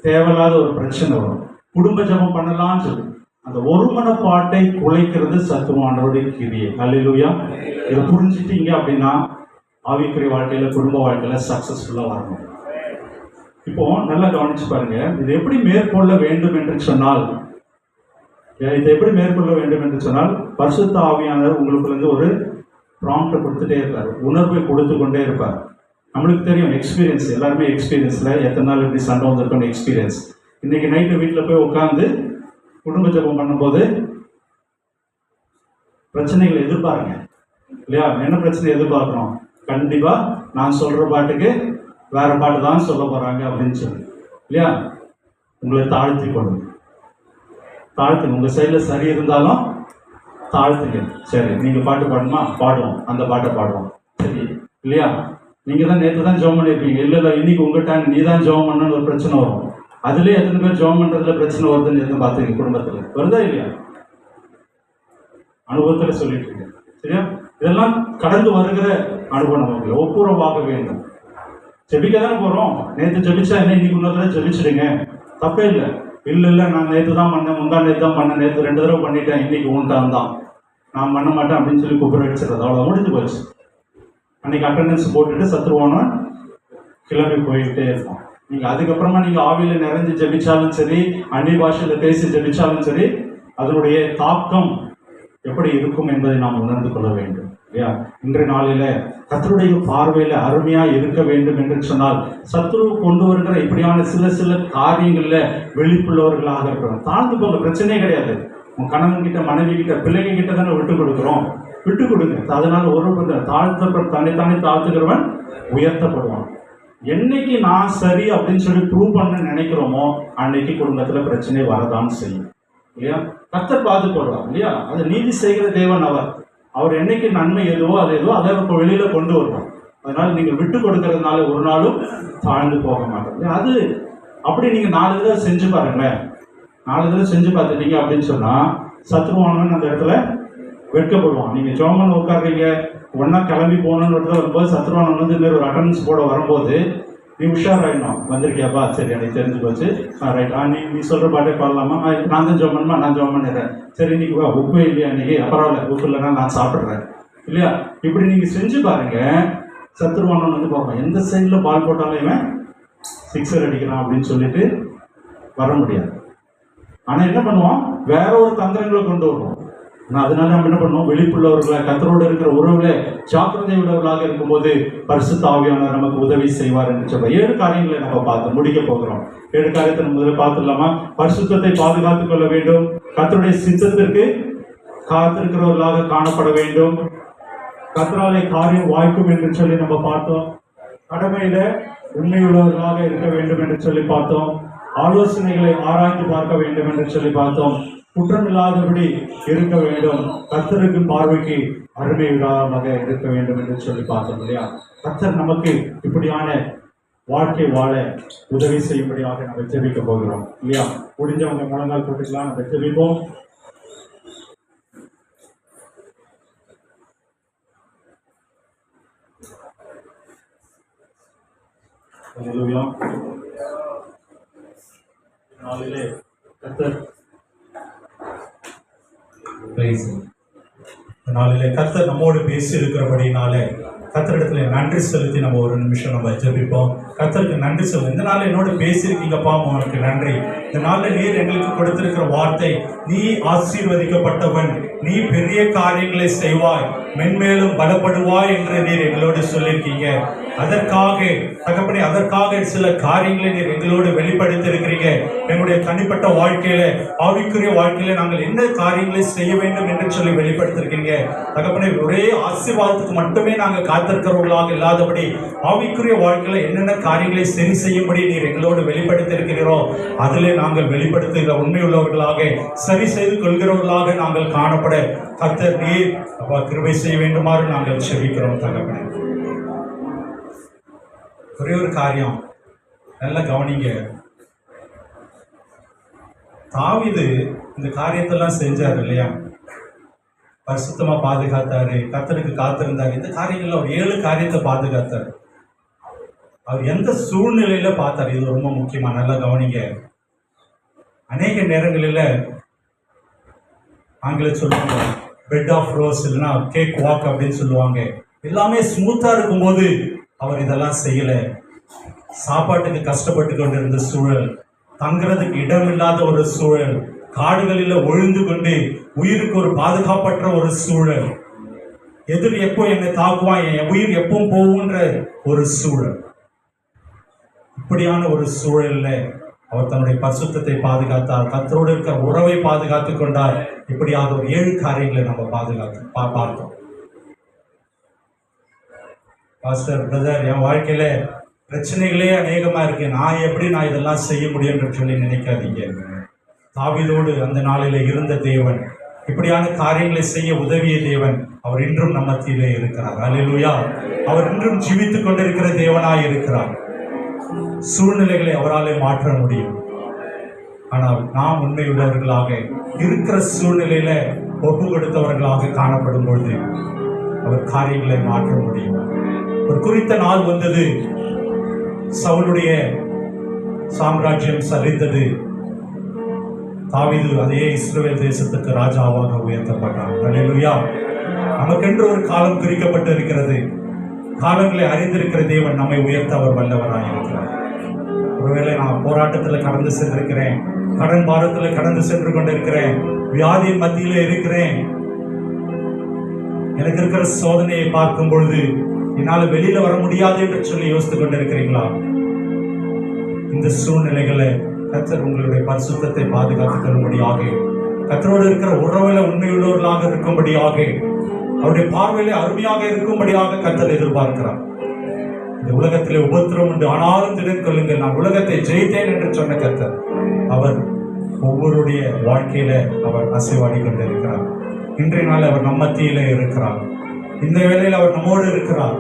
தேவையில்லாத ஒரு பிரச்சனை வரும். குடும்ப ஜபம் பண்ணலாம்னு சொல்லி அந்த ஒரு மனப்பாட்டை குலைக்கிறது சத்துவானவருடைய கிரியை. அல்லேலூயா. இதை புரிஞ்சுட்டீங்க அப்படின்னா ஆவிக்குரிய வாழ்க்கையில குடும்ப வாழ்க்கையில சக்சஸ்ஃபுல்லா வரணும். இப்போ நல்லா கவனிச்சு பாருங்க, இது எப்படி மேற்கொள்ள வேண்டும் என்று சொன்னால், பரிசுத்த ஆவியானவர் உங்களுக்குள்ள ஒரு ப்ராம்ப்ட் கொடுத்துட்டே இருப்பார், உணர்வை கொடுத்து கொண்டே இருப்பார். நம்மளுக்கு தெரியும் எக்ஸ்பீரியன்ஸ், எல்லாருமே எக்ஸ்பீரியன்ஸ்ல எத்தனை நாள் இப்படி சண்டை வந்திருக்கோம் எக்ஸ்பீரியன்ஸ். இன்னைக்கு நைட்டு வீட்டில் போய் உட்காந்து குடும்ப ஜபம் பண்ணும்போது பிரச்சனைகளை எதிர்பாருங்க இல்லையா? என்ன பிரச்சனை எதிர்பார்க்கிறோம்? கண்டிப்பா நான் சொல்ற பாட்டுக்கு வேற பாட்டு தான் சொல்ல போறாங்க அப்படின்னு சொல்லி இல்லையா? உங்களை தாழ்த்தி கொடுங்க, தாழ்த்துங்க. உங்க சைட்ல சரி இருந்தாலும் தாழ்த்துங்க. சரி, நீங்க பாட்டு பாடணுமா? பாடுவோம், அந்த பாட்டை பாடுவோம். சரி இல்லையா? நீங்க தான் நேற்று தான் ஜெபம் பண்ணிருப்பீங்க, இல்ல இன்னைக்கு உங்க டைம் நீ தான் ஜெபம் பண்ணணும்னு ஒரு பிரச்சனை வரும். அதுலயே எத்தனை பேர் ஜெபம் பண்றதுல பிரச்சனை வருதுன்னு எதுவும் பார்த்துங்க. குடும்பத்துல வருதா இல்லையா? அனுபவத்துல சொல்லிட்டு இருக்கேன் சரியா? இதெல்லாம் கடந்து வருகிற அனுபவம் நமக்கு ஒப்புரவாக வேண்டும். ஜெபிக்க தானே போறோம். நேற்று ஜெபிச்சா என்ன, இன்னைக்கு உள்ளதுல ஜெபிச்சிடுங்க, தப்பே இல்லை. இல்ல நான் நேற்று தான் பண்ணேன், முந்தா நேற்று தான் பண்ணேன், நேற்று 2 தடவை பண்ணிட்டேன், இன்னைக்கு உன்டான் தான், நான் பண்ண மாட்டேன் அப்படின்னு சொல்லி கூப்பிட வச்சுறது, அவ்வளோ முடிஞ்சு போச்சு. அன்னைக்கு அட்டண்டன்ஸ் போட்டுட்டு சத்ருவானவன் கிளம்பி போயிட்டே இருப்போம். நீங்க அதுக்கப்புறமா நீங்க ஆவியில நிறைஞ்சு ஜெபிச்சாலும் சரி, அந்நிய பாஷையில பேசி ஜெபிச்சாலும் சரி, அதனுடைய தாக்கம் எப்படி இருக்கும் என்பதை நாம் உணர்ந்து கொள்ள வேண்டும் இல்லையா? இன்றைய நாளில கர்த்தருடைய பார்வையில அருமையா இருக்க வேண்டும் என்று சொன்னால், சத்ரு கொண்டு வருகிற இப்படியான சில காரியங்கள்ல வெளிப்புள்ளவர்களாக இருக்கிறோம். தாழ்ந்து போங்க, பிரச்சனையே கிடையாது. உன் கணவன் கிட்ட, மனைவி கிட்ட, பிள்ளைங்க கிட்ட தானே விட்டு கொடுக்குறோம், விட்டு கொடுங்க. அதனால ஒரு தன்னைத்தானே தாழ்த்துக்கிறவன் உயர்த்தப்படுவான். என்னைக்கு நான் சரி அப்படின்னு சொல்லி ப்ரூவ் பண்ண நினைக்கிறோமோ அன்னைக்கு குடும்பத்துல பிரச்சனை வரதான் செய்யும் இல்லையா? கர்த்தர் பார்த்து போடுவார் இல்லையா? அது நீதி செய்கிற தேவன் அவர் என்னைக்கு நன்மை எதுவோ அதை இப்போ வெளியில கொண்டு வருவார். அதனால நீங்க விட்டு கொடுக்கறதுனால ஒரு நாளும் தாழ்ந்து போக மாட்டோம். அது அப்படி நீங்க 4 தடவை செஞ்சு பாருங்களேன். 4 தடவை செஞ்சு பார்த்துட்டீங்க அப்படின்னு சொன்னா சத்ருவானவன் அந்த இடத்துல வெட்கப்படுவான். நீங்க ஜோமன் உட்காடுறீங்க, ஒன்னா கிளம்பி போகணும்னு வரும்போது சத்ருவானவன் வந்து இந்த ஒரு அட்டண்டன்ஸ் போட வரும்போது நீ உஷாராயிடணும். வந்திருக்கியாப்பா, சரி எனக்கு தெரிஞ்சு போச்சு, ரைட், நீ சொல்ற பாட்டே பாடலாமா? நான் தான் ஜோம் பண்ணுமா? நான் ஜோம் பண்ணிடுறேன். சரி இன்னைக்கு உப்பு இல்லையா? இன்னைக்கு பரவாயில்ல, உப்பு இல்லைன்னா நான் சாப்பிட்றேன் இல்லையா? இப்படி நீங்க செஞ்சு பாருங்க. சத்ருவானவன் வந்து பார்ப்போம், எந்த சைட்ல பால் போட்டாலும் இவன் 6 அடிக்கிறான் அப்படின்னு சொல்லிட்டு வர முடியாது. ஆனா என்ன பண்ணுவான், வேற ஒரு தந்திரங்களை கொண்டு வருவோம். ஆனால் அதனால நம்ம என்ன பண்ணோம், வெளிப்புள்ளவர்களாக கர்த்தரோடு இருக்கிற உறவுல ஜாக்கிரதை உள்ளவர்களாக இருக்கும்போது பரிசுத்த ஆவியானவர் நமக்கு உதவி செய்வார் என்று சொல்ற 7 காரியங்களை நம்ம பார்த்து முடிக்க போகிறோம். 7 காரியத்தை நம்ம முதல்ல பார்த்துடலாமா? பரிசுத்தத்தை பாதுகாத்துக் கொள்ள வேண்டும், கர்த்தருடைய சித்தத்திற்கு காத்திருக்கிறவர்களாக காணப்பட வேண்டும், கர்த்தராலே காரியம் வாய்க்கும் என்று சொல்லி நம்ம பார்த்தோம், கடமையில உண்மையுள்ளவர்களாக இருக்க வேண்டும் என்று சொல்லி பார்த்தோம், ஆலோசனைகளை ஆராய்ந்து பார்க்க வேண்டும் என்று சொல்லி பார்த்தோம், குற்றமில்லாதபடி இருக்க வேண்டும், கர்த்தருக்கு பார்வைக்கு அருமையாக இருக்க வேண்டும் என்று சொல்லி பார்த்தோம் இல்லையா? கர்த்தர் நமக்கு இப்படியான வாழ்க்கை வாழ உதவி செய்யும்படியாக நம்ம ஜெபிக்க போகிறோம் இல்லையா? முடிஞ்சவங்க முழங்கால் போட்டுக்கலாம், நம்ம ஜெபிப்போம். நாளிலே கர்த்தர் கர்த்தர் நம்மோடு பேசி இருக்கிறபடினாலே கர்த்தரிடத்துல நன்றி செலுத்தி நம்ம ஒரு நிமிஷம் நம்ம ஜெபிப்போம். கர்த்தருக்கு நன்றி சொல்லுவோம். இந்த நாள் என்னோட பேசியிருக்கீங்கப்பா, உனக்கு நன்றி. இந்த நாளில் நீர் எங்களுக்கு கொடுத்திருக்கிற வார்த்தை, நீ ஆசீர்வதிக்கப்பட்டவன், நீ பெரிய காரியங்களை செய்வாய், மென்மேலும் பலப்படுவாய் என்று நீர் எங்களோடு சொல்லியிருக்கீங்க. அதற்காக தகப்பனே, அதற்காக சில காரியங்களை நீர் எங்களோடு வெளிப்படுத்தி இருக்கிறீங்க. எங்களுடைய தனிப்பட்ட வாழ்க்கையில, ஆவிக்குரிய வாழ்க்கையில நாங்கள் என்ன காரியங்களை செய்ய வேண்டும் என்று சொல்லி வெளிப்படுத்திருக்கீங்க தகப்பனே. ஒரே ஆசீர்வாதத்துக்கு மட்டுமே நாங்கள் காத்திருக்கிறவர்களாக இல்லாதபடி ஆவிக்குரிய வாழ்க்கையில என்னென்ன காரியங்களை சரி செய்யும்படி நீர் எங்களோடு வெளிப்படுத்தி இருக்கிறீரோ அதிலே நாங்கள் வெளிப்படுத்துகிற உண்மையுள்ளவர்களாக, சரி செய்து கொள்கிறவர்களாக நாங்கள் காணப்பட கர்த்தர் நீர் அப்பா கிருபை செய்ய வேண்டுமாறு நாங்கள் செபிக்கிறோம் தகப்பனே. ஒரே ஒரு காரியம் நல்லா கவனிங்க. தாவீது இந்த காரியத்தெல்லாம் செஞ்சார் இல்லையா? பரிசுத்தமா பாதுகாத்தாரு, கர்த்தருக்கு காத்திருந்தாரு. இந்த காரியங்கள்ல ஒரு 7 காரியத்தை பாதுகாத்தார். அவர் எந்த சூழ்நிலையில பார்த்தார், இது ரொம்ப முக்கியமா நல்லா கவனிங்க. அநேக நேரங்களில் ஆங்கிலம் சொல்லுவாங்க பெட் ஆஃப் ரோஸ், இல்லைன்னா கேக் வாக் அப்படின்னு சொல்லுவாங்க. எல்லாமே ஸ்மூத்தா இருக்கும்போது அவர் இதெல்லாம் செய்யல. சாப்பாட்டுக்கு கஷ்டப்பட்டு கொண்டிருந்த சூழல், தங்குறதுக்கு இடம் இல்லாத ஒரு சூழல், காடுகளில் ஒழிந்து கொண்டு உயிருக்கு ஒரு பாதுகாப்பற்ற ஒரு சூழல், எதிர் எப்போ என்னை தாக்குவான், என் உயிர் எப்போ போகுன்ற ஒரு சூழல். இப்படியான ஒரு சூழல்ல அவர் தன்னுடைய பரிசுத்தத்தை பாதுகாத்தார், கர்த்தரோடு இருக்கிற உறவை பாதுகாத்துக் கொண்டார். இப்படியாக ஒரு 7 காரியங்களை நம்ம பார்த்தோம். பாஸ்டர் பிரதர், என் வாழ்க்கையில பிரச்சனைகளே அநேகமா இருக்கு, நான் இதெல்லாம் செய்ய முடியும் என்று சொல்லி நினைக்காதீங்க. தாவீதோடு அந்த நாளில இருந்த தேவன், இப்படியான காரியங்களை செய்ய உதவிய தேவன், அவர் இன்றும் நம்ம மத்தியிலே இருக்கிறார். அல்லேலூயா. அவர் இன்றும் ஜீவித்துக் கொண்டிருக்கிற தேவனாய் இருக்கிறார். சூழ்நிலைகளை அவராலே மாற்ற முடியும். ஆனால் நாம் உண்மையுள்ளவர்களாக இருக்கிற சூழ்நிலையில ஒப்பு கொடுத்தவர்களாக காணப்படும் பொழுது அவர் காரியங்களை மாற்ற முடியும். ஒரு குறித்த நாள் வந்தது, சவுலுடைய சாம்ராஜ்யம் சரிந்தது. தாவீது அதே இஸ்ரவேல் தேசத்துக்கு ராஜாவாக உயர்த்தப்பட்டார். அல்லேலூயா. நமக்கென்று ஒரு காலம் குறிக்கப்பட்டு இருக்கிறது. காலங்களை அறிந்திருக்கிற தேவன் நம்மை உயர்த்த அவர் வல்லவராக இருக்கிறார். ஒருவேளை நான் போராட்டத்தில் கடந்து சென்றிருக்கிறேன், கடன் பாரத்தில் கடந்து சென்று கொண்டிருக்கிறேன், வியாதியின் மத்தியிலே இருக்கிறேன், எனக்கு இருக்கிற சோதனையை பார்க்கும் பொழுது என்னால் வெளியில வர முடியாது என்று சொல்லி யோசித்துக் கொண்டிருக்கிறீங்களா? இந்த சூழ்நிலைகளை கர்த்தர் உங்களுடைய பரிசுத்தத்தை பாதுகாத்துக் கொள்ளும்படியாக, கர்த்தரோடு இருக்கிற உறவுல உண்மையுள்ளவர்களாக இருக்கும்படியாக, அவருடைய பார்வையிலே அருமையாக இருக்கும்படியாக கர்த்தர் எதிர்பார்க்கிறார். இந்த உலகத்திலே உபத்திரம் உண்டு, ஆனாலும் திடன் கொள்ளுங்கள், நான் உலகத்தை ஜெயித்தேன் என்று சொன்ன கர்த்தர் அவர் ஒவ்வொருடைய வாழ்க்கையில அவர் அசைவாடி கொண்டிருக்கிறார். இன்றைய நாள் அவர் நம்ம மத்தியிலே இருக்கிறார். இந்த வேளையில் அவர் நம்மோடு இருக்கிறார்.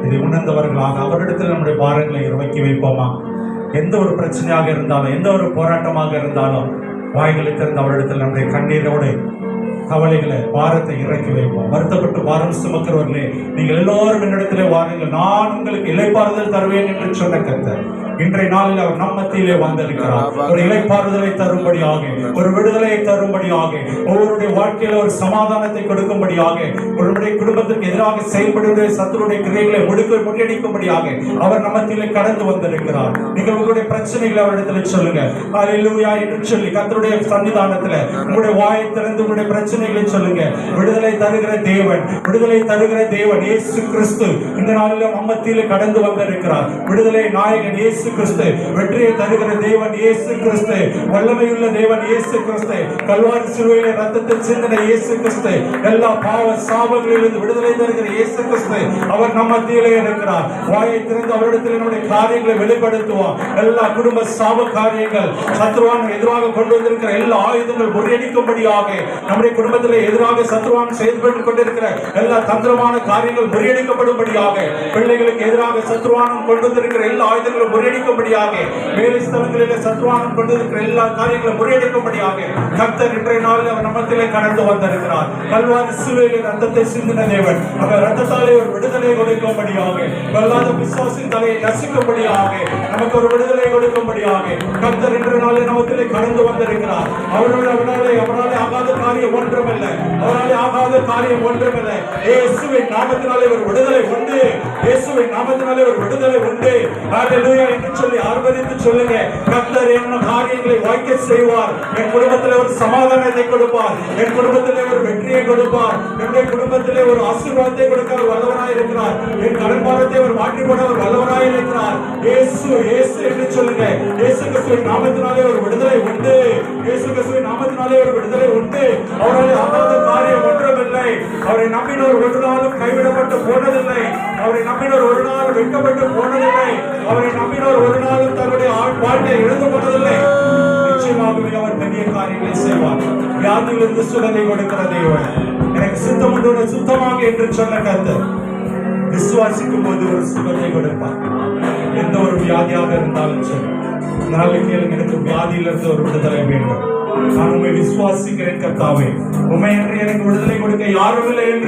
இதை உணர்ந்தவர்களாக அவரிடத்தில் நம்முடைய பாரங்களை இறக்கி வைப்போமா? எந்த ஒரு பிரச்சனையாக இருந்தாலும், எந்த ஒரு போராட்டமாக இருந்தாலும் வாய்களை திறந்து அவரிடத்தில் நம்முடைய கண்ணீரோடு கவலைகளை, பாரத்தை இறக்கி வைப்போம். வருத்தப்பட்டு பாரம் சுமக்கிறவர்களே, நீங்கள் எல்லோரும் என்னிடத்திலே வாருங்கள், நான் உங்களுக்கு இளைப்பாறுதல் தருவேன் என்று சொன்ன கர்த்தர் இன்றைய நாளில் அவர் நம் மத்தியிலே வந்திருக்கிறார். ஒரு இளைப்பாறுதலை தரும்படியாக, ஒரு விடுதலையை தரும்படியாக, ஒவ்வொருடைய வாழ்க்கையில ஒரு சமாதானத்தை கொடுக்கும்படியாக, ஒருவருடைய குடும்பத்திற்கு எதிராக செயல்படுகிற சத்துருடைய கிரியைகளை முறியடிக்கும்படியாக அவர் நம்ம மத்தியிலே கடந்து வந்திருக்கிறார். நீங்கள் உங்களுடைய பிரச்சனைகளை அவரிடத்தில் சொல்லுங்க. ஹல்லேலூயா என்று சொல்லி கர்த்தருடைய சன்னிதானத்துல உங்களுடைய வாயை திறந்து உங்களுடைய பிரச்சனைகளை சொல்லுங்க. விடுதலை தருகிற தேவன், விடுதலை தருகிற தேவன் இயேசு கிறிஸ்து இந்த நாளில் நம்ம மத்தியிலே கடந்து வந்திருக்கிறார். விடுதலை நாயகன் இயேசு கிறிஸ்து, வெற்றியை தருகிற தேவன் இயேசு கிறிஸ்து, வல்லமையுள்ள தேவன் இயேசு கிறிஸ்து, கல்வாரி சிலுவையிலே ரத்தத்தை சிந்தின இயேசு கிறிஸ்து, எல்லா பாவ சாபங்களிலிருந்து விடுதலை தருகிற இயேசு கிறிஸ்து அவர் நம் மத்தியிலே இருக்கிறார். வாயை திறந்து அவரிடத்தில் நம்முடைய காரியங்களை வெளிப்படுத்துவோம். எல்லா குடும்ப சாப காரியங்கள், சத்ருவான் எதிராக கொண்டு வந்திருக்கிற எல்லா ஆயுதங்கள் முறியடிக்கும்படியாக, நம்முடைய குடும்பத்தில் எதிராக சத்ருவான் செயல்பட்டு கொண்டிருக்கிற எல்லா தந்திரமான காரியங்கள் முறியடிக்கப்படும்படியாக, பிள்ளைகளுக்கு எதிராக சத்ருவான் கொண்டு வந்திருக்கிற எல்லா ஆயுதங்களும் முறியடிக்கும்படியாக, வேலை ஸ்தலங்களில் சத்ருவான் கொண்டு இருக்கிற எல்லா காரியங்களும் முறியடிக்கும்படியாக கர்த்தர் இன்றைய நாளில் அவர் நம்மத்திலே கடந்து வந்திருக்கிறார். கல்வாரி சிலுவையில் ரத்தத்தை சிந்தின தேவன் அவர் ரத்தத்தாலே ஒரு விடுதலை கொடுக்கும்படியாக, வல்லாத விசுவாசின் தலையை நசுக்கும்படியாக, நமக்கு ஒரு விடுதலை கொடுக்கும்படியாக கர்த்தர் இன்றைய நாளில் நம்மத்திலே கடந்து வந்திருக்கிறார். அவராலே ஆகாத காரியம் ஒன்றுமில்லை, அவராலே ஆகாத காரியம் ஒன்றுமில்லை. இயேசுவின் நாமத்தினாலே ஒரு விடுதலை உண்டு, இயேசுவின் நாமத்தினாலே ஒரு விடுதலை உண்டு. ஹல்லேலூயா என்று சொல்லி ஆர்ப்பரித்து சொல்லுங்க. கர்த்தர் என்ன காரியங்களை வாய்க்க செய்வார். என் குடும்பத்திலே ஒரு சமாதானத்தை கொடுப்பார், என் குடும்பத்திலே ஒரு வெற்றியை கொடுப்பார், என்னுடைய குடும்பத்திலே ஒரு ஆசீர்வாதத்தை கொடுக்க அவர் வல்லவராய் இருக்கிறார். என் கடன்பாரத்தை அவர் மாற்றி போட அவர் வல்லவராய் இருக்கிறார். இயேசு இயேசு என்று சொல்லுங்க. இயேசு கிறிஸ்துவின் நாமத்தினாலே ஒரு விடுதலை உண்டு, இயேசு கிறிஸ்துவின் நாமத்தினாலே ஒரு விடுதலை உண்டு. அவரால் ஆகாத காரியம் ஒன்றுமில்லை. அவரை நம்பினோர் ஒரு நாளும் கைவிடப்பட்டு போனதில்லை, அவரை நம்பினோர் ஒரு நாள் வெட்கப்பட்டு போனதில்லை, அவரை நம்பினோர் ஒரு நாளும் தன்னுடைய வாழ்க்கை இழந்து போனதில்லை. நிச்சயமாகவே அவர் பெரிய காரியங்களை செய்வார். வியாதியிலிருந்து சுகத்தை கொடுக்கிற தேவன், எனக்கு சுத்தம் உண்டு சுத்தமாக என்று சொன்ன கர்த்தர் விசுவாசிக்கும் போது ஒரு சுகத்தை கொடுப்பார். எந்த ஒரு வியாதியாக இருந்தாலும் சரி, நாளைக்கு எனக்கு வியாதியிலிருந்து ஒரு விடுதலை வேண்டும். நான் உண்மை விசுவாசிக்கிறேன் கர்த்தாவே, உண்மை என்று எனக்கு விடுதலை கொடுக்க யாரும் இல்லை என்று